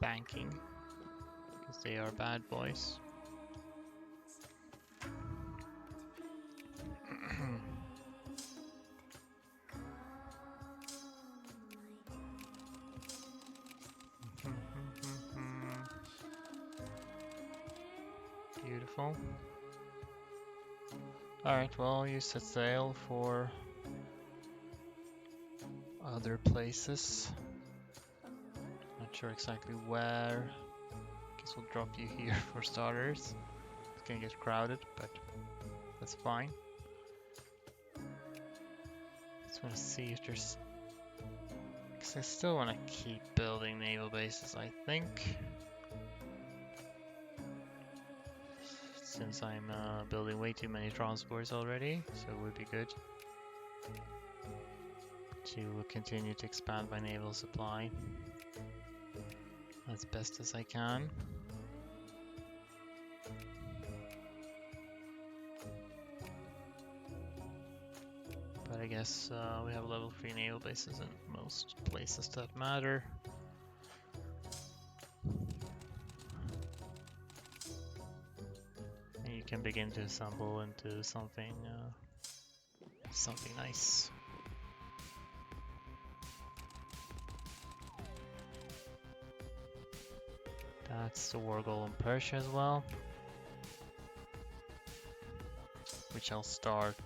banking, because they are bad boys. Beautiful. Alright, well, you set sail for other places. Not sure exactly where. Guess we'll drop you here for starters. It's gonna get crowded, but that's fine. Just wanna see if there's... Because I still wanna keep building naval bases, I think. Since I'm building way too many transports already, so it would be good to continue to expand my naval supply as best as I can. But I guess we have level 3 naval bases in most places that matter. And you can begin to assemble into something nice. That's the war goal in Persia as well, which I'll start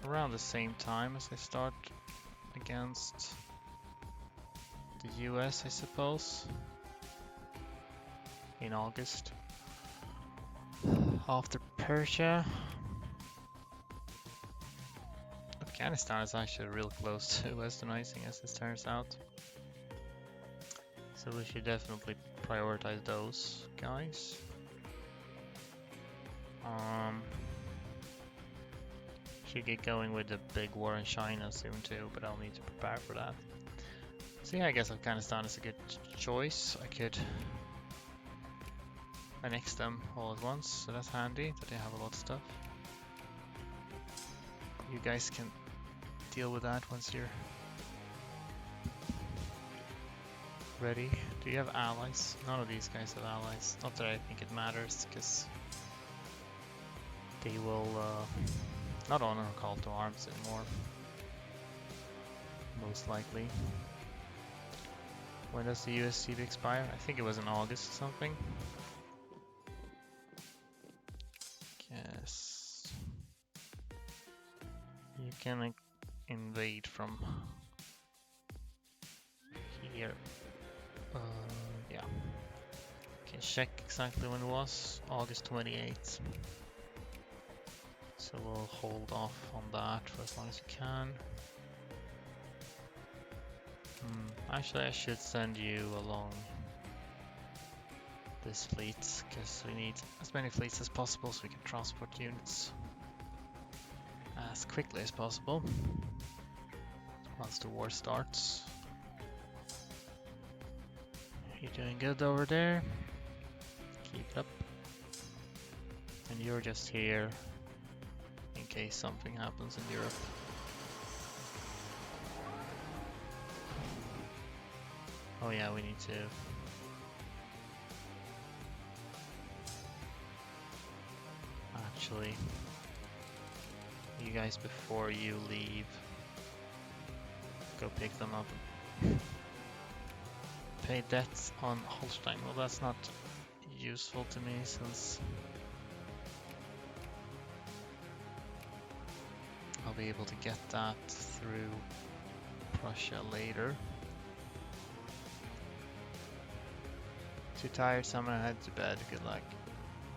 around the same time as I start against the US, I suppose, in August. After Persia, Afghanistan is actually real close to westernizing, as it turns out. So we should definitely prioritize those guys. Should get going with the big war in China soon too, but I'll need to prepare for that. So yeah, I guess Afghanistan is a good choice. I could annex them all at once, so that's handy that they have a lot of stuff. You guys can deal with that once you're ready. Do you have allies? None of these guys have allies. Not that I think it matters, because they will not honor a call to arms anymore, most likely. When does the USCB expire? I think it was in August or something. Yes. You can like invade from here. Yeah. Can check exactly when it was. August 28th. So we'll hold off on that for as long as we can. Actually, I should send you along this fleet, because we need as many fleets as possible so we can transport units as quickly as possible once the war starts. You're doing good over there. Keep it up. And you're just here in case something happens in Europe. Oh yeah, we need to actually, you guys, before you leave, go pick them up and pay debts on Holstein. Well, that's not useful to me since I'll be able to get that through Prussia later. Too tired, so I'm gonna head to bed. Good luck.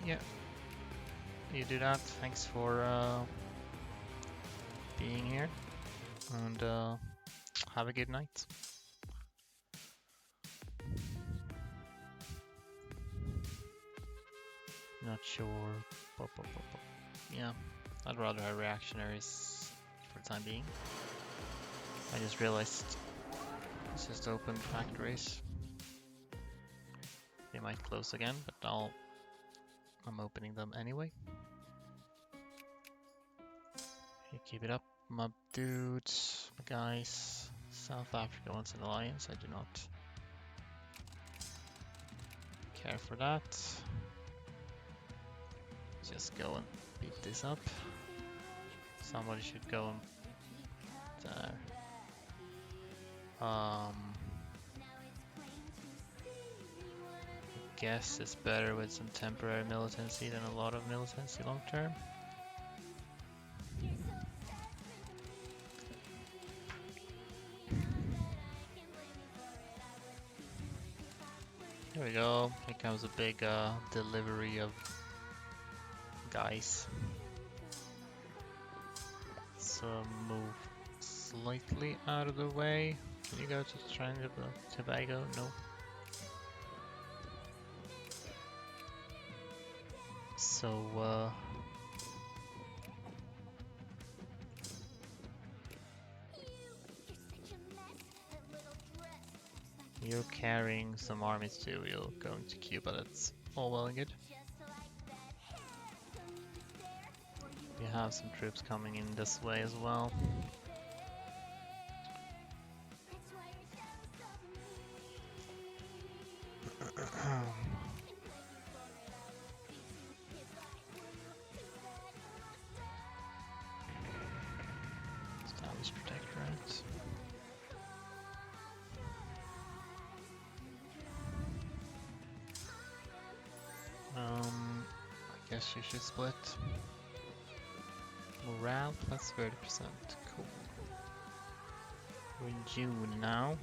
Yeah, you do that. Thanks for being here, and have a good night. Not sure. Yeah, I'd rather have reactionaries for the time being. I just realized this just opened factories. They might close again, but I'm opening them anyway. You keep it up, my dudes, my guys. South Africa wants an alliance. I do not care for that. Just go and beat this up. Somebody should go and there. I guess it's better with some temporary militancy than a lot of militancy long term. Here we go. Here comes a big delivery of guys. So move slightly out of the way. Can you go to Trinidad and Tobago? No. So You're carrying some armies too, you're going to Cuba, that's all well and good. We have some troops coming in this way as well. Establish protectorate. I guess you should split. Morale plus 30%. Cool. We're in June now.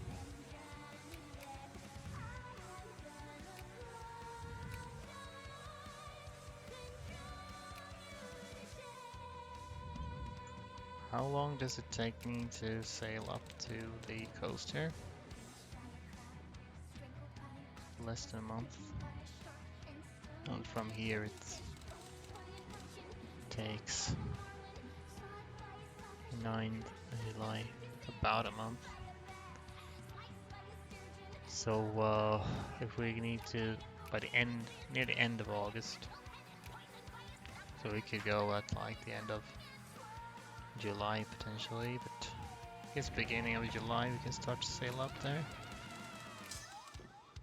How long does it take me to sail up to the coast here? Less than a month. And from here it takes 9 July, about a month. So if we need to, by the end, near the end of August, so we could go at like the end of July potentially, but I guess beginning of July we can start to sail up there.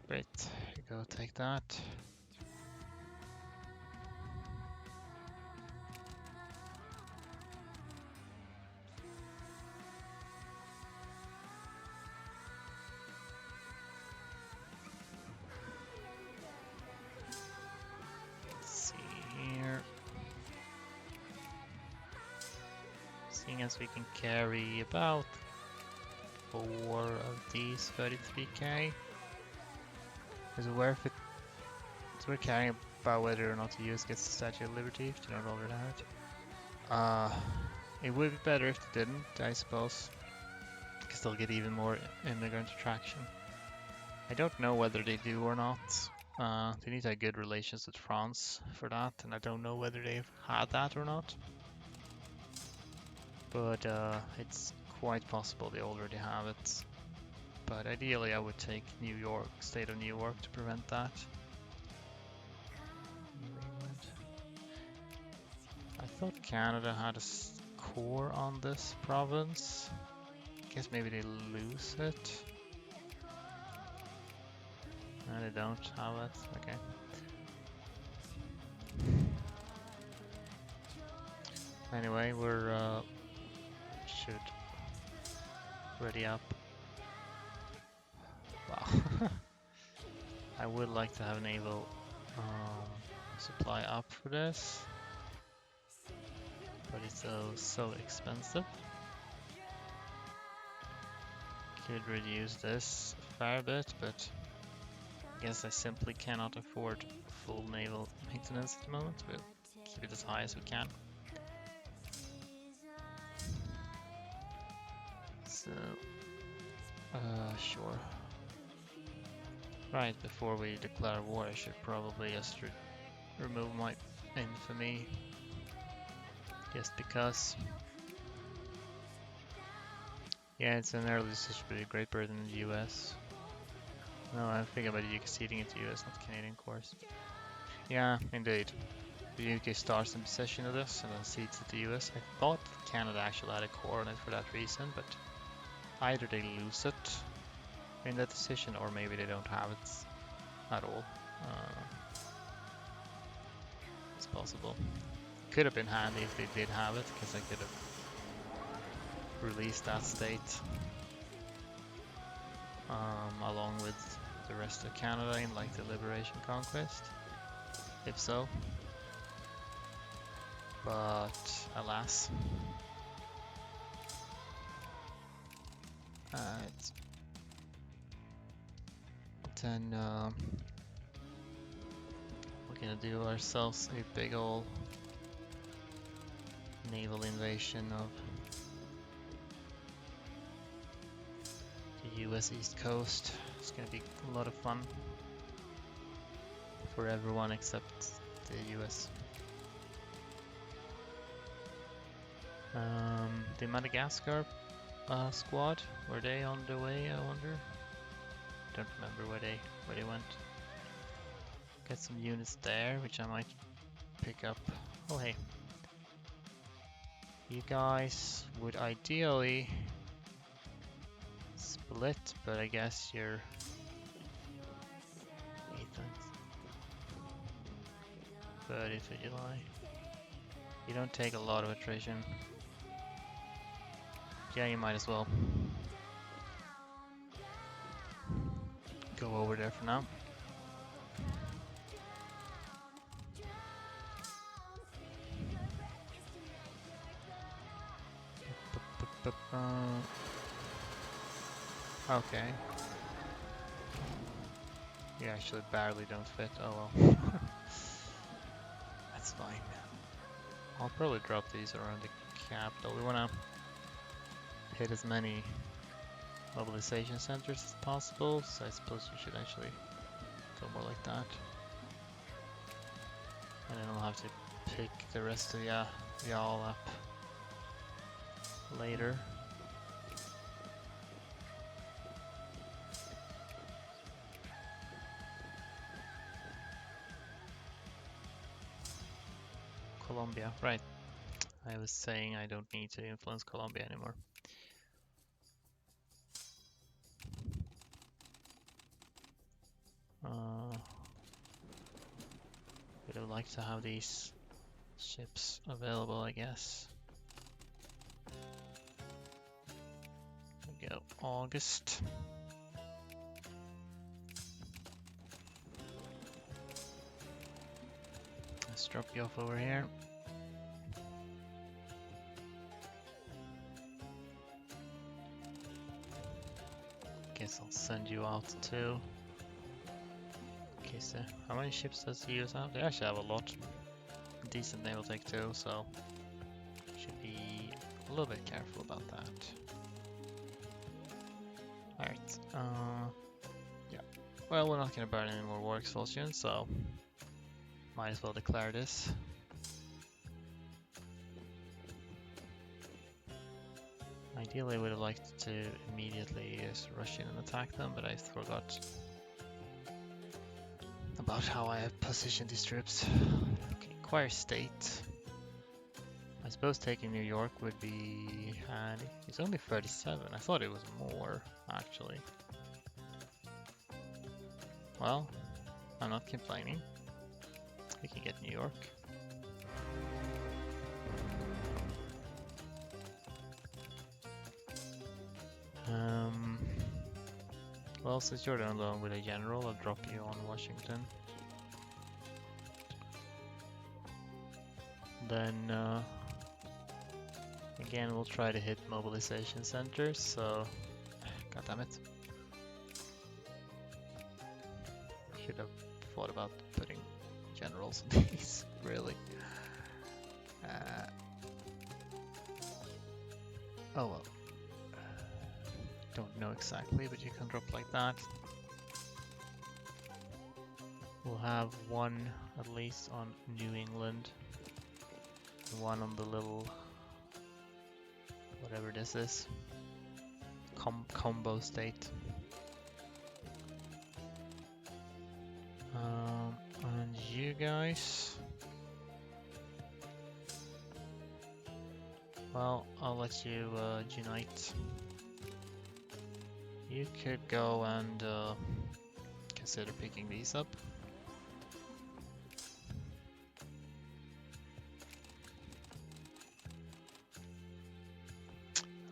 Great, here you go, take that. Seeing as we can carry about 4 of these 33k. Is it worth it? So we're carrying about whether or not the US gets the Statue of Liberty, if you don't already have it. It would be better if they didn't, I suppose, because they'll get even more immigrant attraction. I don't know whether they do or not. They need to have good relations with France for that, and I don't know whether they've had that or not. But it's quite possible they already have it. But ideally I would take New York, state of New York, to prevent that. I thought Canada had a core on this province. Guess maybe they lose it. No, they don't have it. Okay. Anyway, we're should ready up. Wow. I would like to have a naval supply up for this, but it's so expensive. Could reduce this a fair bit, but I guess I simply cannot afford full naval maintenance at the moment. We'll keep it as high as we can. So, sure. Right, before we declare war, I should probably just remove my infamy. Just because. Yeah, it's an early decision between Great Britain and the US. No, I'm thinking about the UK ceding it to US, not Canadian, of course. Yeah, indeed. The UK starts in possession of this and then cedes it to the US. I thought Canada actually had a core on it for that reason, but either they lose it in that decision or maybe they don't have it at all. It's possible. Could have been handy if they did have it, because I could have released that state along with the rest of Canada in like the Liberation Conquest, if so. But alas. Then we're gonna do ourselves a big ol' naval invasion of the US East Coast. It's gonna be a lot of fun for everyone except the US. The Madagascar squad, were they on the way, I wonder? don't remember where they went. Get some units there, which I might pick up. Oh hey, you guys would ideally split, but I guess you're 30th of July. You don't take a lot of attrition. Yeah, you might as well go over there for now. Okay. You actually barely don't fit. Oh well. That's fine. I'll probably drop these around the capital. We want to hit as many mobilization centers as possible, so I suppose we should actually go more like that. And then I'll have to pick the rest of y'all up later. Colombia, right. I was saying I don't need to influence Colombia anymore. Would have liked to have these ships available, I guess. There we go, August. Let's drop you off over here. Guess I'll send you out too. Okay, so how many ships does the US have? They actually have a lot. Decent naval tech too, so should be a little bit careful about that. Alright, yeah. Well, we're not gonna burn any more war expulsions, so might as well declare this. Ideally, I would have liked to immediately rush in and attack them, but I forgot about how I have positioned these troops. Okay, acquire state. I suppose taking New York would be handy. It's only 37. I thought it was more, actually. Well, I'm not complaining. We can get New York. Well, since you're alone with a general, I'll drop you on Washington. Then, again, we'll try to hit mobilization centers, so... God damn it. Should have thought about putting generals on these, really. Oh well. Don't know exactly, but you can drop like that. We'll have one at least on New England, one on the little whatever this is, combo state. And you guys, well, I'll let you unite. You could go and consider picking these up.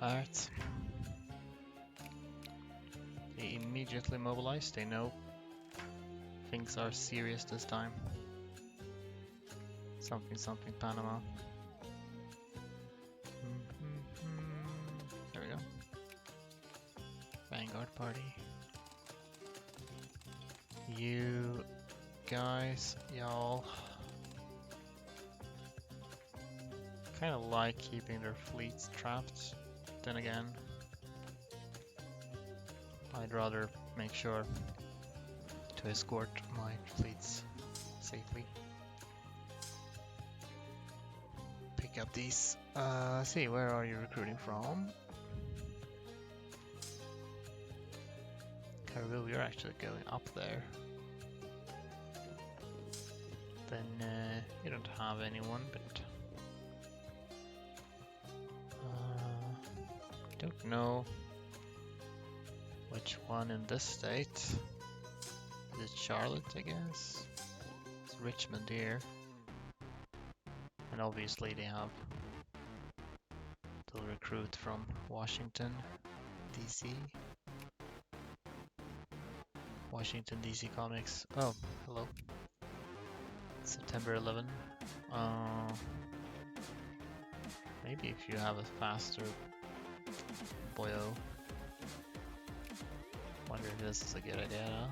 Alright. They immediately mobilize, they know things are serious this time. Something Panama. There we go. Vanguard party. You guys, y'all kind of like keeping their fleets trapped. Then again, I'd rather make sure to escort my fleets safely. Pick up these. See, where are you recruiting from? Caribou, you're actually going up there. Then you don't have anyone, but don't know which one in this state. Is it Charlotte, I guess? It's Richmond here. And obviously they'll recruit from Washington, DC. Washington DC Comics. Oh, hello. September 11. Maybe if you have a faster boyo. Wonder if this is a good idea, huh?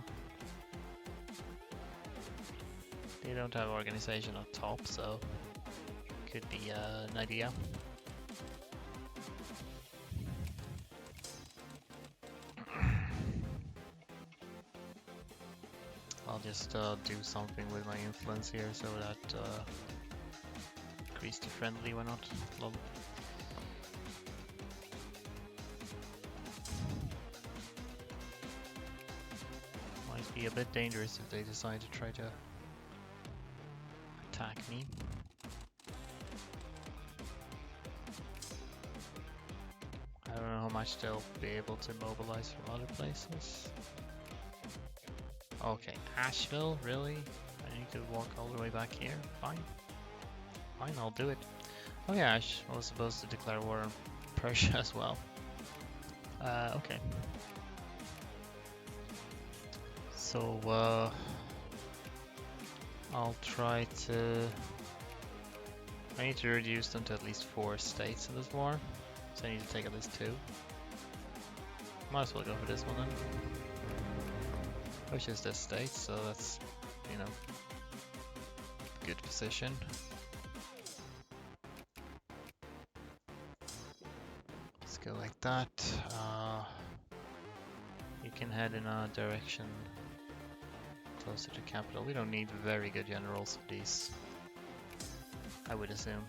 They don't have organization on top, so could be an idea. I'll just do something with my influence here so that increase to friendly, why not? Lol. Might be a bit dangerous if they decide to try to attack me. I don't know how much they'll be able to mobilize from other places. Okay, Asheville, really? I need to walk all the way back here? Fine. Fine, I'll do it. Oh yeah, I was supposed to declare war on Persia as well. Okay. So, I'll try to... I need to reduce them to at least 4 states in this war. So I need to take at least 2. Might as well go for this one then. Which is this state, so that's, you know, good position. Let's go like that. You can head in a direction closer to capital. We don't need very good generals for these, I would assume.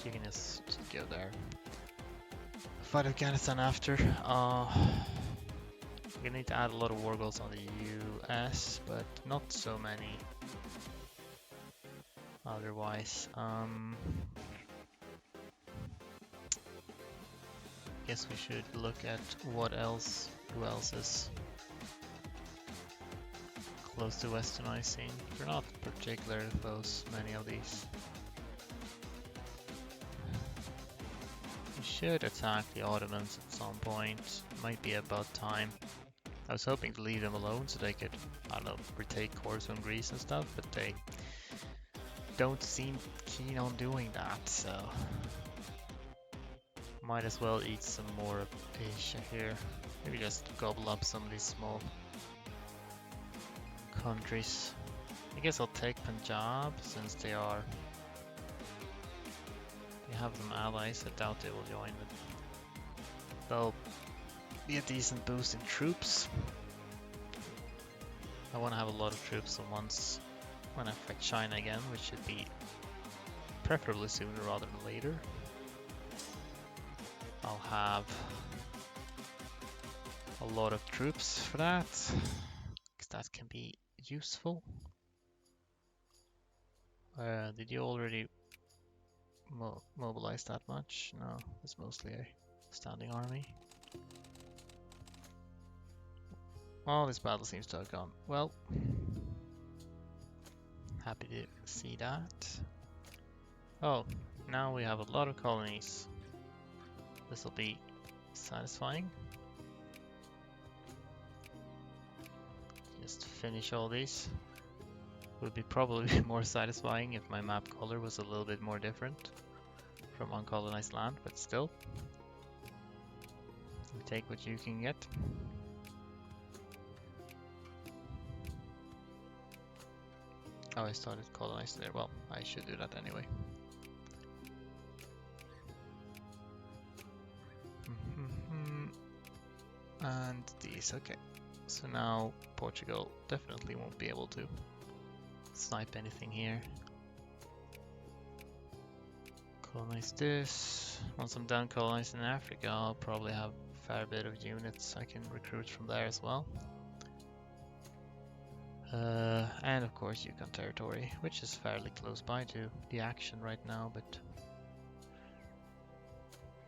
You can just go there. Fight Afghanistan after. We need to add a lot of war goals on the US, but not so many otherwise. Guess we should look at who else is close to westernizing. We're not particularly close, many of these. We should attack the Ottomans at some point. Might be about time. I was hoping to leave them alone so they could, I don't know, retake Corfu and Greece and stuff, but they don't seem keen on doing that, so might as well eat some more of Asia here. Maybe just gobble up some of these small countries. I guess I'll take Punjab since they have some allies. I doubt they will join, but they'll be a decent boost in troops. I want to have a lot of troops at once when I fight China again, which should be preferably sooner rather than later. I'll have a lot of troops for that, because that can be useful. Did you already mobilize that much? No, it's mostly a standing army. Well, this battle seems to have gone well. Happy to see that. Oh, now we have a lot of colonies. This will be satisfying. Just finish all these. Would be probably more satisfying if my map color was a little bit more different from uncolonized land, but still. You take what you can get. Oh, I started colonizing there. Well, I should do that anyway. And these, okay. So now Portugal definitely won't be able to snipe anything here. Colonize this. Once I'm done colonizing Africa, I'll probably have fair bit of units I can recruit from there as well. And of course Yukon territory, which is fairly close by to the action right now, but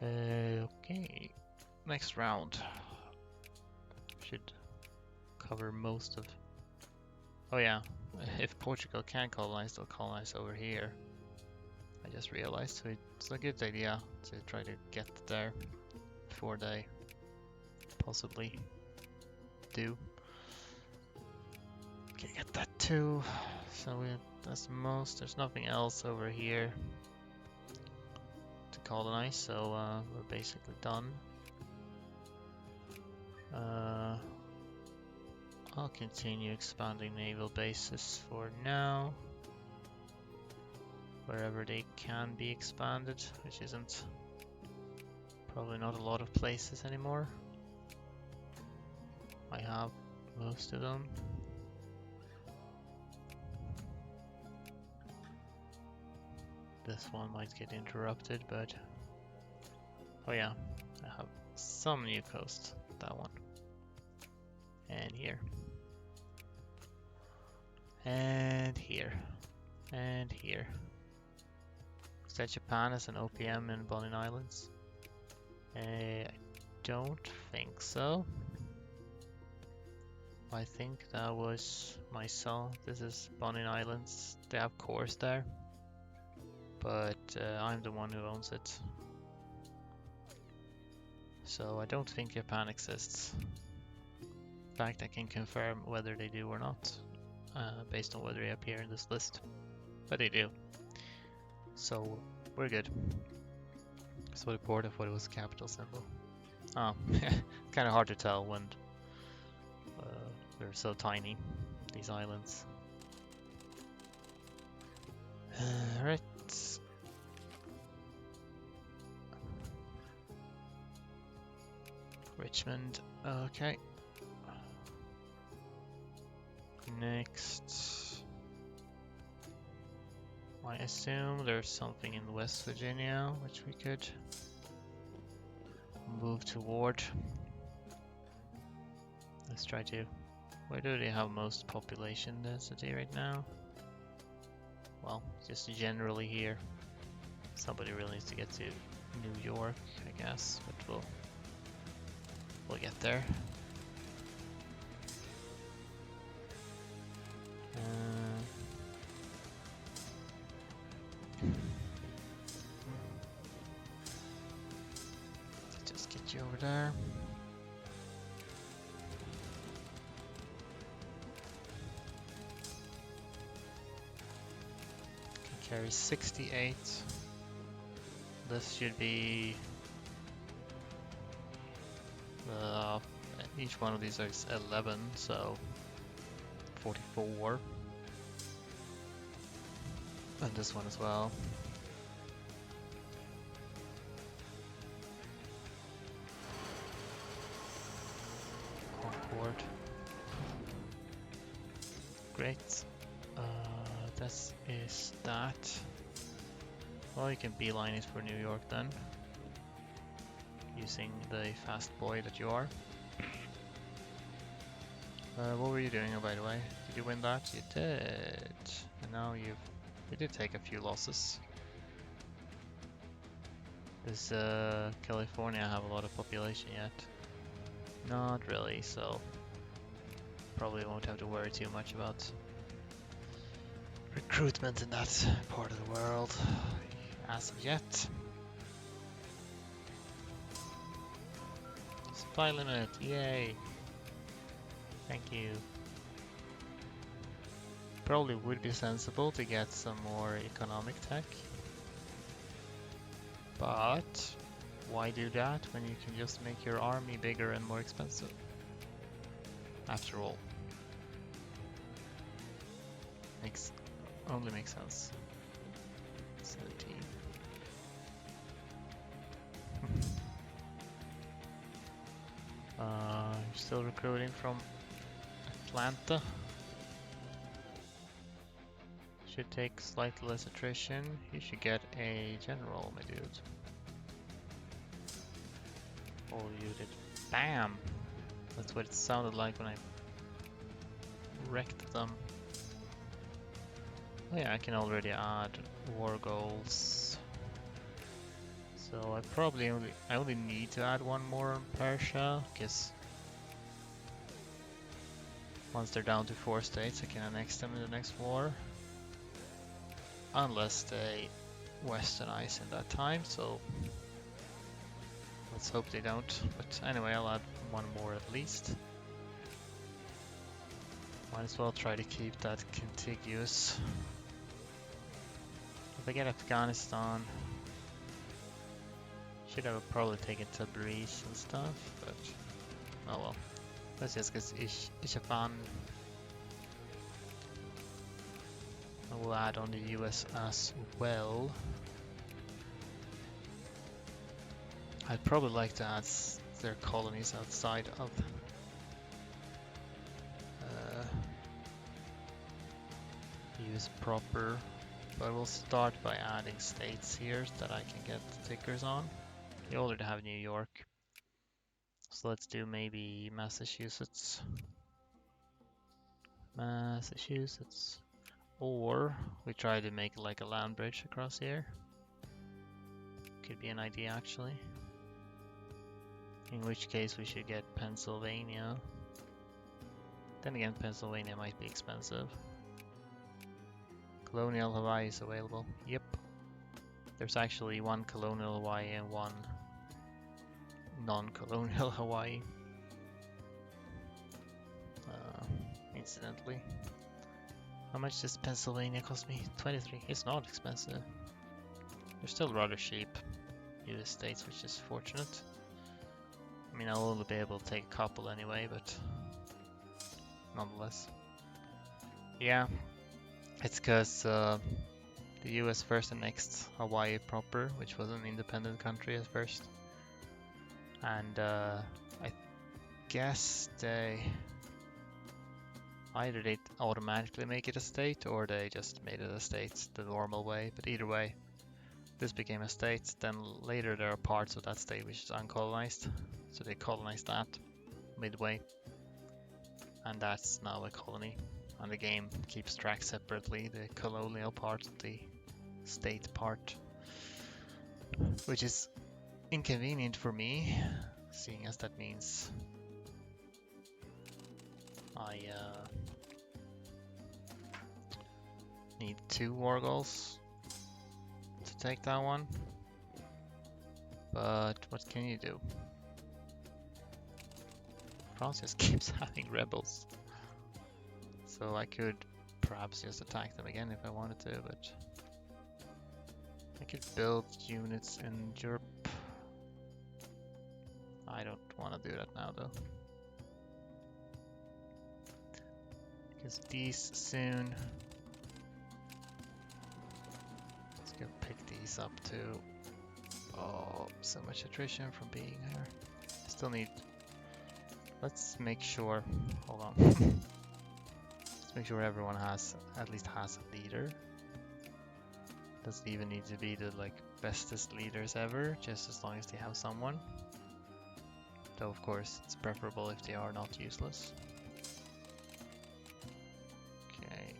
okay, next round should cover most of. Oh yeah, if Portugal can colonize, they'll colonize over here. I just realized, so it's a good idea to try to get there before they possibly do. Okay, get that too. So that's the most. There's nothing else over here to colonize, so we're basically done. I'll continue expanding naval bases for now, wherever they can be expanded, which isn't probably not a lot of places anymore. I have most of them. This one might get interrupted, but oh yeah, I have some new coast. That one. And here. And here. And here. Is that Japan as an OPM in Bonin Islands? I don't think so. I think that was myself. This is Bonin Islands. They have cores there. But I'm the one who owns it. So I don't think Japan exists. In fact, I can confirm whether they do or not, based on whether they appear in this list. But they do. So we're good. So the port of what was the capital symbol. Oh, kind of hard to tell when they're so tiny, these islands. Right. Richmond, okay. Next. I assume there's something in West Virginia which we could move toward. Let's try to. Where do they have most population density right now? Well, just generally here. Somebody really needs to get to New York, I guess, but we'll get there. Just get you over there. Can carry 68. This should be each one of these is 11, so 44. And this one as well. Concord. Great. This is that. Well, you can beeline it for New York then. Using the fast boy that you are. What were you doing, by the way? Did you win that? You did. And now you did take a few losses. Does California have a lot of population yet? Not really, so probably won't have to worry too much about recruitment in that part of the world as of yet. Supply limit, yay! Thank you. Probably would be sensible to get some more economic tech. But why do that when you can just make your army bigger and more expensive? After all. Only makes sense. 17. You're still recruiting from Atlanta. Should take slightly less attrition. You should get a general, my dude. Oh, you did Bam! That's what it sounded like when I wrecked them. Oh yeah, I can already add war goals. So I only need to add one more on Persia, because once they're down to 4 states, I can annex them in the next war. Unless they westernize in that time, so let's hope they don't. But anyway, I'll add one more at least. Might as well try to keep that contiguous. If I get Afghanistan, should have probably taken Tabriz and stuff, but oh well. Let's just get Isfahan. I will add on the US as well. I'd probably like to add their colonies outside of US proper, but we'll start by adding states here that I can get tickers on. You already have New York, so let's do maybe Massachusetts. Or we try to make like a land bridge across here. Could be an idea actually. In which case we should get Pennsylvania. Then again, Pennsylvania might be expensive. Colonial Hawaii is available. Yep. There's actually one colonial Hawaii and one non-colonial Hawaii. Incidentally. How much does Pennsylvania cost me? 23. It's not expensive. They're still rather cheap. US states, which is fortunate. I mean, I'll only be able to take a couple anyway, but nonetheless. Yeah, it's because the US first annexed Hawaii proper, which was an independent country at first. And I guess either they automatically make it a state or they just made it a state the normal way, but either way, this became a state. Then later there are parts of that state which is uncolonized, so they colonized that midway, and that's now a colony, and the game keeps track separately the colonial part and the state part, which is inconvenient for me, seeing as that means I need 2 war goals to take that one. But what can you do? France just keeps having rebels. So I could perhaps just attack them again if I wanted to, but I could build units in Europe. I don't want to do that now though. Because these soon. Let's go pick these up too. Oh, so much attrition from being here. Still need. Let's make sure. Hold on. Let's make sure everyone at least has a leader. Doesn't even need to be the bestest leaders ever, just as long as they have someone. Though of course it's preferable if they are not useless. Okay.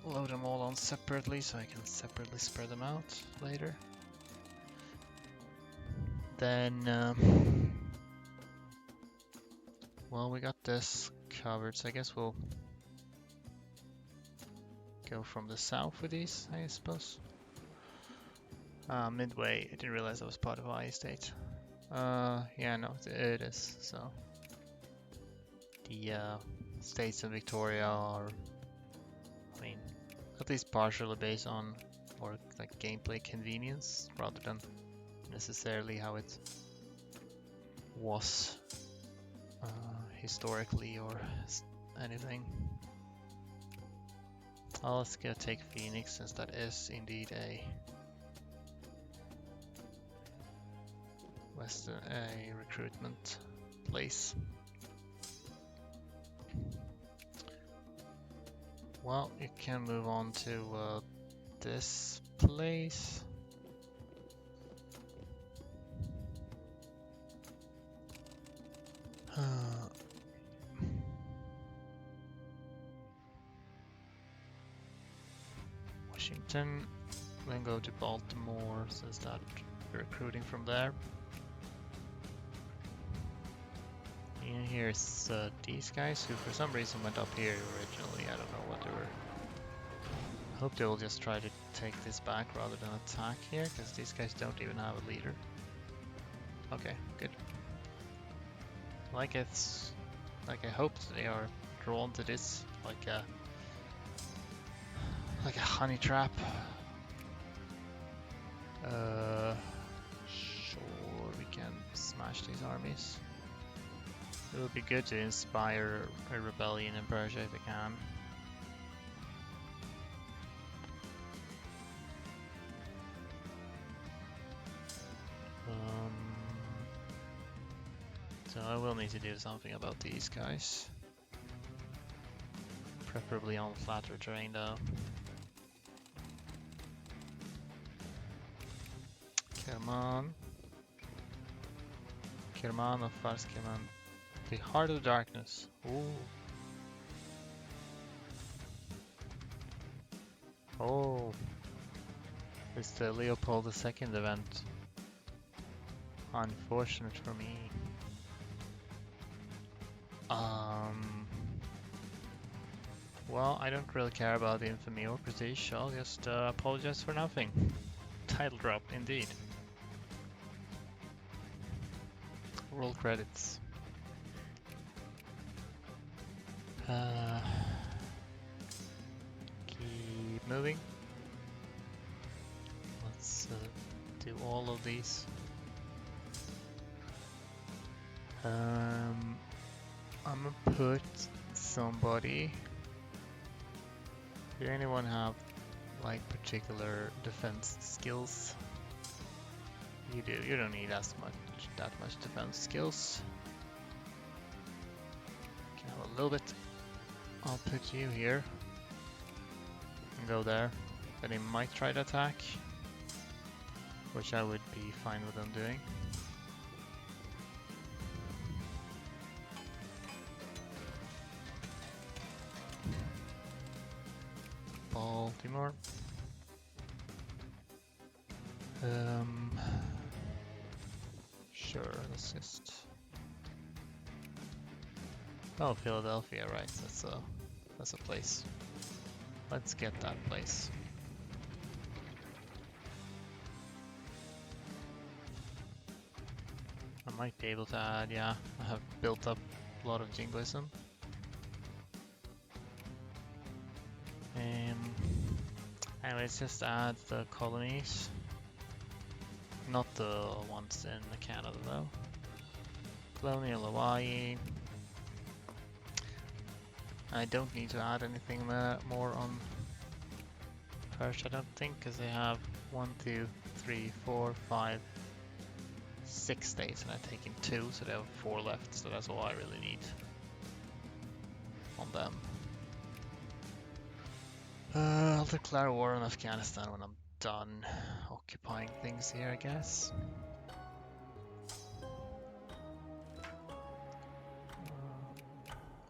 Load them all on separately so I can separately spread them out later. Then well, we got this covered, so I guess we'll go from the south with these, I suppose. Midway, I didn't realize that was part of Hawaii state. Yeah, no, it is, so. The states in Victoria are, I mean, at least partially based on more like gameplay convenience rather than necessarily how it was historically or anything. Oh, let's go take Phoenix since that is indeed a recruitment place. Well, you can move on to this place. Uh, Washington, then go to Baltimore, so start recruiting from there. And here's these guys who for some reason went up here originally. I don't know what they were. I hope they will just try to take this back rather than attack here, because these guys don't even have a leader. Okay, good. Like I hoped they are drawn to this, like a honey trap. Sure, we can smash these armies. It would be good to inspire a rebellion in Persia if we can. So I will need to do something about these guys. Preferably on flatter terrain though. Kerman. Kerman of Fars Kerman. The Heart of Darkness. Ooh. Oh. It's the Leopold II event. Unfortunate for me. Well, I don't really care about the infamy or prestige. I'll just apologize for nothing. Title drop, indeed. Roll credits. Keep moving. Let's do all of these. I'm gonna put somebody. Do anyone have like particular defense skills? You do. You don't need that much defense skills. Can have a little bit. I'll put you here and go there. Then he might try to attack, which I would be fine with them doing. Baltimore. Sure, let's just. Oh, Philadelphia, right? That's a place. Let's get that place. I might be able to add, yeah, I have built up a lot of jingoism. Anyways, just add the colonies. Not the ones in Canada though. Colonial Hawaii. I don't need to add anything more on Persia, I don't think, because they have 1, 2, 3, 4, 5, 6 states, and I've taken 2, so they have 4 left, so that's all I really need on them. I'll declare war on Afghanistan when I'm done occupying things here, I guess.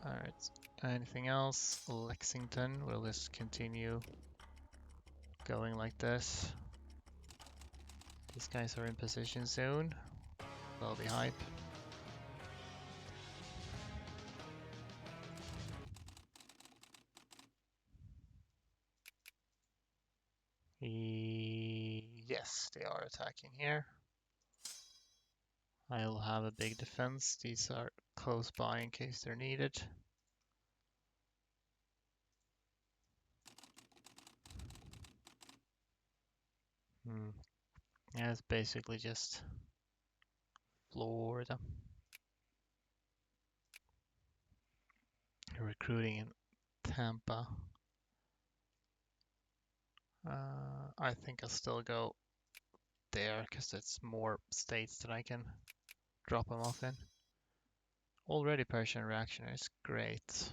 Alright, anything else? Lexington, we'll just continue going like this. These guys are in position soon. That'll be hype. Yes, they are attacking here. I'll have a big defense. These are close by in case they're needed. Yeah, it's basically just Florida. Recruiting in Tampa. I think I'll still go there because it's more states that I can drop them off in. Already Persian reactionaries, great.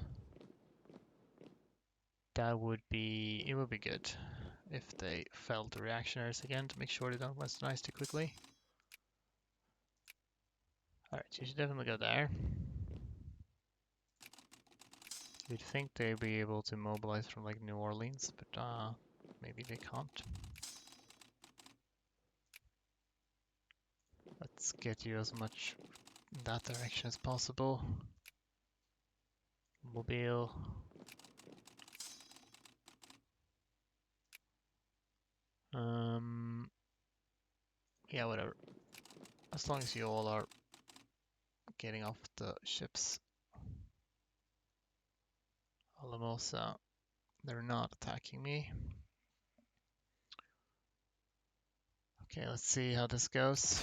It would be good if they fell to reactionaries again to make sure they don't westernize too quickly. Alright, you should definitely go there. You'd think they'd be able to mobilize from like New Orleans, but maybe they can't. Let's get you as much in that direction as possible. Mobile. Yeah, whatever. As long as you all are getting off the ships. Alamosa, they're not attacking me. Okay, let's see how this goes.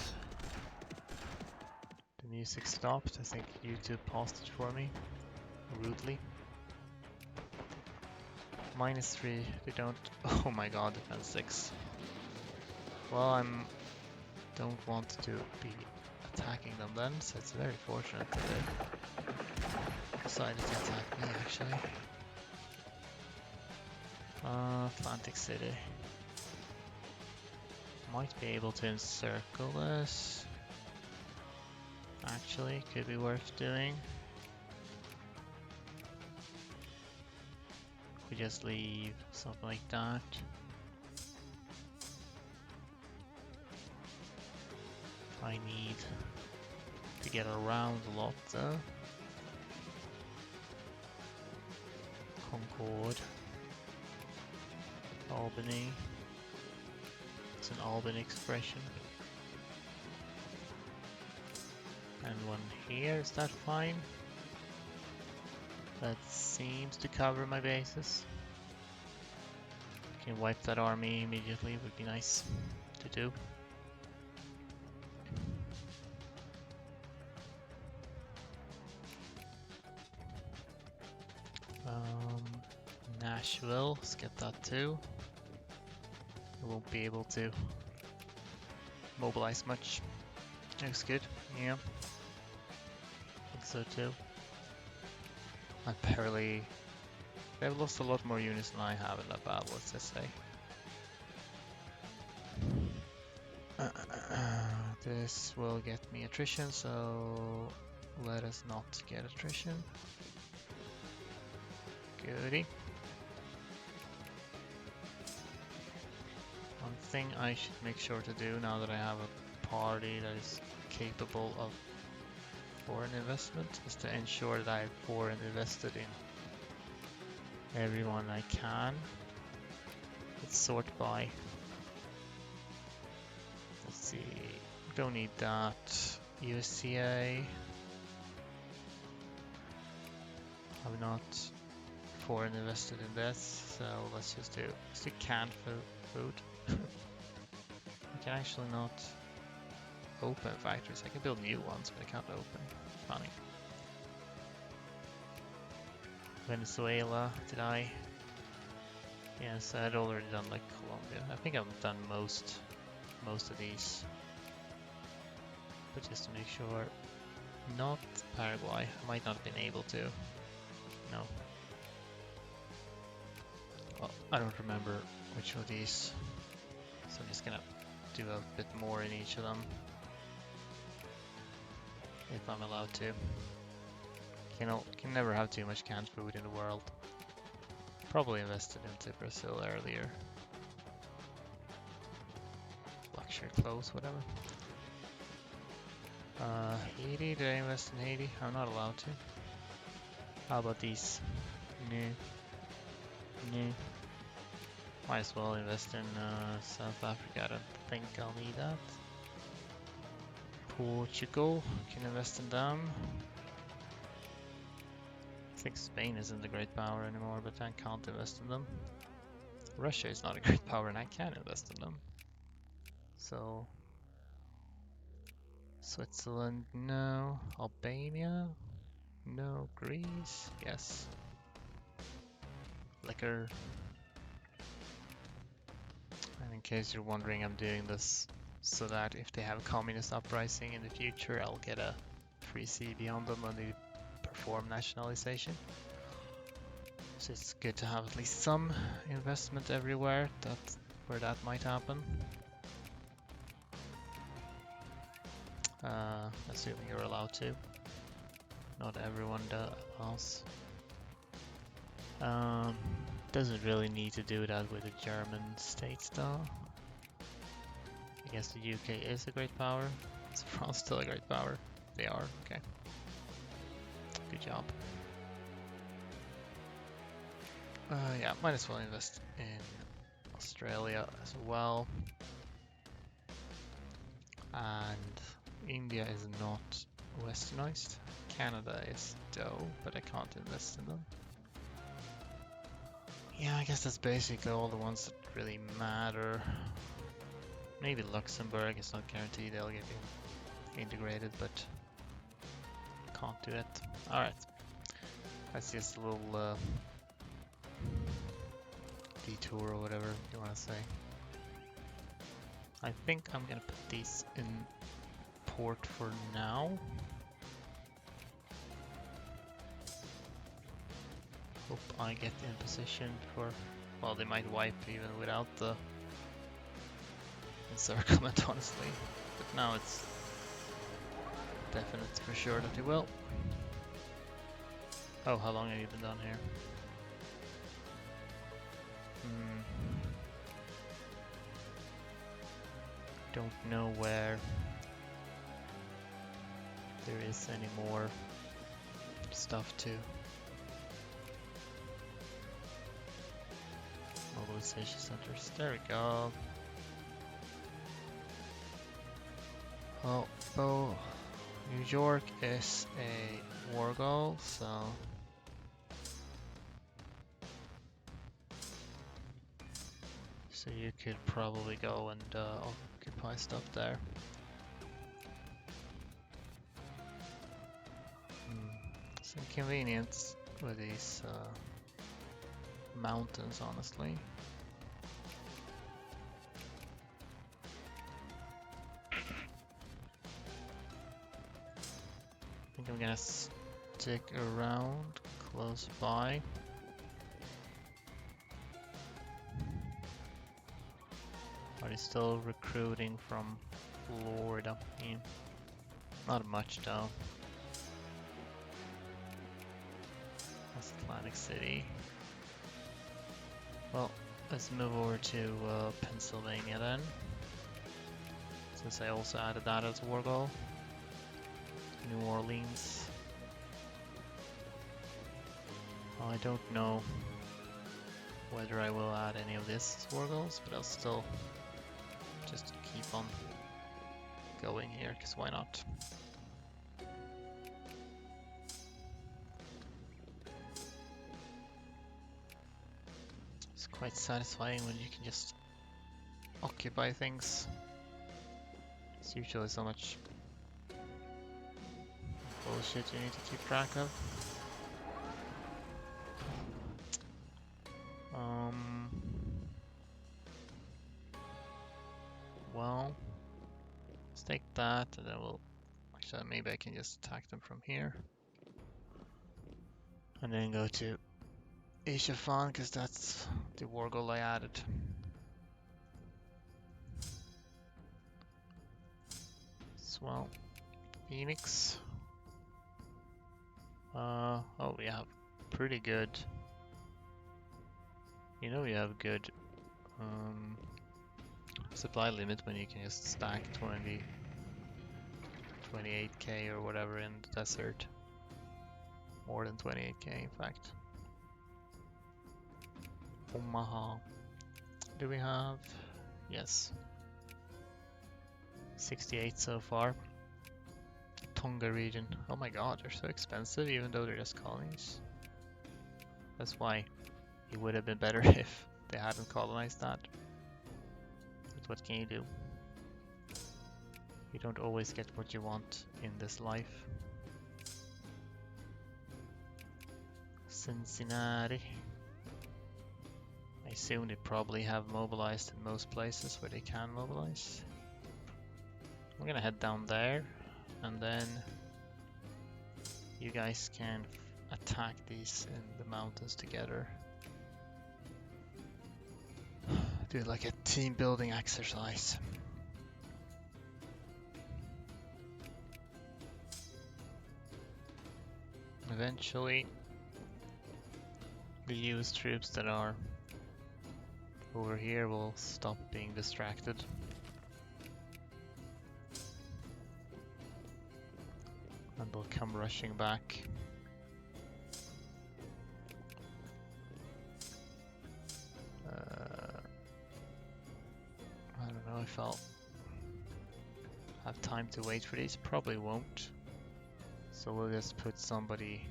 The music stopped. I think YouTube paused it for me, rudely. -3, they don't... Oh my god, defense 6. Well, don't want to be attacking them then, so it's very fortunate that they decided to attack me, actually. Atlantic City. Might be able to encircle us. Actually, could be worth doing. We just leave something like that. I need to get around a lot though. Concord. Albany. It's an Albany expression. And one here, is that fine? That seems to cover my bases. Can wipe that army immediately, would be nice to do. Nashville, let's get that too. We won't be able to mobilize much. Looks good, yeah. I think so too. Apparently, they've lost a lot more units than I have in that battle, let's just say. This will get me attrition, so let us not get attrition. Goody. One thing I should make sure to do now that I have a party that is capable of foreign investment is to ensure that I have foreign invested in everyone I can. Let's sort by. Let's see. Don't need that. USCA. I'm not foreign invested in this, so let's just do canned food. I can actually not open factories. I can build new ones, but I can't open. Funny. Venezuela, did I? Yes, I'd already done like Colombia. I think I've done most of these. But just to make sure, not Paraguay. I might not have been able to. No. Well, I don't remember which of these. So I'm just gonna do a bit more in each of them. If I'm allowed to. Can never have too much canned food in the world. Probably invested into Brazil earlier. Luxury clothes, whatever. Haiti, did I invest in Haiti? I'm not allowed to. How about these? No. Might as well invest in South Africa. I don't think I'll need that. Portugal, can invest in them. I think Spain isn't a great power anymore, but I can't invest in them. Russia is not a great power and I can invest in them. So, Switzerland, no. Albania, no. Greece, yes. Liquor. And in case you're wondering, I'm doing this so that if they have a communist uprising in the future, I'll get a free sea beyond them when they perform nationalization. So it's good to have at least some investment everywhere where that might happen. Assuming you're allowed to. Not everyone does. Doesn't really need to do that with the German states though. I guess the UK is a great power. Is France still a great power? They are, okay. Good job. Yeah, might as well invest in Australia as well. And India is not westernized. Canada is though, but I can't invest in them. Yeah, I guess that's basically all the ones that really matter. Maybe Luxembourg, it's not guaranteed they'll get integrated, but can't do it. Alright, that's just a little detour or whatever you want to say. I think I'm gonna put these in port for now. Hope I get in position for, well, they might wipe even without the encirclement, honestly. But now it's definite for sure that they will. Oh, how long have you been down here? Don't know where there is any more stuff to mobilization centers. There we go. Oh, New York is a war goal, so you could probably go and occupy stuff there. It's inconvenient with these mountains, honestly. I think I'm gonna stick around close by. Are they still recruiting from Florida? Yeah. Not much though. That's Atlantic City. Well, let's move over to Pennsylvania then. Since I also added that as a war goal. New Orleans. Well, I don't know whether I will add any of this as war goals, but I'll still just keep on going here, because why not? It's quite satisfying when you can just occupy things. It's usually so much bullshit you need to keep track of. Well, let's take that and then we'll, actually maybe I can just attack them from here. And then go to Ishafan, because that's the war goal I added. As well, Phoenix. Oh, we have pretty good. You know, we have good supply limit when you can just stack 28k or whatever in the desert. More than 28k, in fact. Omaha. Do we have? Yes. 68 so far. Tonga region. Oh my god, they're so expensive even though they're just colonies. That's why it would have been better if they hadn't colonized that. But what can you do? You don't always get what you want in this life. Cincinnati. I assume they probably have mobilized in most places where they can mobilize. I'm gonna head down there and then you guys can attack these in the mountains together. Do like a team building exercise. Eventually The used troops that are over here will stop being distracted. And they'll come rushing back. I don't know if I'll have time to wait for these. Probably won't. So we'll just put somebody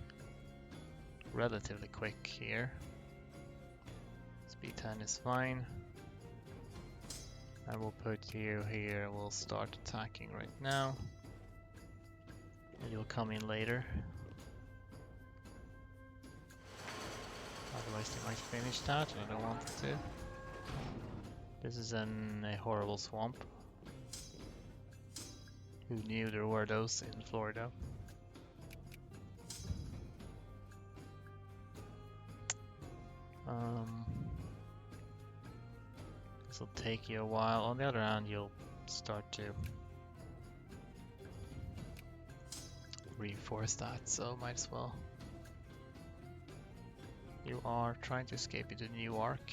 relatively quick here. Speed 10 is fine. And we'll put you here. We'll start attacking right now. And you'll come in later. Otherwise they might finish that, and I don't want it to. This is a horrible swamp. Who knew there were those in Florida? This will take you a while. On the other hand, you'll start to reinforce that, so might as well. You are trying to escape into New York.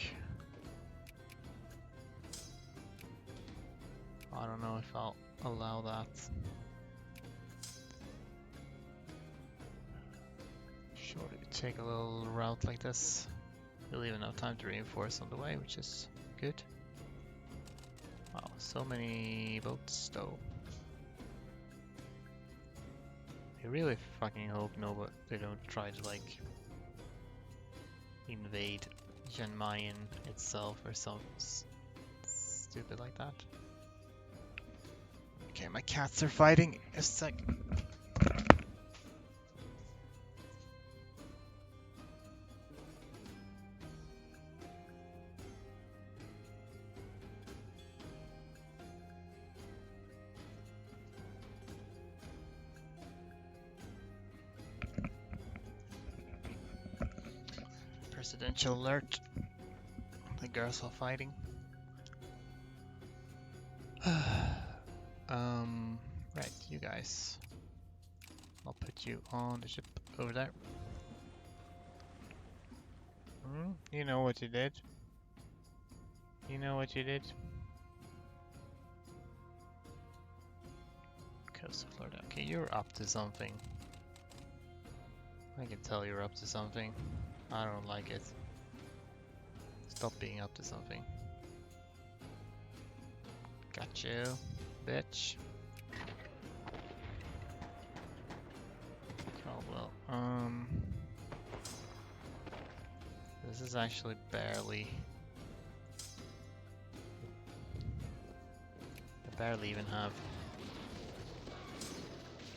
I don't know if I'll allow that. Surely we take a little route like this. We'll even have time to reinforce on the way, which is good. Wow, so many boats though. I really fucking hope they don't try to like invade Mayen itself or something stupid like that. Okay, my cats are fighting. A sec. Presidential alert. The girls are fighting. Right, you guys. I'll put you on the ship over there. You know what you did? You know what you did? Coast of Florida. Okay, you're up to something. I can tell you're up to something. I don't like it. Stop being up to something. Got you, bitch. Caldwell. This is actually barely. I barely even have.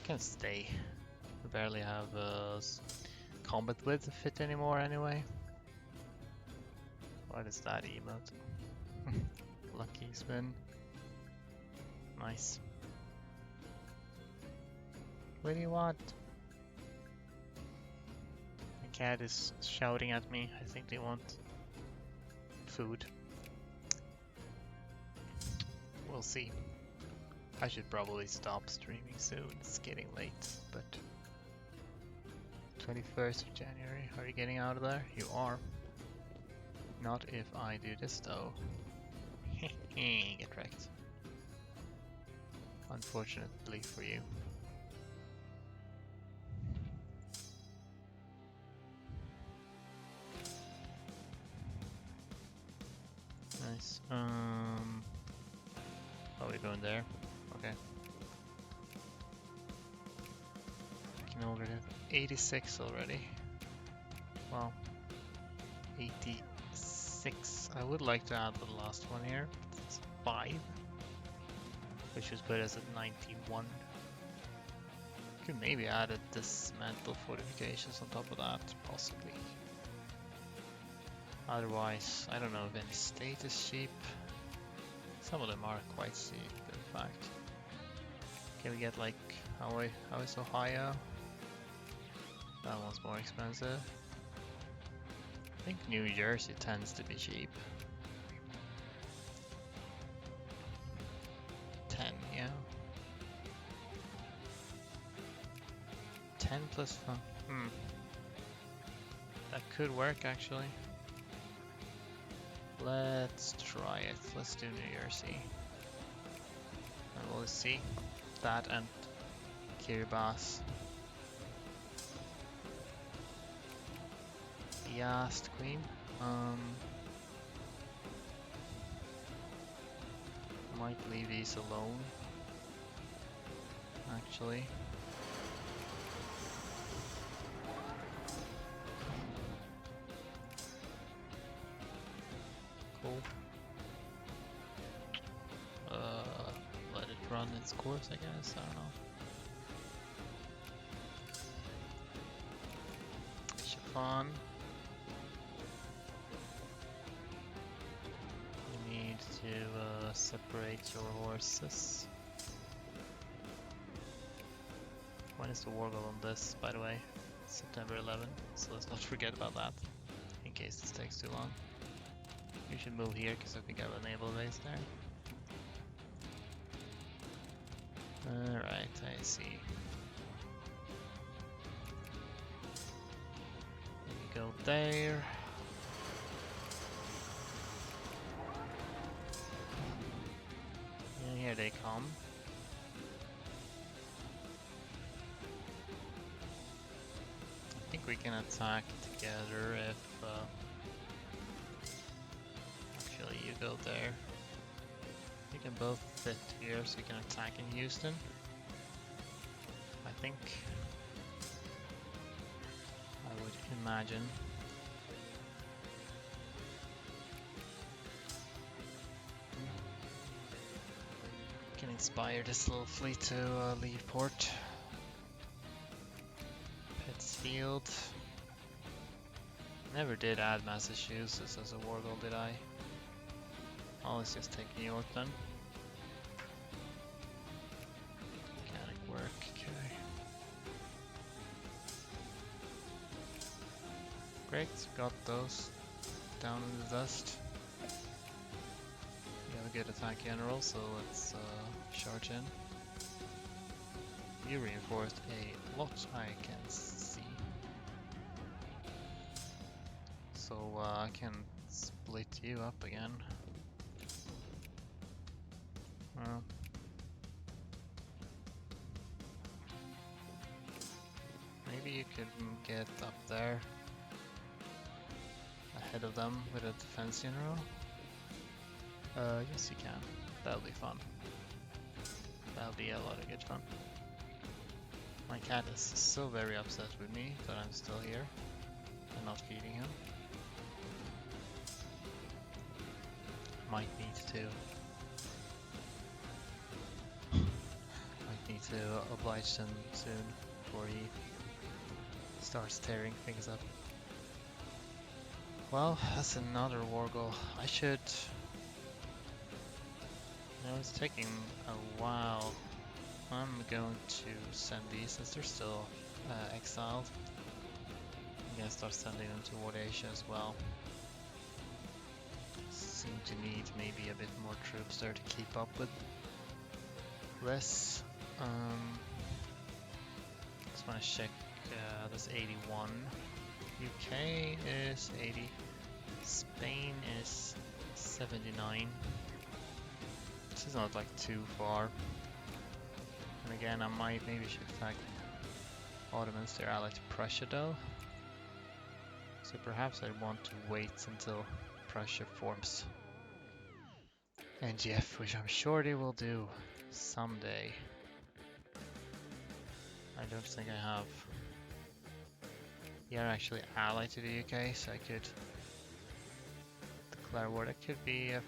Can stay. I barely have combat width to fit anymore anyway. What is that emote? Lucky spin. Nice. What do you want? My cat is shouting at me. I think they want food. We'll see. I should probably stop streaming soon. It's getting late, but 21st of January. Are you getting out of there? You are. Not if I do this though. Get wrecked. Unfortunately for you. Nice. Are we going there? Okay. I can already have 86 already. Wow. 86. I would like to add the last one here. It's 5. Which would put us at 91. Could maybe add a dismantle fortifications on top of that, possibly. Otherwise, I don't know if any state is cheap. Some of them are quite cheap, in fact. Can we get like, how is Ohio? That one's more expensive. I think New Jersey tends to be cheap. 10, yeah. 10 plus 1. That could work actually. Let's try it. Let's do New Year's Eve. And we'll see that and Kiribati. Yast Queen. Might leave these alone. Actually. Cool. Let it run its course, I guess. I don't know. Chiffon. You need to separate your horses. When is the Wargle on this, by the way? September 11, so let's not forget about that, in case this takes too long. You should move here, because I think I have a naval base there. Alright, I see. You go there. And here they come. I think we can attack together if... actually, you go there. You can both fit here, so you can attack in Houston. I think. I would imagine. Can inspire this little fleet to leave port. Pittsfield. Never did add Massachusetts as a war goal, did I? Oh, let's just take New York then. Mechanic work, okay. Great, got those down in the dust. We have a good attack general, so let's charge in. You reinforced a lot, I can see. So I can split you up again. Maybe you could get up there ahead of them with a defense general. Yes you can. That'll be fun. That'll be a lot of good fun. My cat is so very upset with me that I'm still here and not feeding him. Might need to oblige him soon before he starts tearing things up. Well, that's another war goal. I should... You know, it's taking a while. I'm going to send these as they're still exiled. I'm gonna start sending them toward Asia as well. Seem to need maybe a bit more troops there to keep up with this. Just want to check. That's 81. UK is 80. Spain is 79. This is not like too far. And again, I maybe should attack Ottomans. They're allied to Prussia though. So perhaps I want to wait until Prussia forms NGF, which I'm sure they will do someday. I don't think I have. They are actually allied to the UK, so I could declare war. That could be a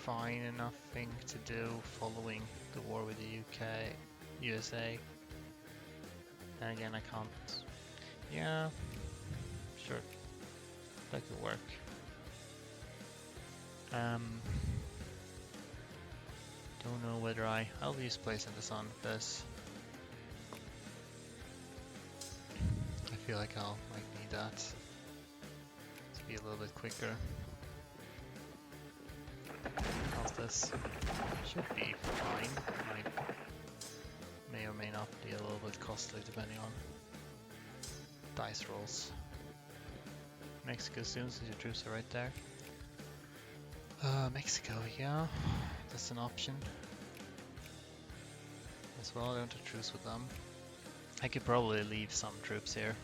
fine enough thing to do following the war with the USA. And again, I can't. Yeah, sure, that could work. Don't know whether I'll use Place in the Sun for this. I feel like might need that to be a little bit quicker. How's this? Should be fine. May or may not be a little bit costly depending on dice rolls. Mexico soon, since your troops are right there. Mexico, yeah, that's an option as well. I don't have truce with them. I could probably leave some troops here.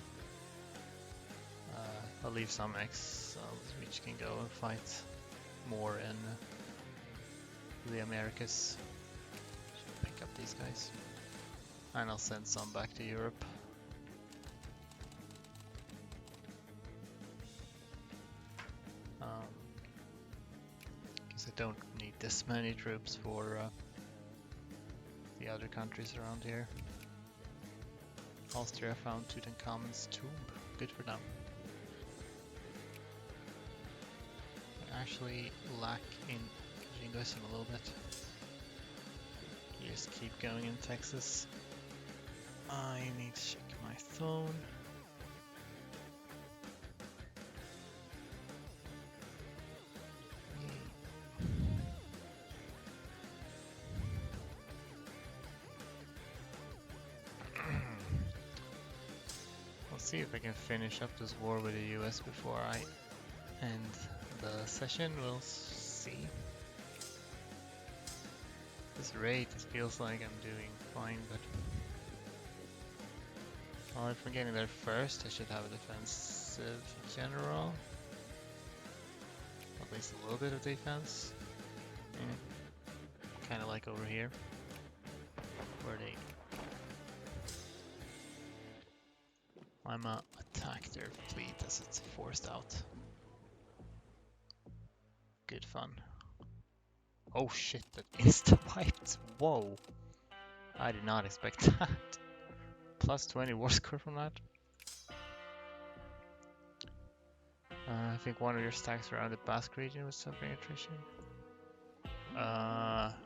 I'll leave some exiles which can go and fight more in the Americas. Should pick up these guys. And I'll send some back to Europe. Because I don't need this many troops for the other countries around here. Austria found Tutankhamun's tomb. Good for them. I actually lack in Jingoism a little bit. You just keep going in Texas. I need to check my phone. See if I can finish up this war with the US before I end the session. We'll see. This rate, it feels like I'm doing fine, but well, if I'm getting there first, I should have a defensive general. At least a little bit of defense. Kind of like over here, where they I'ma attack their fleet as it's forced out. Good fun. Oh shit, that insta-wiped. Whoa. I did not expect that. Plus 20 war score from that. I think one of your stacks around the Basque region was suffering attrition.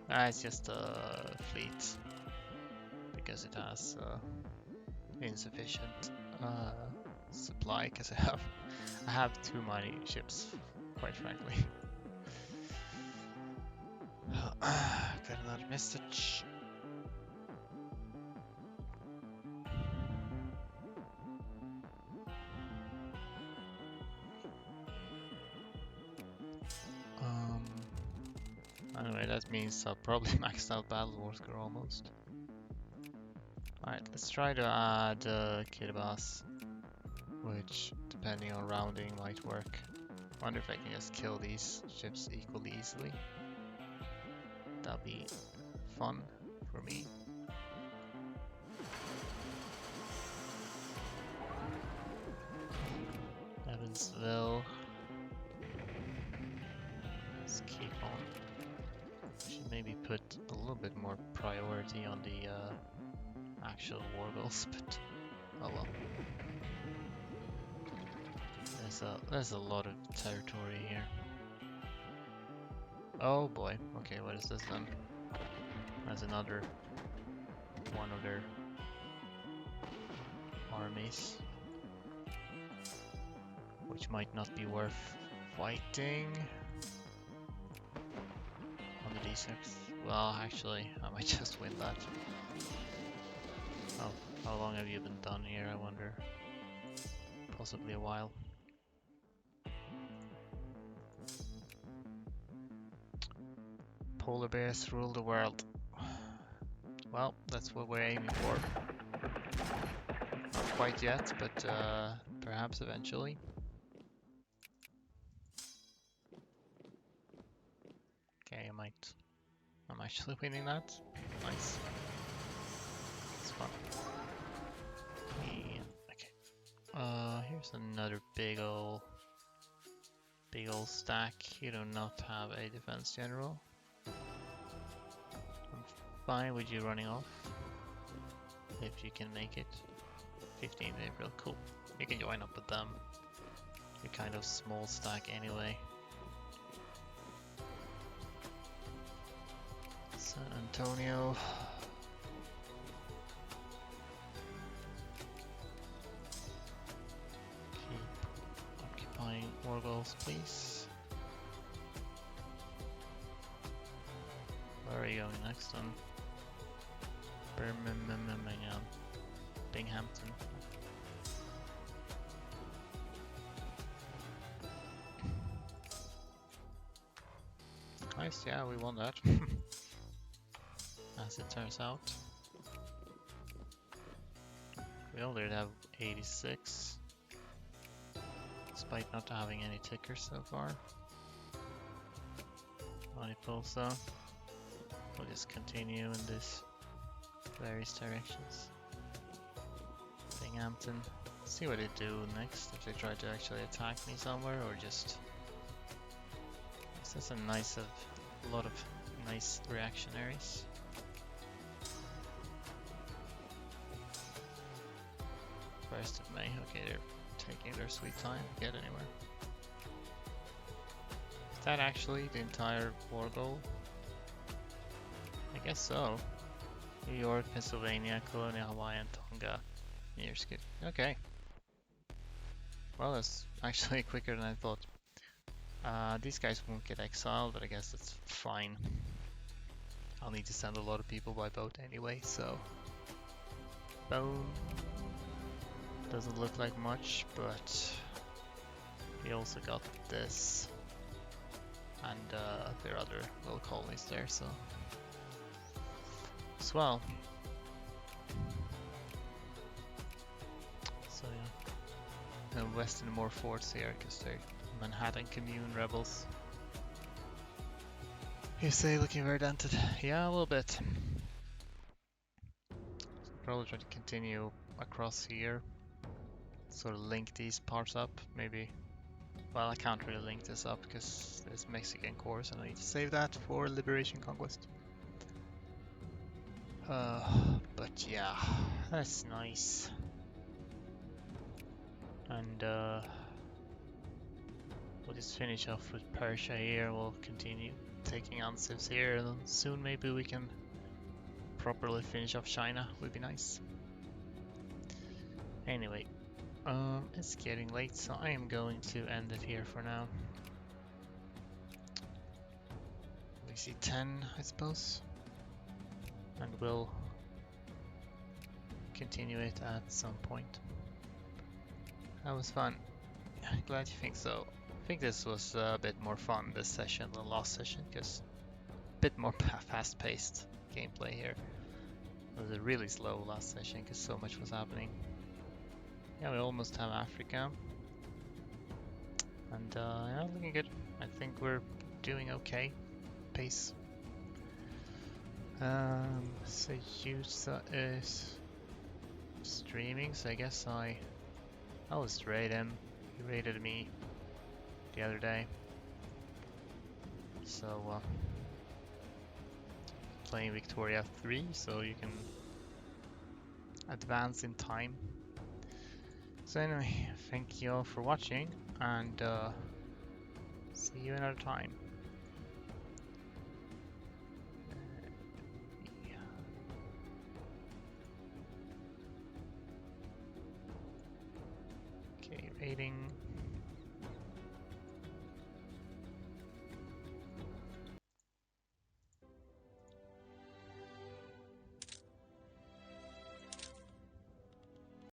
It's just a fleet. Because it has insufficient supply, because I have too many ships, quite frankly. Got another message. Anyway, that means I'll probably maxed out battle war score almost. Alright, let's try to add Kiribati, which, depending on rounding, might work. Wonder if I can just kill these ships equally easily. That'd be fun for me. Evansville. Let's keep on. Should maybe put a little bit more priority on the actual war goals, but oh well. There's a lot of territory here. Oh boy. Okay, what is this then? That's another one of their armies, which might not be worth fighting on the D6. Well, actually, I might just win that. Oh, how long have you been done here, I wonder? Possibly a while. Polar bears rule the world. Well, that's what we're aiming for. Not quite yet, but perhaps eventually. Okay, I'm actually winning that. Nice. It's fun. Yeah, okay. Here's another big ol' stack. You do not have a defense general. I'm fine with you running off. If you can make it. 15th April, cool. You can join up with them. You're kind of small stack anyway. San Antonio. Keep occupying war goals, please. Where are you going next one? Birmingham. Binghamton. Nice, yeah, we won that. As it turns out. We already have 86. Despite not having any tickers so far. Money pulls though. We'll just continue in this various directions. Binghamton. See what they do next, if they try to actually attack me somewhere or just... This is a lot of nice reactionaries. First of May, okay, they're taking their sweet time to get anywhere. Is that actually the entire war goal? I guess so. New York, Pennsylvania, Colonia, Hawaii, and Tonga. Years good. Okay. Well, that's actually quicker than I thought. These guys won't get exiled, but I guess that's fine. I'll need to send a lot of people by boat anyway, so... Boom. Doesn't look like much, but... We also got this. And there are other little colonies there, so... Swell. So yeah. And Western more forts here, because they're Manhattan Commune rebels. You say looking very dented. Yeah, a little bit. Probably try to continue across here. Sort of link these parts up, maybe. Well, I can't really link this up because there's Mexican cores and I need to save that for Liberation Conquest. But yeah, that's nice. And we'll just finish off with Persia here. We'll continue taking answers here, and soon maybe we can properly finish off China. Would be nice. Anyway, it's getting late, so I am going to end it here for now. We see 10, I suppose, and we'll continue it at some point. That was fun. Glad you think so. I think this was a bit more fun this session than last session, because a bit more fast-paced gameplay here. It was a really slow last session because so much was happening. Yeah, we almost have Africa. And yeah, looking good. I think we're doing okay. Pace. Sayusa is streaming, so I guess I'll just raid him. He raided me the other day. So playing Victoria 3, so you can advance in time. So anyway, thank you all for watching, and see you another time. Okay, rating.